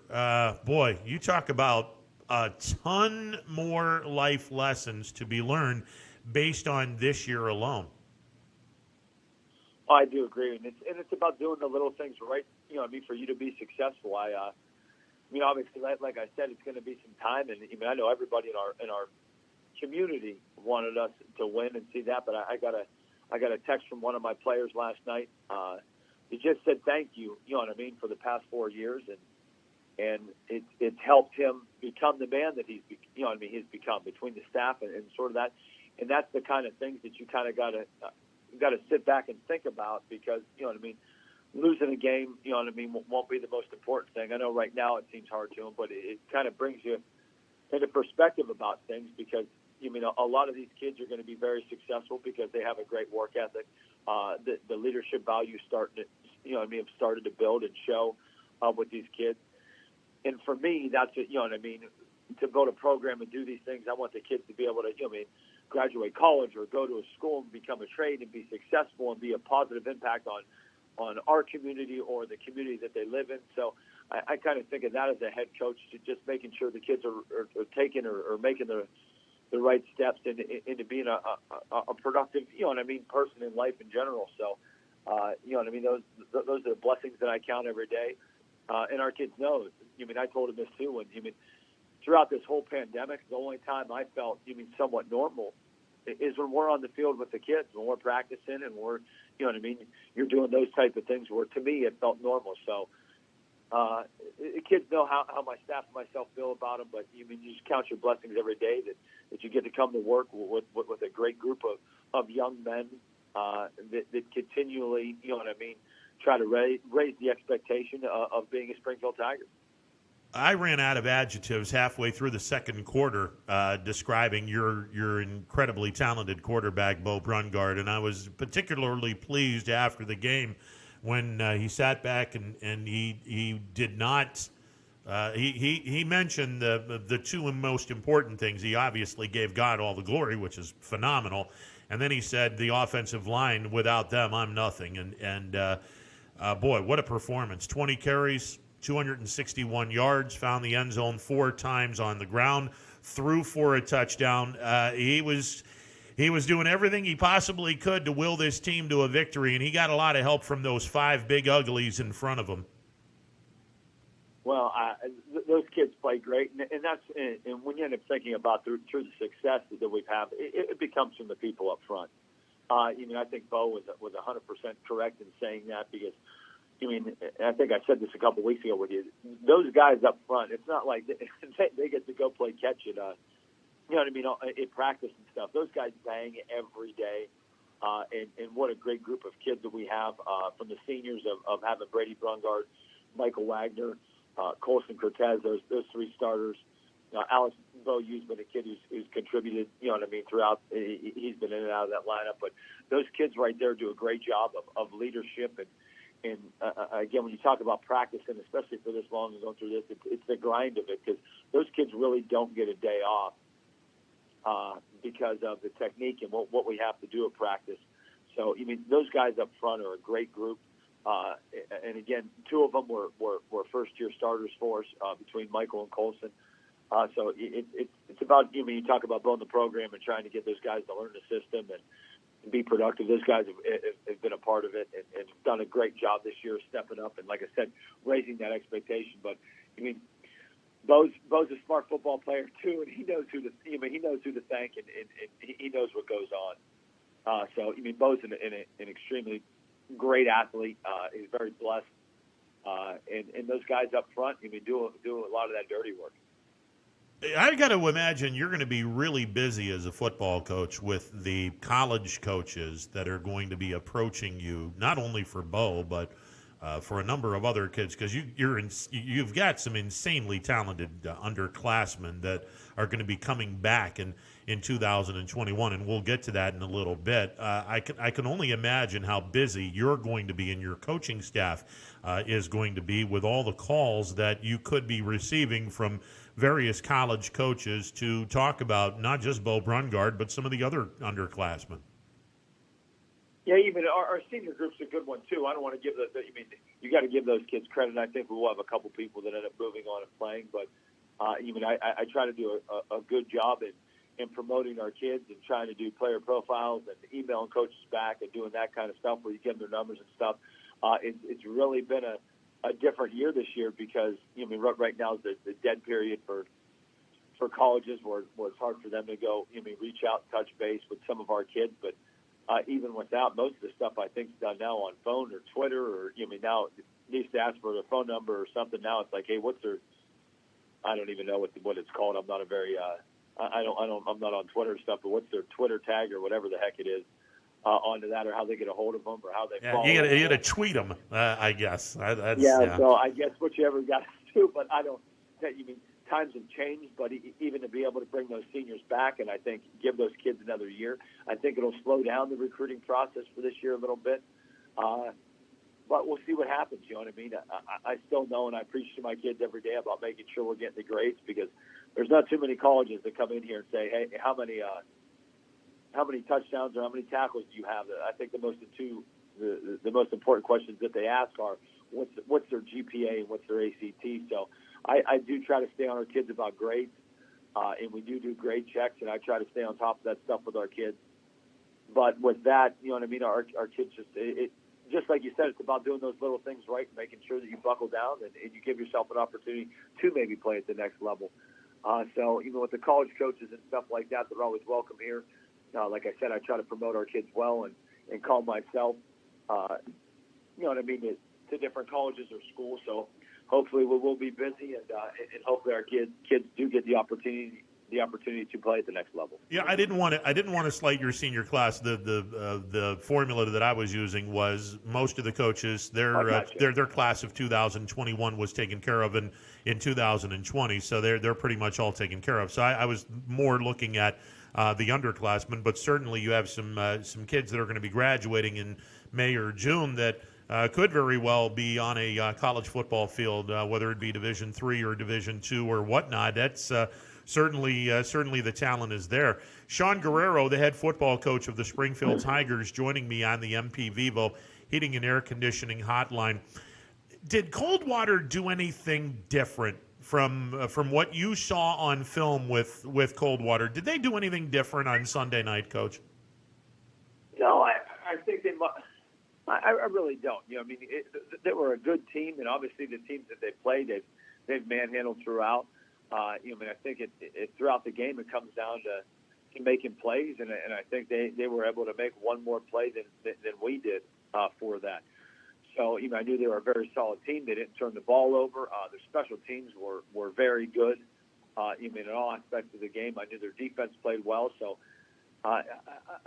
boy, you talk about a ton more life lessons to be learned based on this year alone. I do agree, and it's about doing the little things right. For you to be successful. Obviously, like I said, it's going to be some time, and I know everybody in our community wanted us to win and see that. But I got a text from one of my players last night. He just said thank you. For the past 4 years, and it's helped him become the man that he's become between the staff and sort of that. And that's the kind of things that you kind of got to sit back and think about, because losing a game won't be the most important thing. I know right now it seems hard to him, but it kind of brings you into perspective about things, because a lot of these kids are going to be very successful because they have a great work ethic. The leadership values have started to build and show with these kids. And for me, that's it. To build a program and do these things, I want the kids to be able to graduate college or go to a school and become a trade and be successful and be a positive impact on our community or the community that they live in. So I kind of think of that as a head coach, to just making sure the kids are taking or making the right steps into being a productive, person in life in general. So, those are the blessings that I count every day. And our kids know. I told them this too. Throughout this whole pandemic, the only time I felt somewhat normal is when we're on the field with the kids, when we're practicing and we're, you're doing those type of things, where to me it felt normal. So the kids know how my staff and myself feel about them, but you just count your blessings every day that you get to come to work with a great group of young men that continually, try to raise the expectation of being a Springfield Tiger. I ran out of adjectives halfway through the second quarter describing your incredibly talented quarterback, Bo Brungard, and I was particularly pleased after the game when he sat back and he did not he mentioned the two most important things. He obviously gave God all the glory, which is phenomenal, and then he said the offensive line, without them, I'm nothing. And boy, what a performance. 20 carries, 261 yards, found the end zone 4 times on the ground, threw for a touchdown. He was doing everything he possibly could to will this team to a victory, and he got a lot of help from those 5 big uglies in front of him. Well, those kids play great, and that's and when you end up thinking about through the success that we've had, it becomes from the people up front. I think Bo was 100% correct in saying that because, I think I said this a couple weeks ago with you. Those guys up front, it's not like they get to go play catch at, in practice and stuff. Those guys bang every day, and what a great group of kids that we have from the seniors of having Brady Brungard, Michael Wagner, Colson Cortez, those three starters. Alex Bo Usman, a kid who's contributed, throughout. He's been in and out of that lineup. But those kids right there do a great job of leadership. And again, when you talk about practice, and especially for this long and going through this, it's the grind of it because those kids really don't get a day off because of the technique and what we have to do at practice. So, those guys up front are a great group. And again, two of them were first-year starters for us between Michael and Colson. So it's about, you talk about building the program and trying to get those guys to learn the system and be productive. Those guys have been a part of it and done a great job this year stepping up and, like I said, raising that expectation. But, Bo's a smart football player, too, and he knows who to thank and he knows what goes on. So, Bo's an extremely great athlete. He's very blessed. And those guys up front, do a lot of that dirty work. I got to imagine you're going to be really busy as a football coach with the college coaches that are going to be approaching you, not only for Bo, but for a number of other kids, because you've got some insanely talented underclassmen that are going to be coming back in 2021, and we'll get to that in a little bit. I can only imagine how busy you're going to be and your coaching staff is going to be with all the calls that you could be receiving from various college coaches to talk about not just Bo Brungard, but some of the other underclassmen. Yeah, even our senior group's a good one, too. I don't want to give you got to give those kids credit. I think we will have a couple people that end up moving on and playing, but I try to do a good job in promoting our kids and trying to do player profiles and emailing coaches back and doing that kind of stuff where you give them their numbers and stuff. It's really been a different year this year because right now is the dead period for colleges where it's hard for them to go reach out and touch base with some of our kids. But even without, most of the stuff I think is done now on phone or Twitter or now it needs to ask for their phone number or something. Now it's like, hey, what's their? I don't even know what it's called. I'm not a very I'm not on Twitter and stuff, but what's their Twitter tag or whatever the heck it is onto that, or how they get a hold of them, or how they follow. You got to tweet them, I guess. So I guess whichever got to do, but I don't. Times have changed, but even to be able to bring those seniors back, and I think give those kids another year, I think it'll slow down the recruiting process for this year a little bit. But we'll see what happens. You know what I mean? I still know, and I preach to my kids every day about making sure we're getting the grades because there's not too many colleges that come in here and say, hey, how many touchdowns or how many tackles do you have? I think the most important questions that they ask are what's their GPA and what's their ACT. So I do try to stay on our kids about grades, and we do grade checks, and I try to stay on top of that stuff with our kids. But with that, you know what I mean, our kids just like you said, it's about doing those little things right, making sure that you buckle down and you give yourself an opportunity to maybe play at the next level. So even with the college coaches and stuff like that, they're always welcome here. Like I said, I try to promote our kids well and call myself, you know what I mean, to different colleges or schools. So hopefully we will be busy and hopefully our kids do get the opportunity to play at the next level. Yeah, I didn't want to slight your senior class. The formula that I was using was most of the coaches their class of 2021 was taken care of in 2020, so they're pretty much all taken care of. So I was more looking at the underclassmen, but certainly you have some kids that are going to be graduating in May or June that could very well be on a college football field, whether it be Division III or Division II or whatnot. That's certainly the talent is there. Sean Guerrero, the head football coach of the Springfield Tigers, joining me on the MP Vivo Heating and Air Conditioning Hotline. Did Coldwater do anything different from what you saw on film with Coldwater? Did they do anything different on Sunday night, Coach? No, I think they must. I really don't. You know, I mean, they were a good team, and obviously the teams that they played, they've manhandled throughout. I think it throughout the game it comes down to making plays, and I think they were able to make one more play than we did for that. So I knew they were a very solid team. They didn't turn the ball over. Their special teams were very good. In all aspects of the game, I knew their defense played well. So I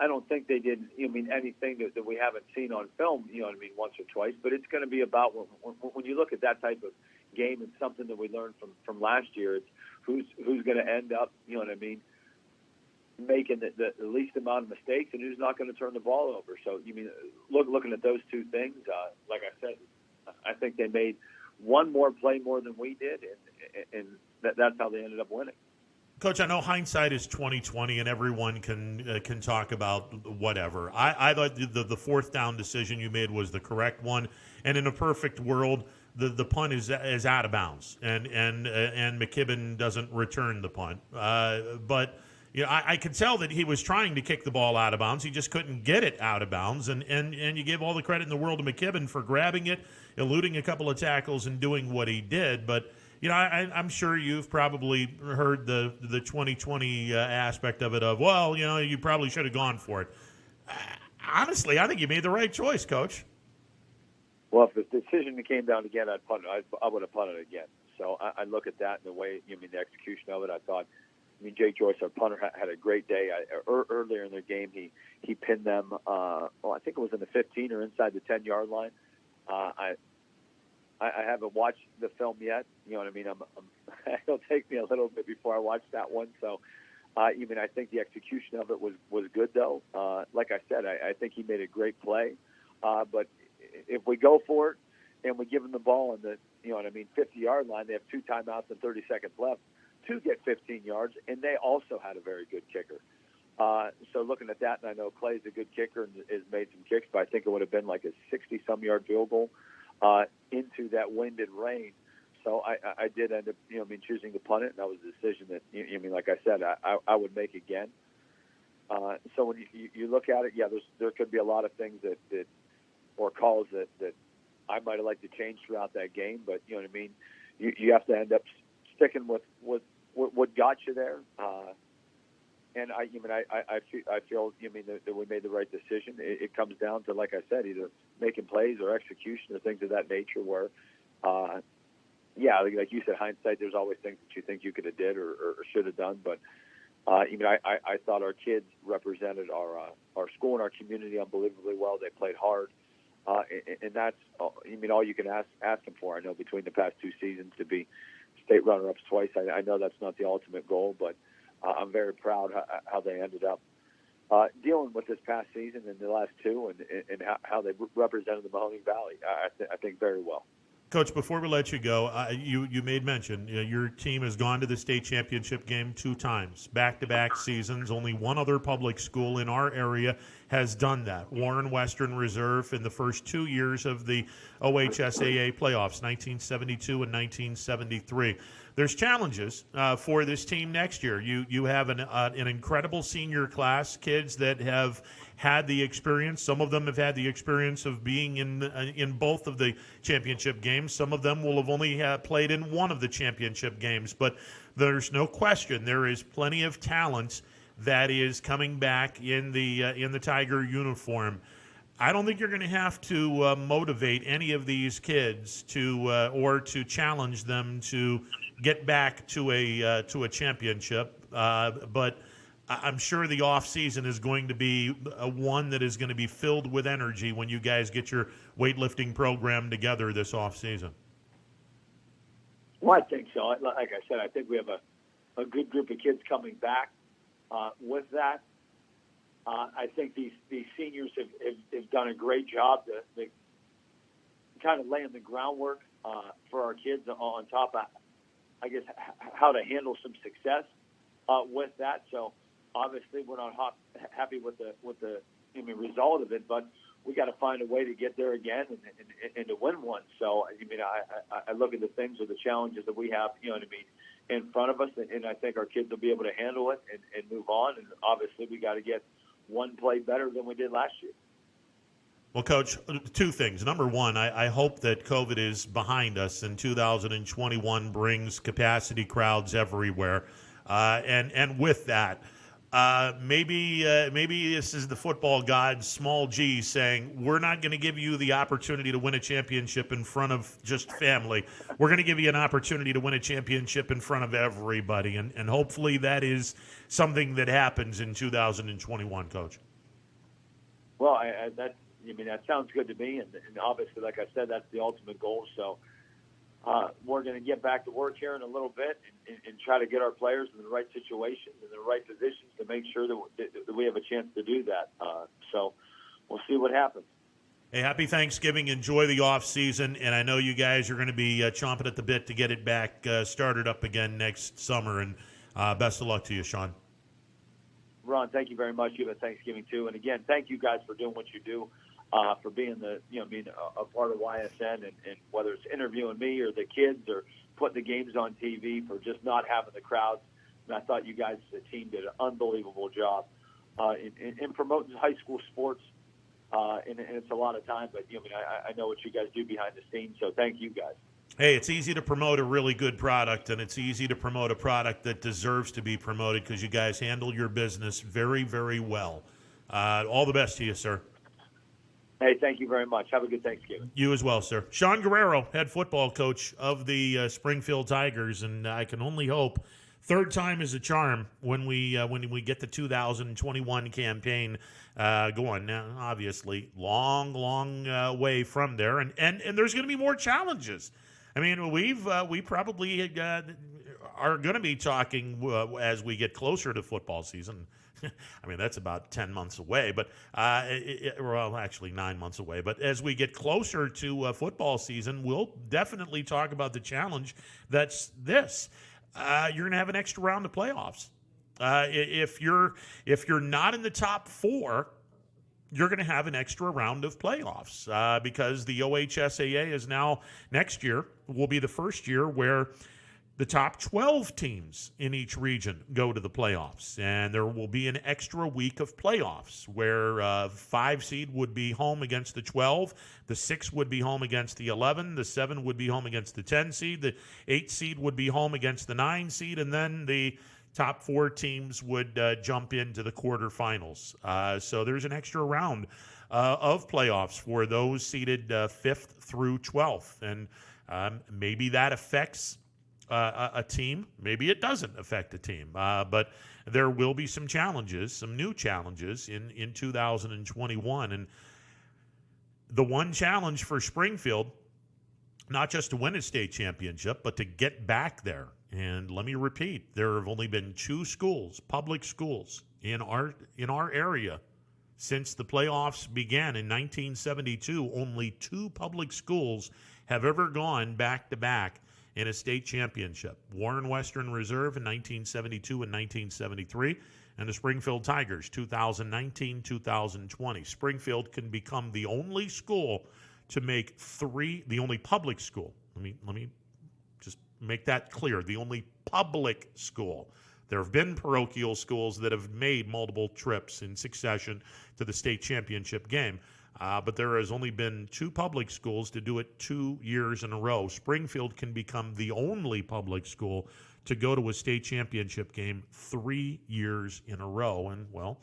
don't think they did anything that we haven't seen on film. Once or twice. But it's going to be about when you look at that type of game, it's something that we learned from last year. It's who's going to end up, making the least amount of mistakes, and who's not going to turn the ball over. So looking at those two things, like I said, I think they made one more play more than we did, and that's how they ended up winning. Coach, I know hindsight is 20/20, and everyone can talk about whatever. I thought the fourth down decision you made was the correct one, and in a perfect world, the punt is out of bounds, and McKibben doesn't return the punt. But I could tell that he was trying to kick the ball out of bounds. He just couldn't get it out of bounds, and you give all the credit in the world to McKibben for grabbing it, eluding a couple of tackles, and doing what he did. But I'm sure you've probably heard the 20/20 aspect of it you probably should have gone for it. Honestly, I think you made the right choice, Coach. Well, if the decision came down again, I would have punted again. So I look at that in the way, the execution of it. I thought, Jake Joyce, our punter, had a great day. Earlier in their game, he pinned them, I think it was in the 15 or inside the 10-yard line. I haven't watched the film yet. It'll take me a little bit before I watch that one. So, I think the execution of it was good, though. Like I said, I think he made a great play. But if we go for it and we give them the ball on the, 50-yard line, they have 2 timeouts and 30 seconds left to get 15 yards, and they also had a very good kicker. So looking at that, and I know Clay's a good kicker and has made some kicks, but I think it would have been like a 60-some-yard field goal into that wind and rain. So I did end up, choosing to punt it, and that was a decision that, like I said, I would make again. So when you look at it, there could be a lot of things that or calls that I might have liked to change throughout that game, but you have to end up sticking with what got you there. And I feel that we made the right decision. It comes down to, like I said, either making plays or execution or things of that nature where, like you said, hindsight, there's always things that you think you could have did or should have done. But, I thought our kids represented our school and our community unbelievably well. They played hard. And that's, all you can ask them for. I know between the past 2 seasons to be state runner-ups twice, I know that's not the ultimate goal, but I'm very proud how they ended up dealing with this past season and the last 2 and how they represented the Mahoning Valley, I think very well. Coach, before we let you go, you made mention your team has gone to the state championship game 2 times, back-to-back seasons. Only one other public school in our area has done that. Warren Western Reserve in the first 2 years of the OHSAA playoffs, 1972 and 1973. There's challenges for this team next year. You have an incredible senior class, kids that have had the experience. Some of them have had the experience of being in both of the championship games. Some of them will have only played in one of the championship games. But there's no question there is plenty of talent that is coming back in the Tiger uniform. I don't think you're going to have to motivate any of these kids or to challenge them to get back to a championship. But I'm sure the off season is going to be one that is going to be filled with energy when you guys get your weightlifting program together this off season. Well, I think so. Like I said, I think we have a good group of kids coming back. With that, I think these seniors have done a great job to kind of laying the groundwork for our kids on top of, I guess, how to handle some success with that. So obviously we're not happy with the result of it, but we got to find a way to get there again and to win one. So I look at the things or the challenges that we have, in front of us, and I think our kids will be able to handle it and move on. And obviously we got to get one play better than we did last year. Well, Coach, two things. Number one, I hope that COVID is behind us and 2021 brings capacity crowds everywhere. And with that, maybe this is the football gods, small g, saying, we're not going to give you the opportunity to win a championship in front of just family. We're going to give you an opportunity to win a championship in front of everybody. And hopefully that is something that happens in 2021, Coach. Well, that sounds good to me, and obviously, like I said, that's the ultimate goal. So we're going to get back to work here in a little bit and try to get our players in the right situations and the right positions to make sure that we have a chance to do that. So we'll see what happens. Hey, happy Thanksgiving. Enjoy the off season, and I know you guys are going to be chomping at the bit to get it back started up again next summer, and best of luck to you, Sean. Ron, thank you very much. You have a Thanksgiving too, and again, thank you guys for doing what you do, for being being a part of YSN, and whether it's interviewing me or the kids or putting the games on TV, for just not having the crowds. And I thought you guys, the team, did an unbelievable job in promoting high school sports, and it's a lot of time, but I know what you guys do behind the scenes, so thank you guys. Hey, it's easy to promote a really good product, and it's easy to promote a product that deserves to be promoted because you guys handle your business very, very well. All the best to you, sir. Hey, thank you very much. Have a good Thanksgiving. You as well, sir. Sean Guerrero, head football coach of the Springfield Tigers, and I can only hope third time is a charm when we get the 2021 campaign going. Now, obviously, long way from there, and there's going to be more challenges. I mean, we probably are going to be talking as we get closer to football season. I mean, that's about 10 months away, but well, actually 9 months away. But as we get closer to football season, we'll definitely talk about the challenge that's this. You're going to have an extra round of playoffs. If you're not in the top four, you're going to have an extra round of playoffs because the OHSAA is now, next year will be the first year where the top 12 teams in each region go to the playoffs, and there will be an extra week of playoffs where 5 seed would be home against the 12, the 6 would be home against the 11, the 7 would be home against the 10 seed, the 8 seed would be home against the 9 seed, and then the top 4 teams would jump into the quarterfinals. So there's an extra round of playoffs for those seeded 5th through 12th. And maybe that affects a team. Maybe it doesn't affect a team. But there will be some challenges, some new challenges in 2021. And the one challenge for Springfield, not just to win a state championship, but to get back there. And let me repeat, there have only been 2 schools, public schools, in our area since the playoffs began in 1972. Only 2 public schools have ever gone back-to-back in a state championship. Warren Western Reserve in 1972 and 1973, and the Springfield Tigers 2019-2020. Springfield can become the only school to make 3, the only public school. Let me just make that clear. The only public school. There have been parochial schools that have made multiple trips in succession to the state championship game, but there has only been 2 public schools to do it 2 years in a row. Springfield can become the only public school to go to a state championship game 3 years in a row. And, well,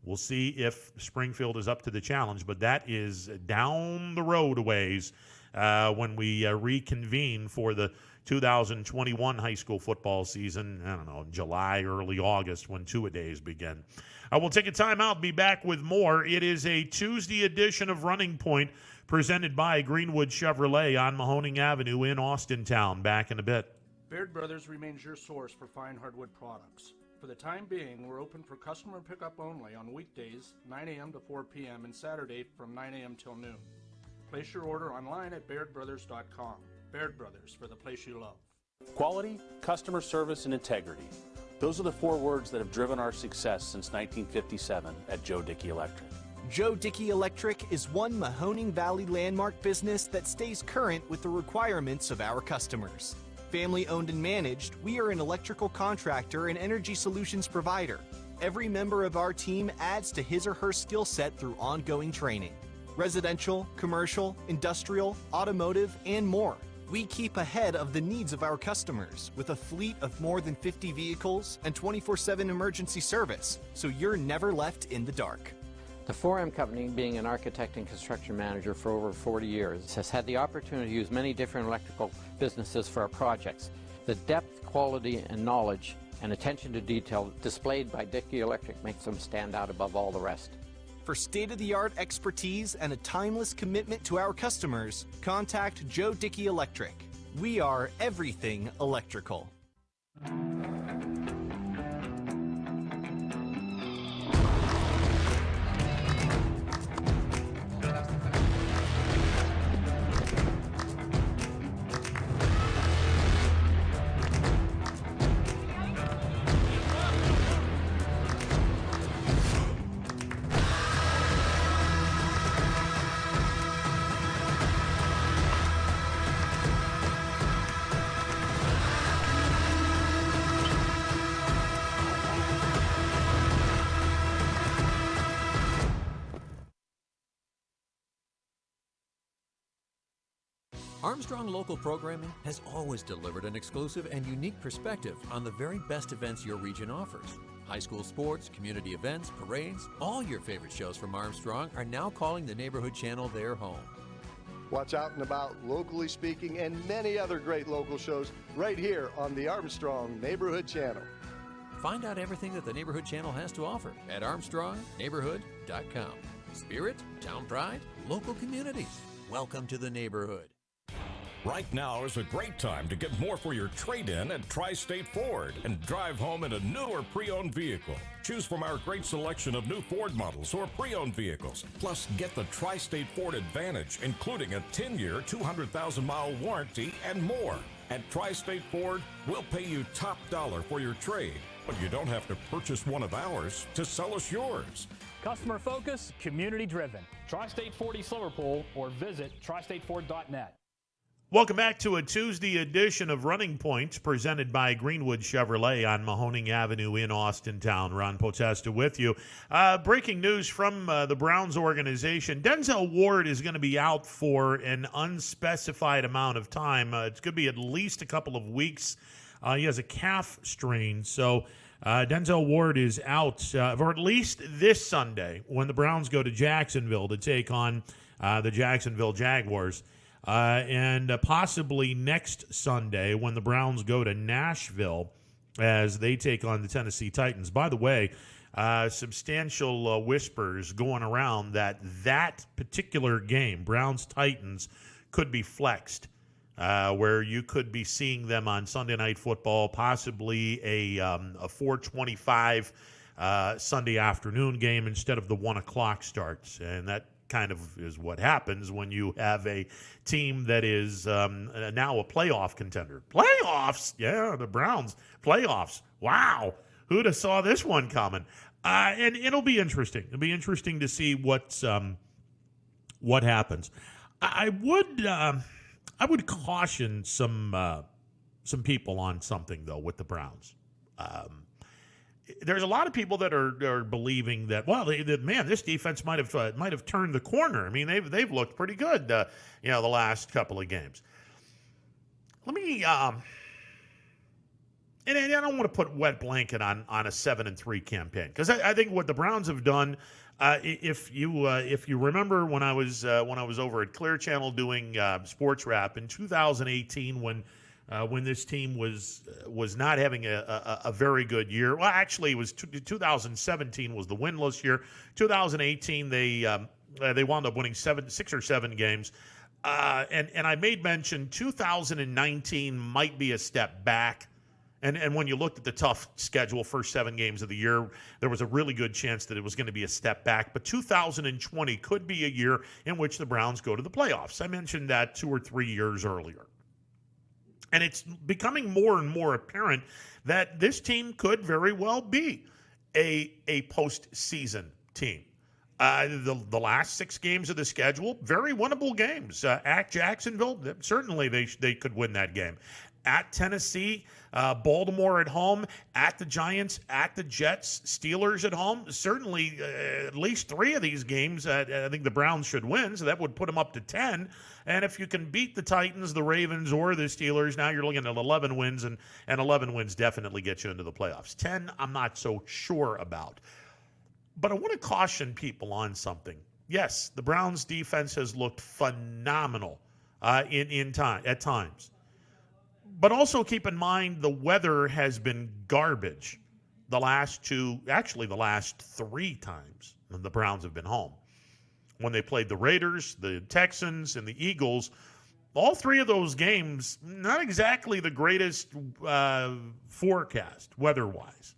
we'll see if Springfield is up to the challenge, but that is down the road a ways when we reconvene for the 2021 high school football season. I don't know, July, early August, when 2-a-days begin. I will take a time out, be back with more. It is a Tuesday edition of Running Point presented by Greenwood Chevrolet on Mahoning Avenue in Austintown. Back in a bit. Baird Brothers remains your source for fine hardwood products. For the time being, we're open for customer pickup only on weekdays, 9 a.m. to 4 p.m., and Saturday from 9 a.m. till noon. Place your order online at BairdBrothers.com. Baird Brothers, for the place you love. Quality, customer service, and integrity. Those are the 4 words that have driven our success since 1957 at Joe Dickey Electric. Joe Dickey Electric is one Mahoning Valley landmark business that stays current with the requirements of our customers. Family owned and managed, we are an electrical contractor and energy solutions provider. Every member of our team adds to his or her skill set through ongoing training. residential, commercial, industrial, automotive, and more. We keep ahead of the needs of our customers with a fleet of more than 50 vehicles and 24/7 emergency service, so you're never left in the dark. The 4M Company, being an architect and construction manager for over 40 years, has had the opportunity to use many different electrical businesses for our projects. The depth, quality, and knowledge and attention to detail displayed by Dickey Electric makes them stand out above all the rest. For state-of-the-art expertise and a timeless commitment to our customers, contact Joe Dickey Electric. We are everything electrical. Armstrong Local Programming has always delivered an exclusive and unique perspective on the very best events your region offers. High school sports, community events, parades, all your favorite shows from Armstrong are now calling the Neighborhood Channel their home. Watch Out and About, Locally Speaking, and many other great local shows right here on the Armstrong Neighborhood Channel. Find out everything that the Neighborhood Channel has to offer at ArmstrongNeighborhood.com. Spirit, town pride, local communities. Welcome to the neighborhood. Right now is a great time to get more for your trade-in at Tri-State Ford and drive home in a new or pre-owned vehicle. Choose from our great selection of new Ford models or pre-owned vehicles. Plus, get the Tri-State Ford Advantage, including a 10-year, 200,000-mile warranty and more. At Tri-State Ford, we'll pay you top dollar for your trade, but you don't have to purchase one of ours to sell us yours. Customer focus, community driven. Tri-State Ford East Liverpool or visit tristateford.net. Welcome back to a Tuesday edition of Running Points presented by Greenwood Chevrolet on Mahoning Avenue in Austintown. Ron Potesta with you. Breaking news from the Browns organization. Denzel Ward is going to be out for an unspecified amount of time. It's going to be at least a couple of weeks. He has a calf strain, so Denzel Ward is out for at least this Sunday when the Browns go to Jacksonville to take on the Jacksonville Jaguars. And possibly next Sunday when the Browns go to Nashville as they take on the Tennessee Titans. By the way, substantial whispers going around that particular game, Browns-Titans, could be flexed, where you could be seeing them on Sunday Night Football, possibly a 4:25 Sunday afternoon game instead of the 1 o'clock starts. And that kind of is what happens when you have a team that is now a playoff contender. Playoffs? Yeah, the Browns. Playoffs. Wow. Who'd have saw this one coming? And it'll be interesting. It'll be interesting to see what happens. I would caution some people on something, though, with the Browns. There's a lot of people that are believing that, well, this defense might have turned the corner. I mean, they've looked pretty good, the last couple of games. Let me, and I don't want to put wet blanket on a 7-3 campaign, because I think what the Browns have done. If you remember when I was over at Clear Channel doing sports wrap in 2018 when this team was not having a very good year. Well, actually, it was 2017 was the winless year. 2018 they wound up winning 6 or 7 games, and I made mention 2019 might be a step back. And when you looked at the tough schedule, first 7 games of the year, there was a really good chance that it was going to be a step back. But 2020 could be a year in which the Browns go to the playoffs. I mentioned that 2 or 3 years earlier. And it's becoming more and more apparent that this team could very well be a postseason team. The last 6 games of the schedule, very winnable games. At Jacksonville, certainly they could win that game. at Tennessee, Baltimore at home, at the Giants, at the Jets, Steelers at home. Certainly at least 3 of these games I think the Browns should win, so that would put them up to 10. And if you can beat the Titans, the Ravens, or the Steelers, now you're looking at 11 wins, and 11 wins definitely get you into the playoffs. 10, I'm not so sure about. But I want to caution people on something. Yes, the Browns' defense has looked phenomenal at times. But also keep in mind the weather has been garbage the last 3 times when the Browns have been home. When they played the Raiders, the Texans, and the Eagles, all 3 of those games, not exactly the greatest forecast weather-wise.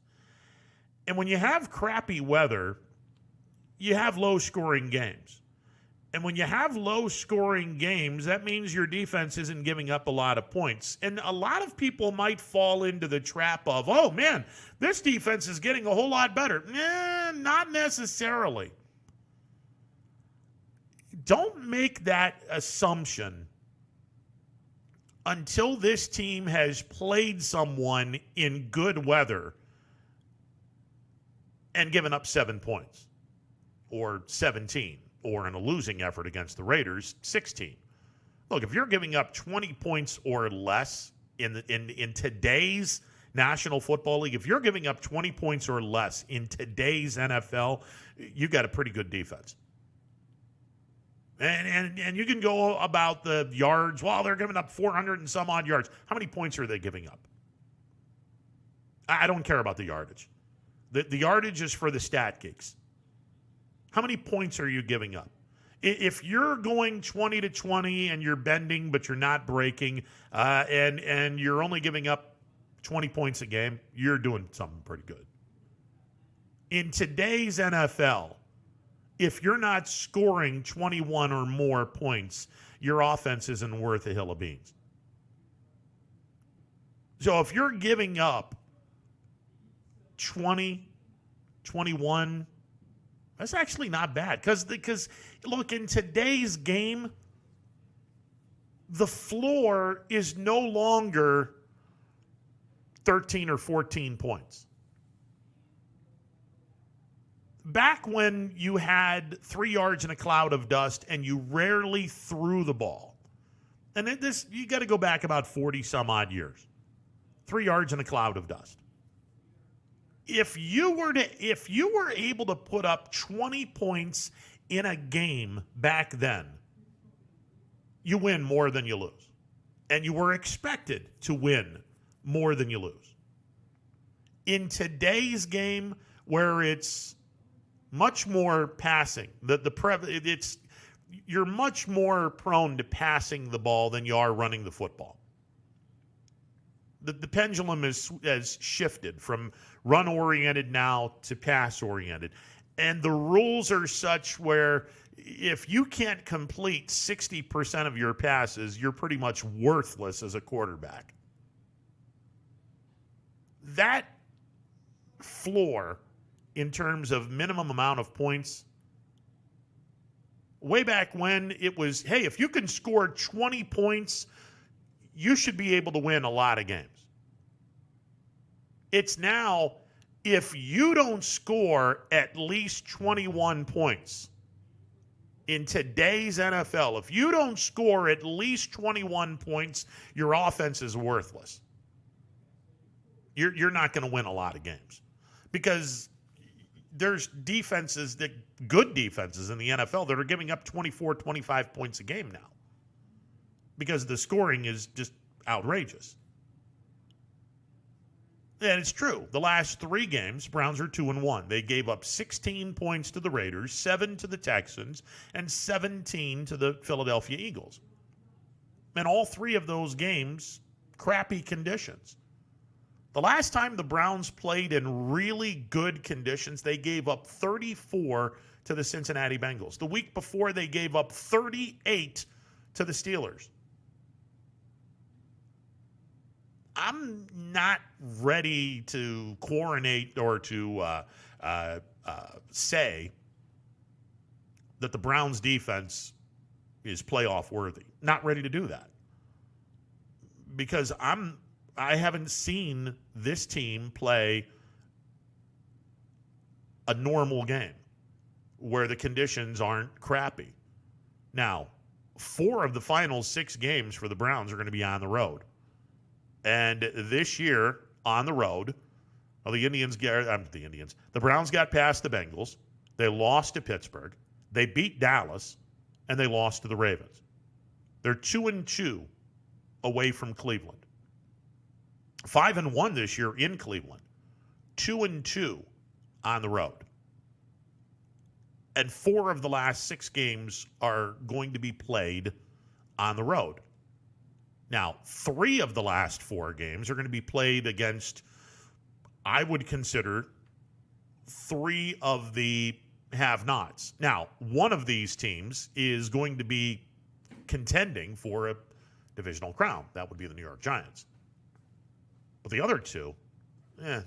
And when you have crappy weather, you have low-scoring games. And when you have low-scoring games, that means your defense isn't giving up a lot of points. And a lot of people might fall into the trap of, oh, man, this defense is getting a whole lot better. Not necessarily. Don't make that assumption until this team has played someone in good weather and given up 7 points or 17, or in a losing effort against the Raiders, 16. Look, if you're giving up 20 points or less in today's National Football League, if you're giving up 20 points or less in today's NFL, you've got a pretty good defense. And you can go about the yards. Well, they're giving up 400 and some odd yards. How many points are they giving up? I don't care about the yardage. The yardage is for the stat geeks. How many points are you giving up? If you're going 20-20 and you're bending but you're not breaking, and you're only giving up 20 points a game, you're doing something pretty good. In today's NFL, if you're not scoring 21 or more points, your offense isn't worth a hill of beans. So if you're giving up 20, 21, that's actually not bad. Because look, in today's game, the floor is no longer 13 or 14 points. Back when you had 3 yards in a cloud of dust and you rarely threw the ball, and you got to go back about 40 some odd years. 3 yards in a cloud of dust. If you were able to put up 20 points in a game back then, you win more than you lose. And you were expected to win more than you lose. In today's game, where it's much more passing, you're much more prone to passing the ball than you are running the football. The pendulum has shifted from run-oriented now to pass-oriented. And the rules are such where if you can't complete 60% of your passes, you're pretty much worthless as a quarterback. That floor, in terms of minimum amount of points, way back when it was, hey, if you can score 20 points, you should be able to win a lot of games. It's now, if you don't score at least 21 points in today's NFL, if you don't score at least 21 points, your offense is worthless. You're not going to win a lot of games because there's good defenses in the NFL that are giving up 24, 25 points a game now because the scoring is just outrageous. And it's true. The last 3 games, Browns are 2-1. They gave up 16 points to the Raiders, 7 to the Texans, and 17 to the Philadelphia Eagles. And all 3 of those games, crappy conditions. The last time the Browns played in really good conditions, they gave up 34 to the Cincinnati Bengals. The week before, they gave up 38 to the Steelers. I'm not ready to coronate or to say that the Browns defense is playoff worthy. Not ready to do that. because I haven't seen this team play a normal game where the conditions aren't crappy. Now, 4 of the final 6 games for the Browns are going to be on the road. And this year, on the road, the Browns got past the Bengals. They lost to Pittsburgh. They beat Dallas, and they lost to the Ravens. They're 2-2 away from Cleveland. 5-1 this year in Cleveland. 2-2 on the road. And 4 of the last 6 games are going to be played on the road. Now, 3 of the last 4 games are going to be played against, I would consider, 3 of the have-nots. Now, one of these teams is going to be contending for a divisional crown. That would be the New York Giants. But the other 2,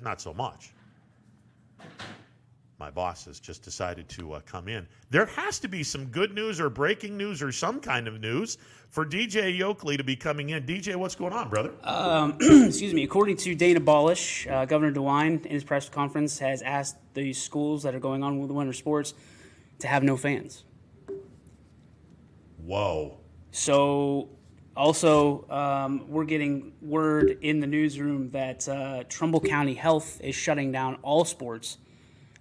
not so much. My boss has just decided to come in. There has to be some good news or breaking news or some kind of news for DJ Yoakley to be coming in. DJ, what's going on, brother? Excuse me. According to Dana Balish, Governor DeWine in his press conference has asked the schools that are going on with winter sports to have no fans. Whoa. So also we're getting word in the newsroom that Trumbull County Health is shutting down all sports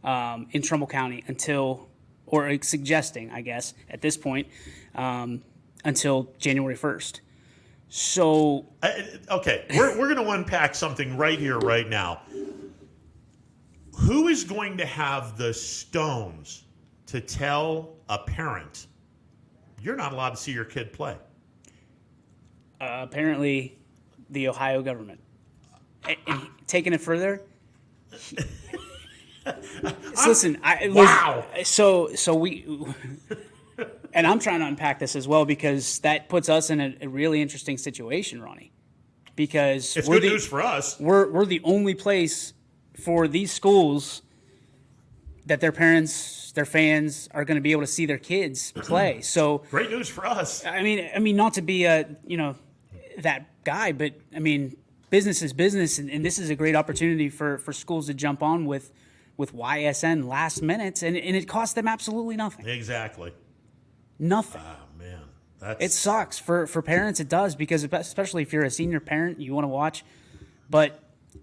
in Trumbull County or suggesting, I guess, at this point, until January 1st. So, okay, we're going to unpack something right here, right now. Who is going to have the stones to tell a parent you're not allowed to see your kid play? Apparently, the Ohio government. And taking it further. Listen, wow. So we, and I'm trying to unpack this as well because that puts us in a really interesting situation, Ronnie. Because it's good news for us. We're the only place for these schools that their parents, their fans are going to be able to see their kids play. So great news for us. I mean, not to be that guy, but I mean, business is business, and this is a great opportunity for schools to jump on with YSN last minute, and it costs them absolutely nothing. Exactly. Nothing. Oh, man. It sucks. For parents, it does, because especially if you're a senior parent, you want to watch. But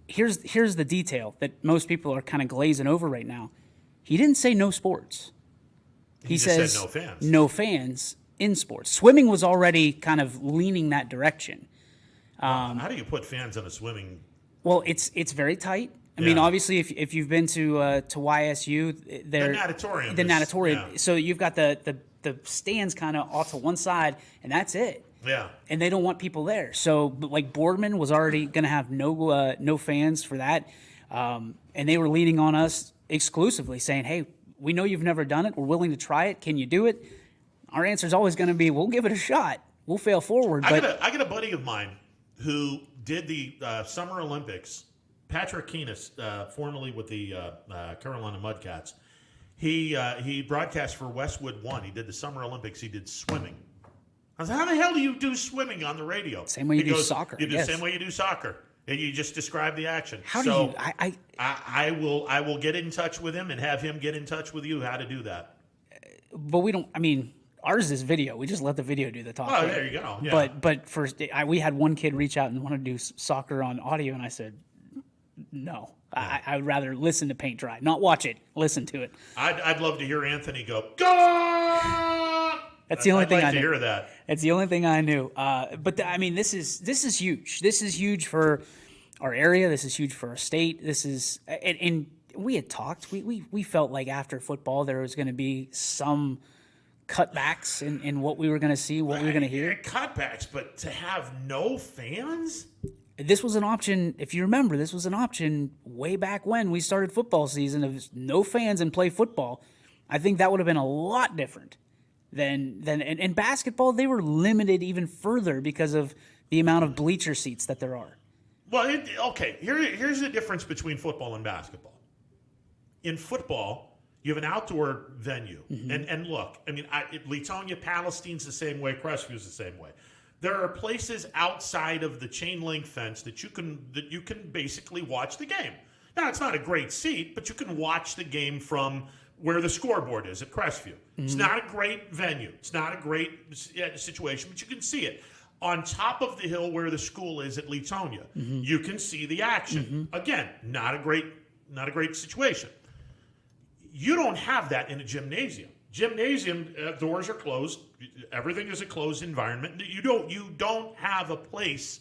here's the detail that most people are kind of glazing over right now. He didn't say no sports. He says said no fans. No fans in sports. Swimming was already kind of leaning that direction. How do you put fans in a swimming? Well, it's very tight. I mean, obviously, if you've been to YSU, the natatorium. The natatorium. Yeah. So you've got the stands kind of off to one side, and that's it. Yeah. And they don't want people there. So, like, Boardman was already going to have no fans for that, and they were leaning on us exclusively, saying, "Hey, we know you've never done it. We're willing to try it. Can you do it?" Our answer is always going to be, "We'll give it a shot. We'll fail forward." I got a buddy of mine who did the Summer Olympics. Patrick Keenis, formerly with the Carolina Mudcats, he broadcast for Westwood One. He did the Summer Olympics. He did swimming. I said, "How the hell do you do swimming on the radio?" Same way you do soccer. You do the same way you do soccer, and you just describe the action. How do you? I will get in touch with him and have him get in touch with you how to do that. But we don't. I mean, ours is video. We just let the video do the talking. Oh, there you go. Yeah. But first, we had one kid reach out and want to do soccer on audio, and I said, no. I would rather listen to paint dry, not watch it. Listen to it. I'd love to hear Anthony go, "Go!" That's the only thing I knew. To hear that. That's the only thing I knew. I mean, this is huge. This is huge for our area. This is huge for our state. This is and we had talked. We felt like after football there was going to be some cutbacks in what we were going to see, what we were going to hear. Cutbacks, but to have no fans. This was an option, if you remember, this was an option way back when we started football season of no fans and play football. I think that would have been a lot different than in basketball. They were limited even further because of the amount of bleacher seats that there are. Well, here's the difference between football and basketball. In football, you have an outdoor venue. Mm-hmm. And look, I mean, Leetonia, Palestine's the same way, Crestvew's the same way. There are places outside of the chain link fence that you can basically watch the game. Now, it's not a great seat, but you can watch the game from where the scoreboard is at Crestview. Mm-hmm. It's not a great venue. It's not a great situation, but you can see it. On top of the hill where the school is at Leetonia, you can see the action. Again, not a great situation. You don't have that in a gymnasium. Gymnasium doors are closed. Everything is a closed environment. You don't have a place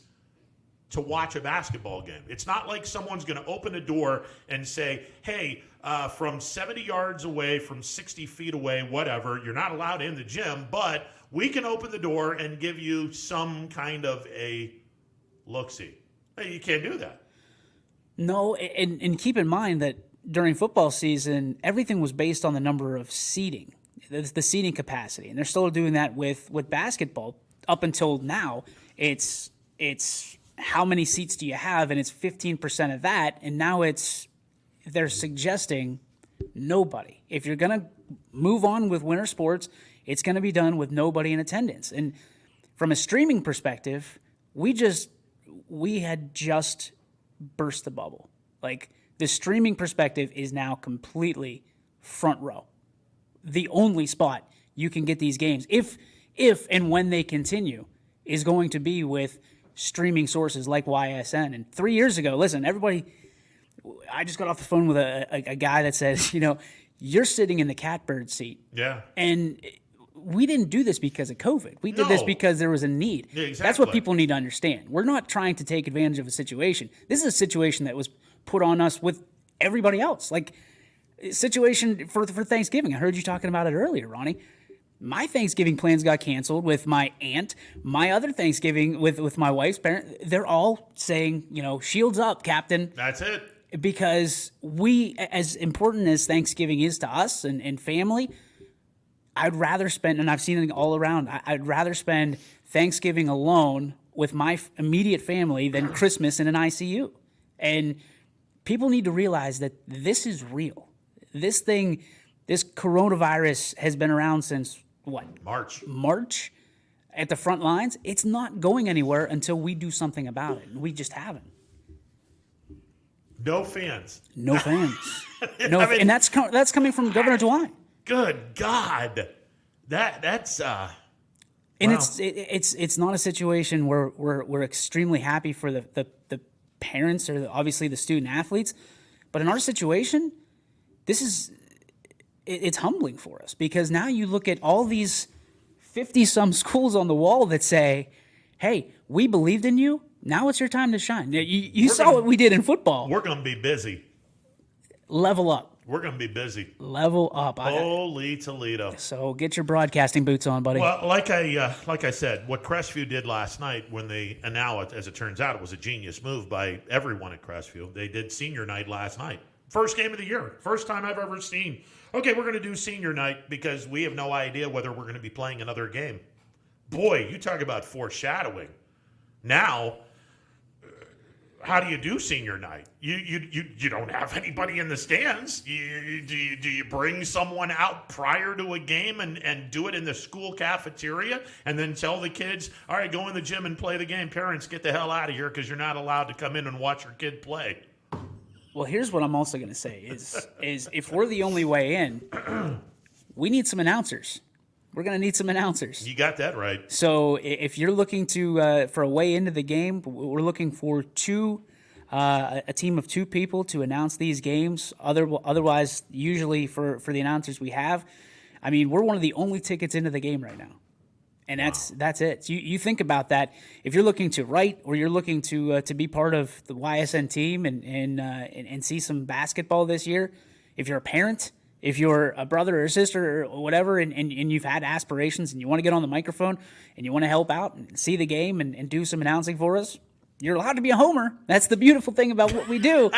to watch a basketball game. It's not like someone's going to open a door and say, hey, from 70 yards away, from 60 feet away, whatever, you're not allowed in the gym, but we can open the door and give you some kind of a look-see. You can't do that. No, and keep in mind that during football season, everything was based on the number of seating, the seating capacity, and they're still doing that with basketball. Up until now, it's how many seats do you have, and it's 15% of that, and now they're suggesting nobody. If you're going to move on with winter sports, it's going to be done with nobody in attendance. And from a streaming perspective, we had just burst the bubble. Like, the streaming perspective is now completely front row. The only spot you can get these games, if and when they continue, is going to be with streaming sources like YSN. And 3 years ago, listen, everybody, I just got off the phone with a guy that says, you're sitting in the catbird seat. Yeah. And we didn't do this because of COVID. We did this because there was a need. Yeah, exactly. That's what people need to understand. We're not trying to take advantage of a situation. This is a situation that was put on us with everybody else. Like, situation for Thanksgiving. I heard you talking about it earlier, Ronnie. My Thanksgiving plans got canceled with my aunt. My other Thanksgiving with my wife's parents, they're all saying, shields up, Captain. That's it. Because we, as important as Thanksgiving is to us and family, I'd rather spend, and I've seen it all around, I'd rather spend Thanksgiving alone with my immediate family than Christmas in an ICU. And people need to realize that this is real. This coronavirus has been around since, what? March at the front lines. It's not going anywhere until we do something about it. And we just haven't. No fans. No fans. And that's coming from Governor DeWine. Good God. That's and wow. it's not a situation where we're extremely happy for the parents or obviously the student athletes, but in our situation, it's humbling for us, because now you look at all these 50-some schools on the wall that say, hey, we believed in you. Now it's your time to shine. You saw what we did in football. We're going to be busy. Level up. We're going to be busy. Level up. Holy Toledo. So get your broadcasting boots on, buddy. Well, like I said, what Crestview did last night when and now, as it turns out, it was a genius move by everyone at Crestview. They did senior night last night. First game of the year. First time I've ever seen. Okay, we're going to do senior night because we have no idea whether we're going to be playing another game. Boy, you talk about foreshadowing. Now, how do you do senior night? You don't have anybody in the stands. Do you bring someone out prior to a game and do it in the school cafeteria and then tell the kids, all right, go in the gym and play the game. Parents, get the hell out of here because you're not allowed to come in and watch your kid play. Well, here's what I'm also going to say is if we're the only way in, we need some announcers. We're going to need some announcers. You got that right. So if you're looking to for a way into the game, we're looking for a team of 2 people to announce these games. Otherwise, usually for the announcers we have, I mean, we're one of the only tickets into the game right now. And that's it. So you think about that. If you're looking to write or you're looking to be part of the YSN team and see some basketball this year, if you're a parent, if you're a brother or a sister or whatever, and you've had aspirations and you want to get on the microphone and you want to help out and see the game and do some announcing for us, you're allowed to be a homer. That's the beautiful thing about what we do.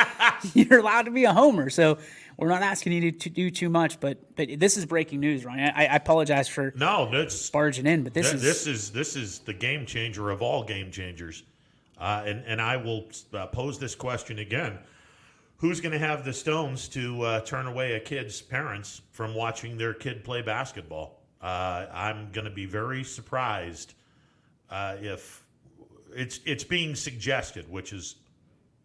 You're allowed to be a homer. So we're not asking you to do too much, but this is breaking news, Ryan. I apologize for barging in, but this is the game changer of all game changers. And I will pose this question again. Who's going to have the stones to turn away a kid's parents from watching their kid play basketball? I'm going to be very surprised if it's being suggested, which is,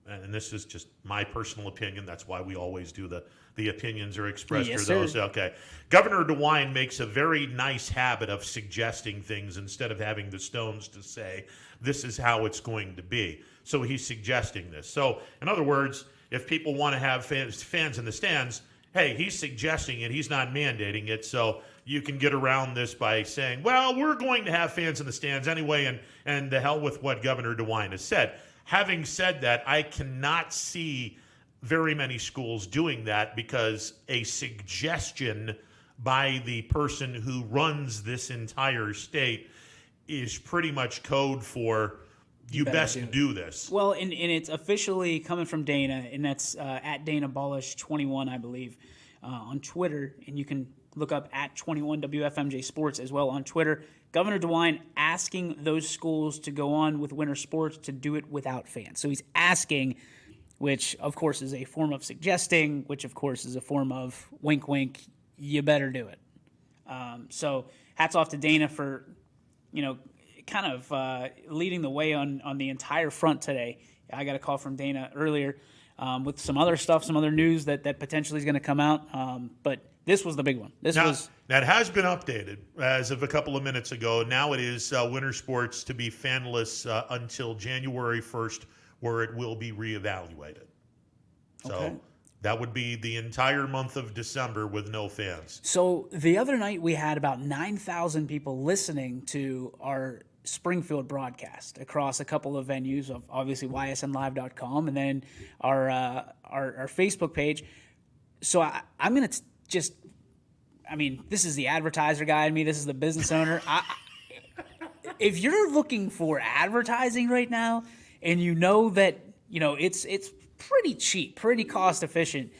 and this is just my personal opinion, that's why we always do the opinions are expressed Yes, through those. sir. Okay. Governor DeWine makes a very nice habit of suggesting things instead of having the Stones to say, this is how it's going to be. So he's suggesting this. So, in other words, if people want to have fans in the stands, hey, he's suggesting it. He's not mandating it. So you can get around this by saying, well, we're going to have fans in the stands anyway, and the hell with what Governor DeWine has said. Having said that, I cannot see very many schools doing that because a suggestion by the person who runs this entire state is pretty much code for you best do this. Well, and it's officially coming from Dana, and that's at Dana Ballish 21, I believe, on Twitter, and you can look up at 21 WFMJ Sports as well on Twitter. Governor DeWine asking those schools to go on with winter sports to do it without fans. So he's asking, which of course is a form of suggesting, which of course is a form of wink, wink, you better do it. So hats off to Dana for, kind of leading the way on the entire front today. I got a call from Dana earlier with some other stuff, some other news that potentially is going to come out. But this was the big one. That has been updated as of a couple of minutes ago. Now it is winter sports to be fanless until January 1st, where it will be reevaluated. So that would be the entire month of December with no fans. So the other night we had about 9,000 people listening to our Springfield broadcast across a couple of venues, of obviously ysnlive.com and then our Facebook page. So I'm going to this is the advertiser guy in me. This is the business owner. If you're looking for advertising right now and you know that, it's pretty cheap, pretty cost efficient,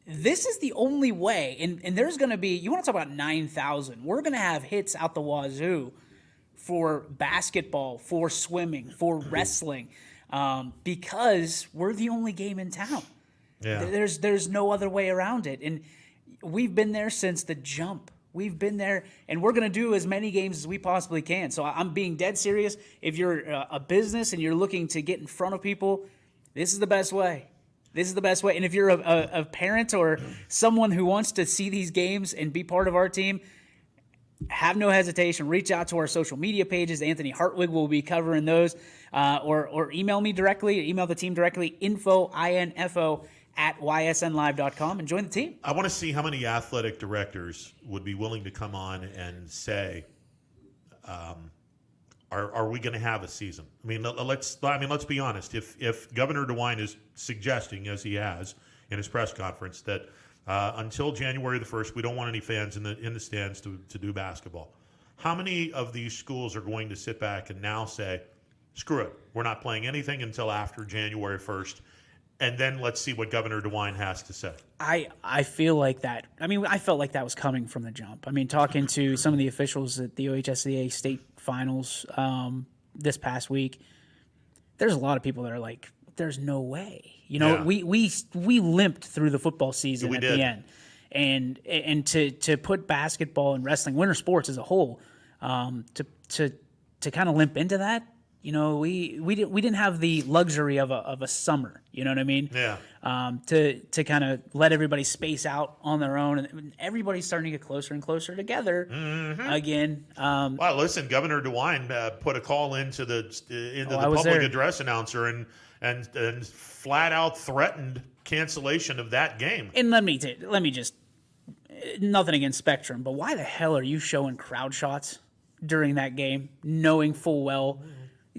this is the only way. And there's going to be, you want to talk about 9,000. We're going to have hits out the wazoo for basketball, for swimming, for wrestling, because we're the only game in town. Yeah. There's no other way around it. And we've been there since the jump. We've been there, and we're going to do as many games as we possibly can. So I'm being dead serious. If you're a business and you're looking to get in front of people, this is the best way. This is the best way. And if you're a parent or someone who wants to see these games and be part of our team, have no hesitation. Reach out to our social media pages. Anthony Hartwig will be covering those. Or email me directly, email the team directly, info at ysnlive.com, and join the team. I want to see how many athletic directors would be willing to come on and say, are we going to have a season? I mean, let's be honest. If Governor DeWine is suggesting, as he has in his press conference, that until January the 1st, we don't want any fans in the stands to do basketball, how many of these schools are going to sit back and now say, screw it, we're not playing anything until after January 1st, and then let's see what Governor DeWine has to say? I feel like that. I felt like that was coming from the jump. Talking to some of the officials at the OHSCA state finals this past week, there's a lot of people that are like, there's no way. We limped through the football season at the end. And to put basketball and wrestling, winter sports as a whole, to kind of limp into that, we didn't have the luxury of a summer. You know what I mean? Yeah. To kind of let everybody space out on their own, and everybody's starting to get closer and closer together again. Well, listen, Governor DeWine put a call into the public address announcer and flat out threatened cancellation of that game. And let me just, nothing against Spectrum, but why the hell are you showing crowd shots during that game, knowing full well?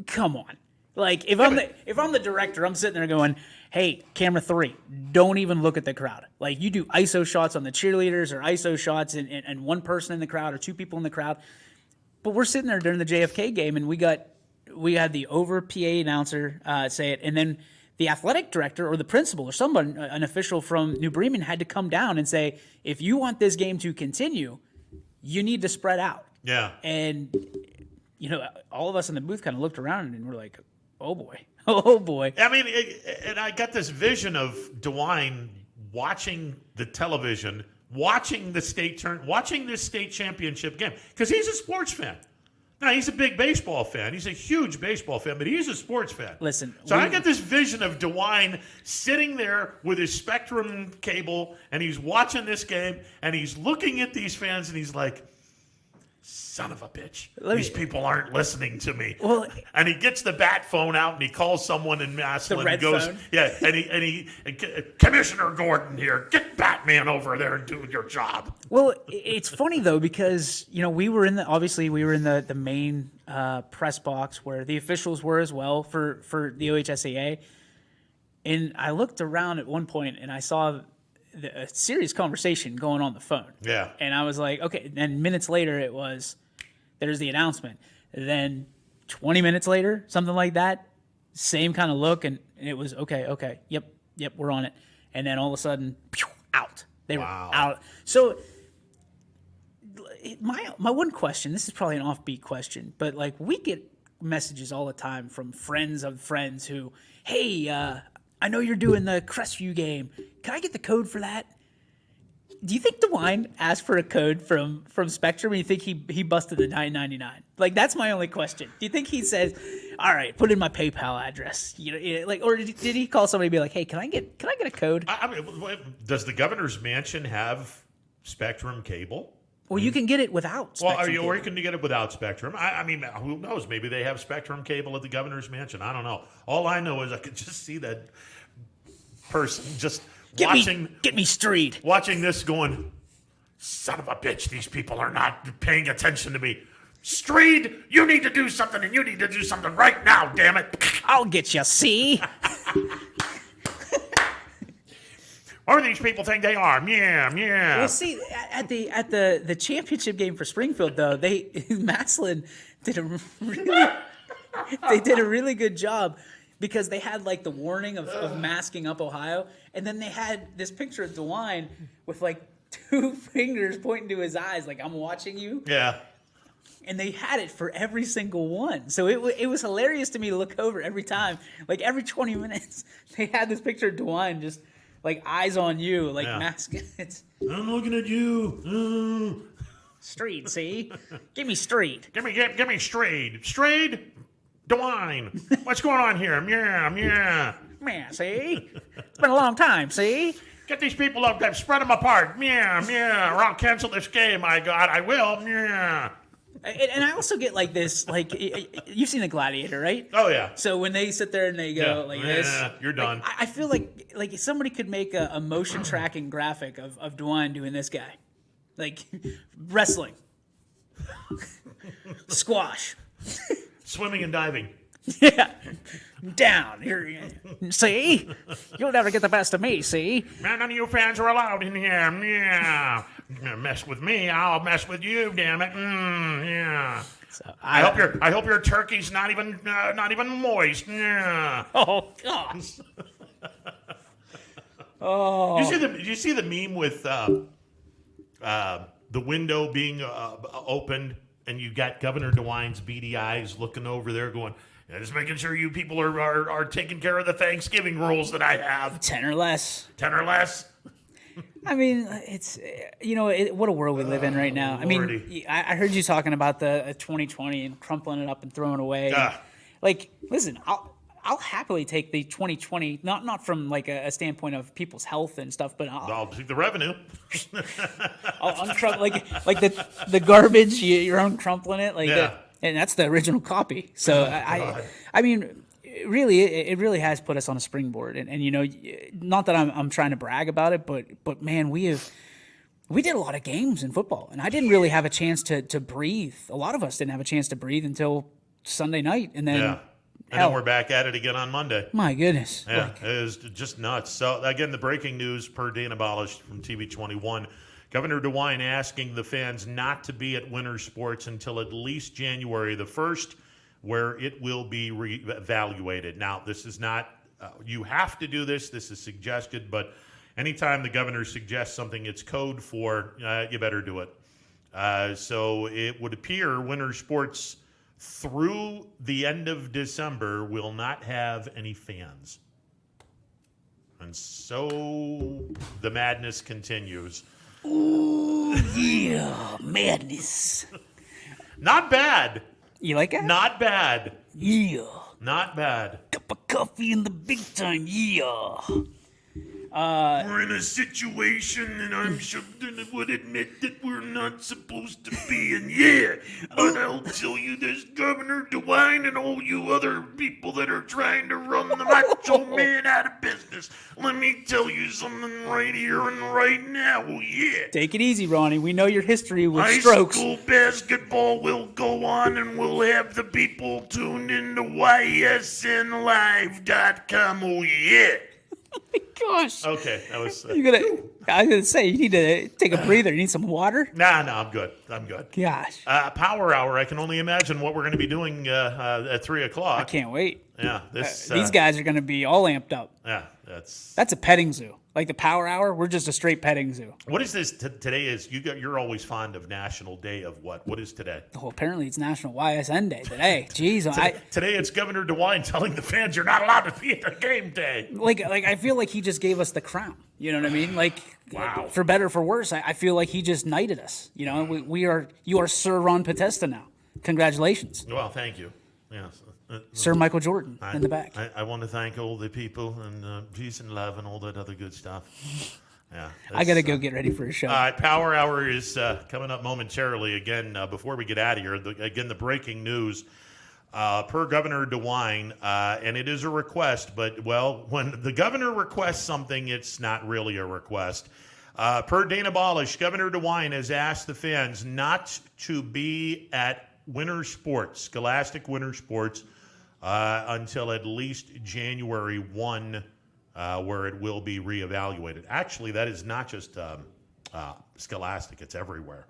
Come on. Like, if I'm the director, I'm sitting there going, hey, camera 3, don't even look at the crowd. Like, you do ISO shots on the cheerleaders or ISO shots and one person in the crowd or two people in the crowd. But we're sitting there during the JFK game, and we had the over PA announcer say it, and then the athletic director or the principal or someone, an official from New Bremen, had to come down and say, if you want this game to continue, you need to spread out. Yeah. And all of us in the booth kind of looked around and we're like, oh boy. And I got this vision of DeWine watching the television, watching this state championship game, because he's a sports fan. No, he's a big baseball fan. He's a huge baseball fan, but he's a sports fan. Listen. So I get this vision of DeWine sitting there with his Spectrum cable, and he's watching this game, and he's looking at these fans, and he's like, son of a bitch. These people aren't listening to me. Well, and he gets the bat phone out and he calls someone in Massillon and goes, phone. yeah, and Commissioner Gordon here, get Batman over there and do your job. Well, it's funny though because we were in the main press box where the officials were as well for the OHSAA, and I looked around at one point and I saw a serious conversation going on the phone. Yeah. And I was like, okay. And minutes later, there's the announcement. And then 20 minutes later, something like that, same kind of look. And it was, okay. Yep, we're on it. And then all of a sudden, out. They were out. So my one question, this is probably an offbeat question, but like we get messages all the time from friends of friends who, hey, I know you're doing the Crestview game. Can I get the code for that? Do you think DeWine asked for a code from Spectrum, or do you think he busted the $9.99? Like, that's my only question. Do you think he says, all right, put in my PayPal address? Or did he call somebody and be like, hey, can I get a code? I mean, does the governor's mansion have Spectrum cable? Well, you can get it without Spectrum cable. Or you can get it without Spectrum. I mean, who knows? Maybe they have Spectrum cable at the governor's mansion. I don't know. All I know is I could just see that person just get me straight. Watching this going, son of a bitch, these people are not paying attention to me. Streed, you need to do something, and you need to do something right now, damn it. I'll get you, see? What do these people think they are? Yeah. Well, see, at the championship game for Springfield, though, Massillon did a really good job because they had like the warning of masking up Ohio, and then they had this picture of DeWine with like 2 fingers pointing to his eyes, like I'm watching you. Yeah. And they had it for every single one. So it was hilarious to me to look over every time. Like every 20 minutes, they had this picture of DeWine just like eyes on you, like masking. I'm looking at you. Street, see? Give me Street. Give me Strayed. Strayed? DeWine. What's going on here? Yeah. Man, see? It's been a long time, see? Get these people up there. Spread them apart. Yeah. Or I'll cancel this game. My God, I will. Yeah. And I also get like this, like, you've seen The Gladiator, right? Oh, yeah. So when they sit there and they go like this. Yeah, you're done. Like, I feel like somebody could make a motion tracking graphic of DeWine doing this guy. Like, wrestling. Squash. Swimming and diving. Yeah. Down. See? You'll never get the best of me, see? Man, none of you fans are allowed in here. Yeah. Mess with me, I'll mess with you, damn it. Yeah. So I hope your turkey's not even moist. Yeah. Oh gosh. Oh. You see the meme with the window being opened, and you got Governor DeWine's beady eyes looking over there, going, just making sure you people are taking care of the Thanksgiving rules that I have. 10 or less. 10 or less. I mean, it's what a world we live in right now. I mean, I heard you talking about the 2020 and crumpling it up and throwing it away. Like, listen, I'll happily take the 2020, not from like a standpoint of people's health and stuff, but I'll take the revenue. I'll like the garbage. You're uncrumpling it, like and that's the original copy. So I mean. Really, it really has put us on a springboard, and not that I'm trying to brag about it, but man, we did a lot of games in football, and I didn't really have a chance to breathe. A lot of us didn't have a chance to breathe until Sunday night, and then and then we're back at it again on Monday. My goodness, yeah, it is just nuts. So again, the breaking news per Dana Balish from TV 21. Governor DeWine asking the fans not to be at winter sports until at least January the 1st. Where it will be reevaluated. Now, this is not, you have to do this. This is suggested, but anytime the governor suggests something it's code for, you better do it. So it would appear winter sports through the end of December will not have any fans. And so the madness continues. Ooh, yeah, madness. Not bad. You like it? Not bad. Yeah. Not bad. Cup of coffee in the big time. Yeah. We're in a situation, and I'm sure that would admit that we're not supposed to be in. Yeah, but I'll tell you this, Governor DeWine and all you other people that are trying to run the macho man out of business. Let me tell you something right here and right now. Oh, yeah. Take it easy, Ronnie. We know your history with High strokes. school basketball will go on, and we'll have the people tuned into ysnlive.com. Oh, yeah. Gosh. Okay, that was. I was gonna say you need to take a breather. You need some water. Nah, I'm good. Gosh. Power hour. I can only imagine what we're going to be doing at 3:00. I can't wait. Yeah, these guys are going to be all amped up. Yeah, that's a petting zoo. Like the Power Hour, we're just a straight petting zoo. What is this today? You're always fond of National Day of what? What is today? Oh, apparently it's National YSN Day today. Jeez, today it's Governor DeWine telling the fans you're not allowed to be at their game day. Like I feel like he just gave us the crown. You know what I mean? Like, wow. For better or for worse, I feel like he just knighted us. You know, you are Sir Ron Podesta now. Congratulations. Well, thank you. Yes. Sir Michael Jordan in the back. I want to thank all the people and peace and love and all that other good stuff. Yeah, I got to go get ready for a show. All right, Power Hour is coming up momentarily. Again, before we get out of here, the breaking news per Governor DeWine, and it is a request, but, well, when the governor requests something, it's not really a request. Per Dana Balish, Governor DeWine has asked the fans not to be at winter sports, Scholastic Winter Sports, until at least January 1, where it will be reevaluated. Actually, that is not just Scholastic, it's everywhere.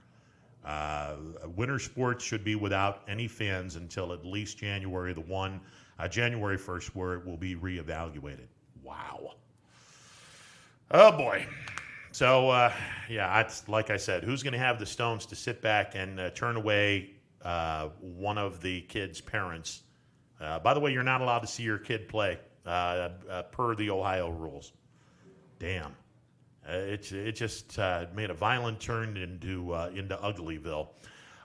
Winter sports should be without any fans until at least January 1st, where it will be reevaluated. Wow. Oh, boy. So, it's like I said, who's going to have the stones to sit back and turn away one of the kids' parents? By the way, you're not allowed to see your kid play per the Ohio rules. Damn. It just made a violent turn into Uglyville.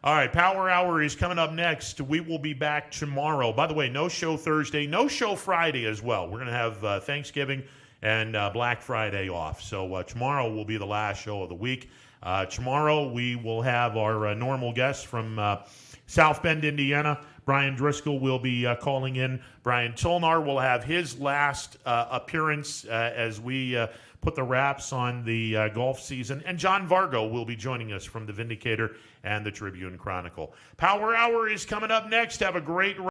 All right, Power Hour is coming up next. We will be back tomorrow. By the way, no show Thursday, no show Friday as well. We're going to have Thanksgiving and Black Friday off. So tomorrow will be the last show of the week. Tomorrow we will have our normal guests from South Bend, Indiana. Brian Driscoll will be calling in. Brian Tolnar will have his last appearance as we put the wraps on the golf season. And John Vargo will be joining us from the Vindicator and the Tribune Chronicle. Power Hour is coming up next. Have a great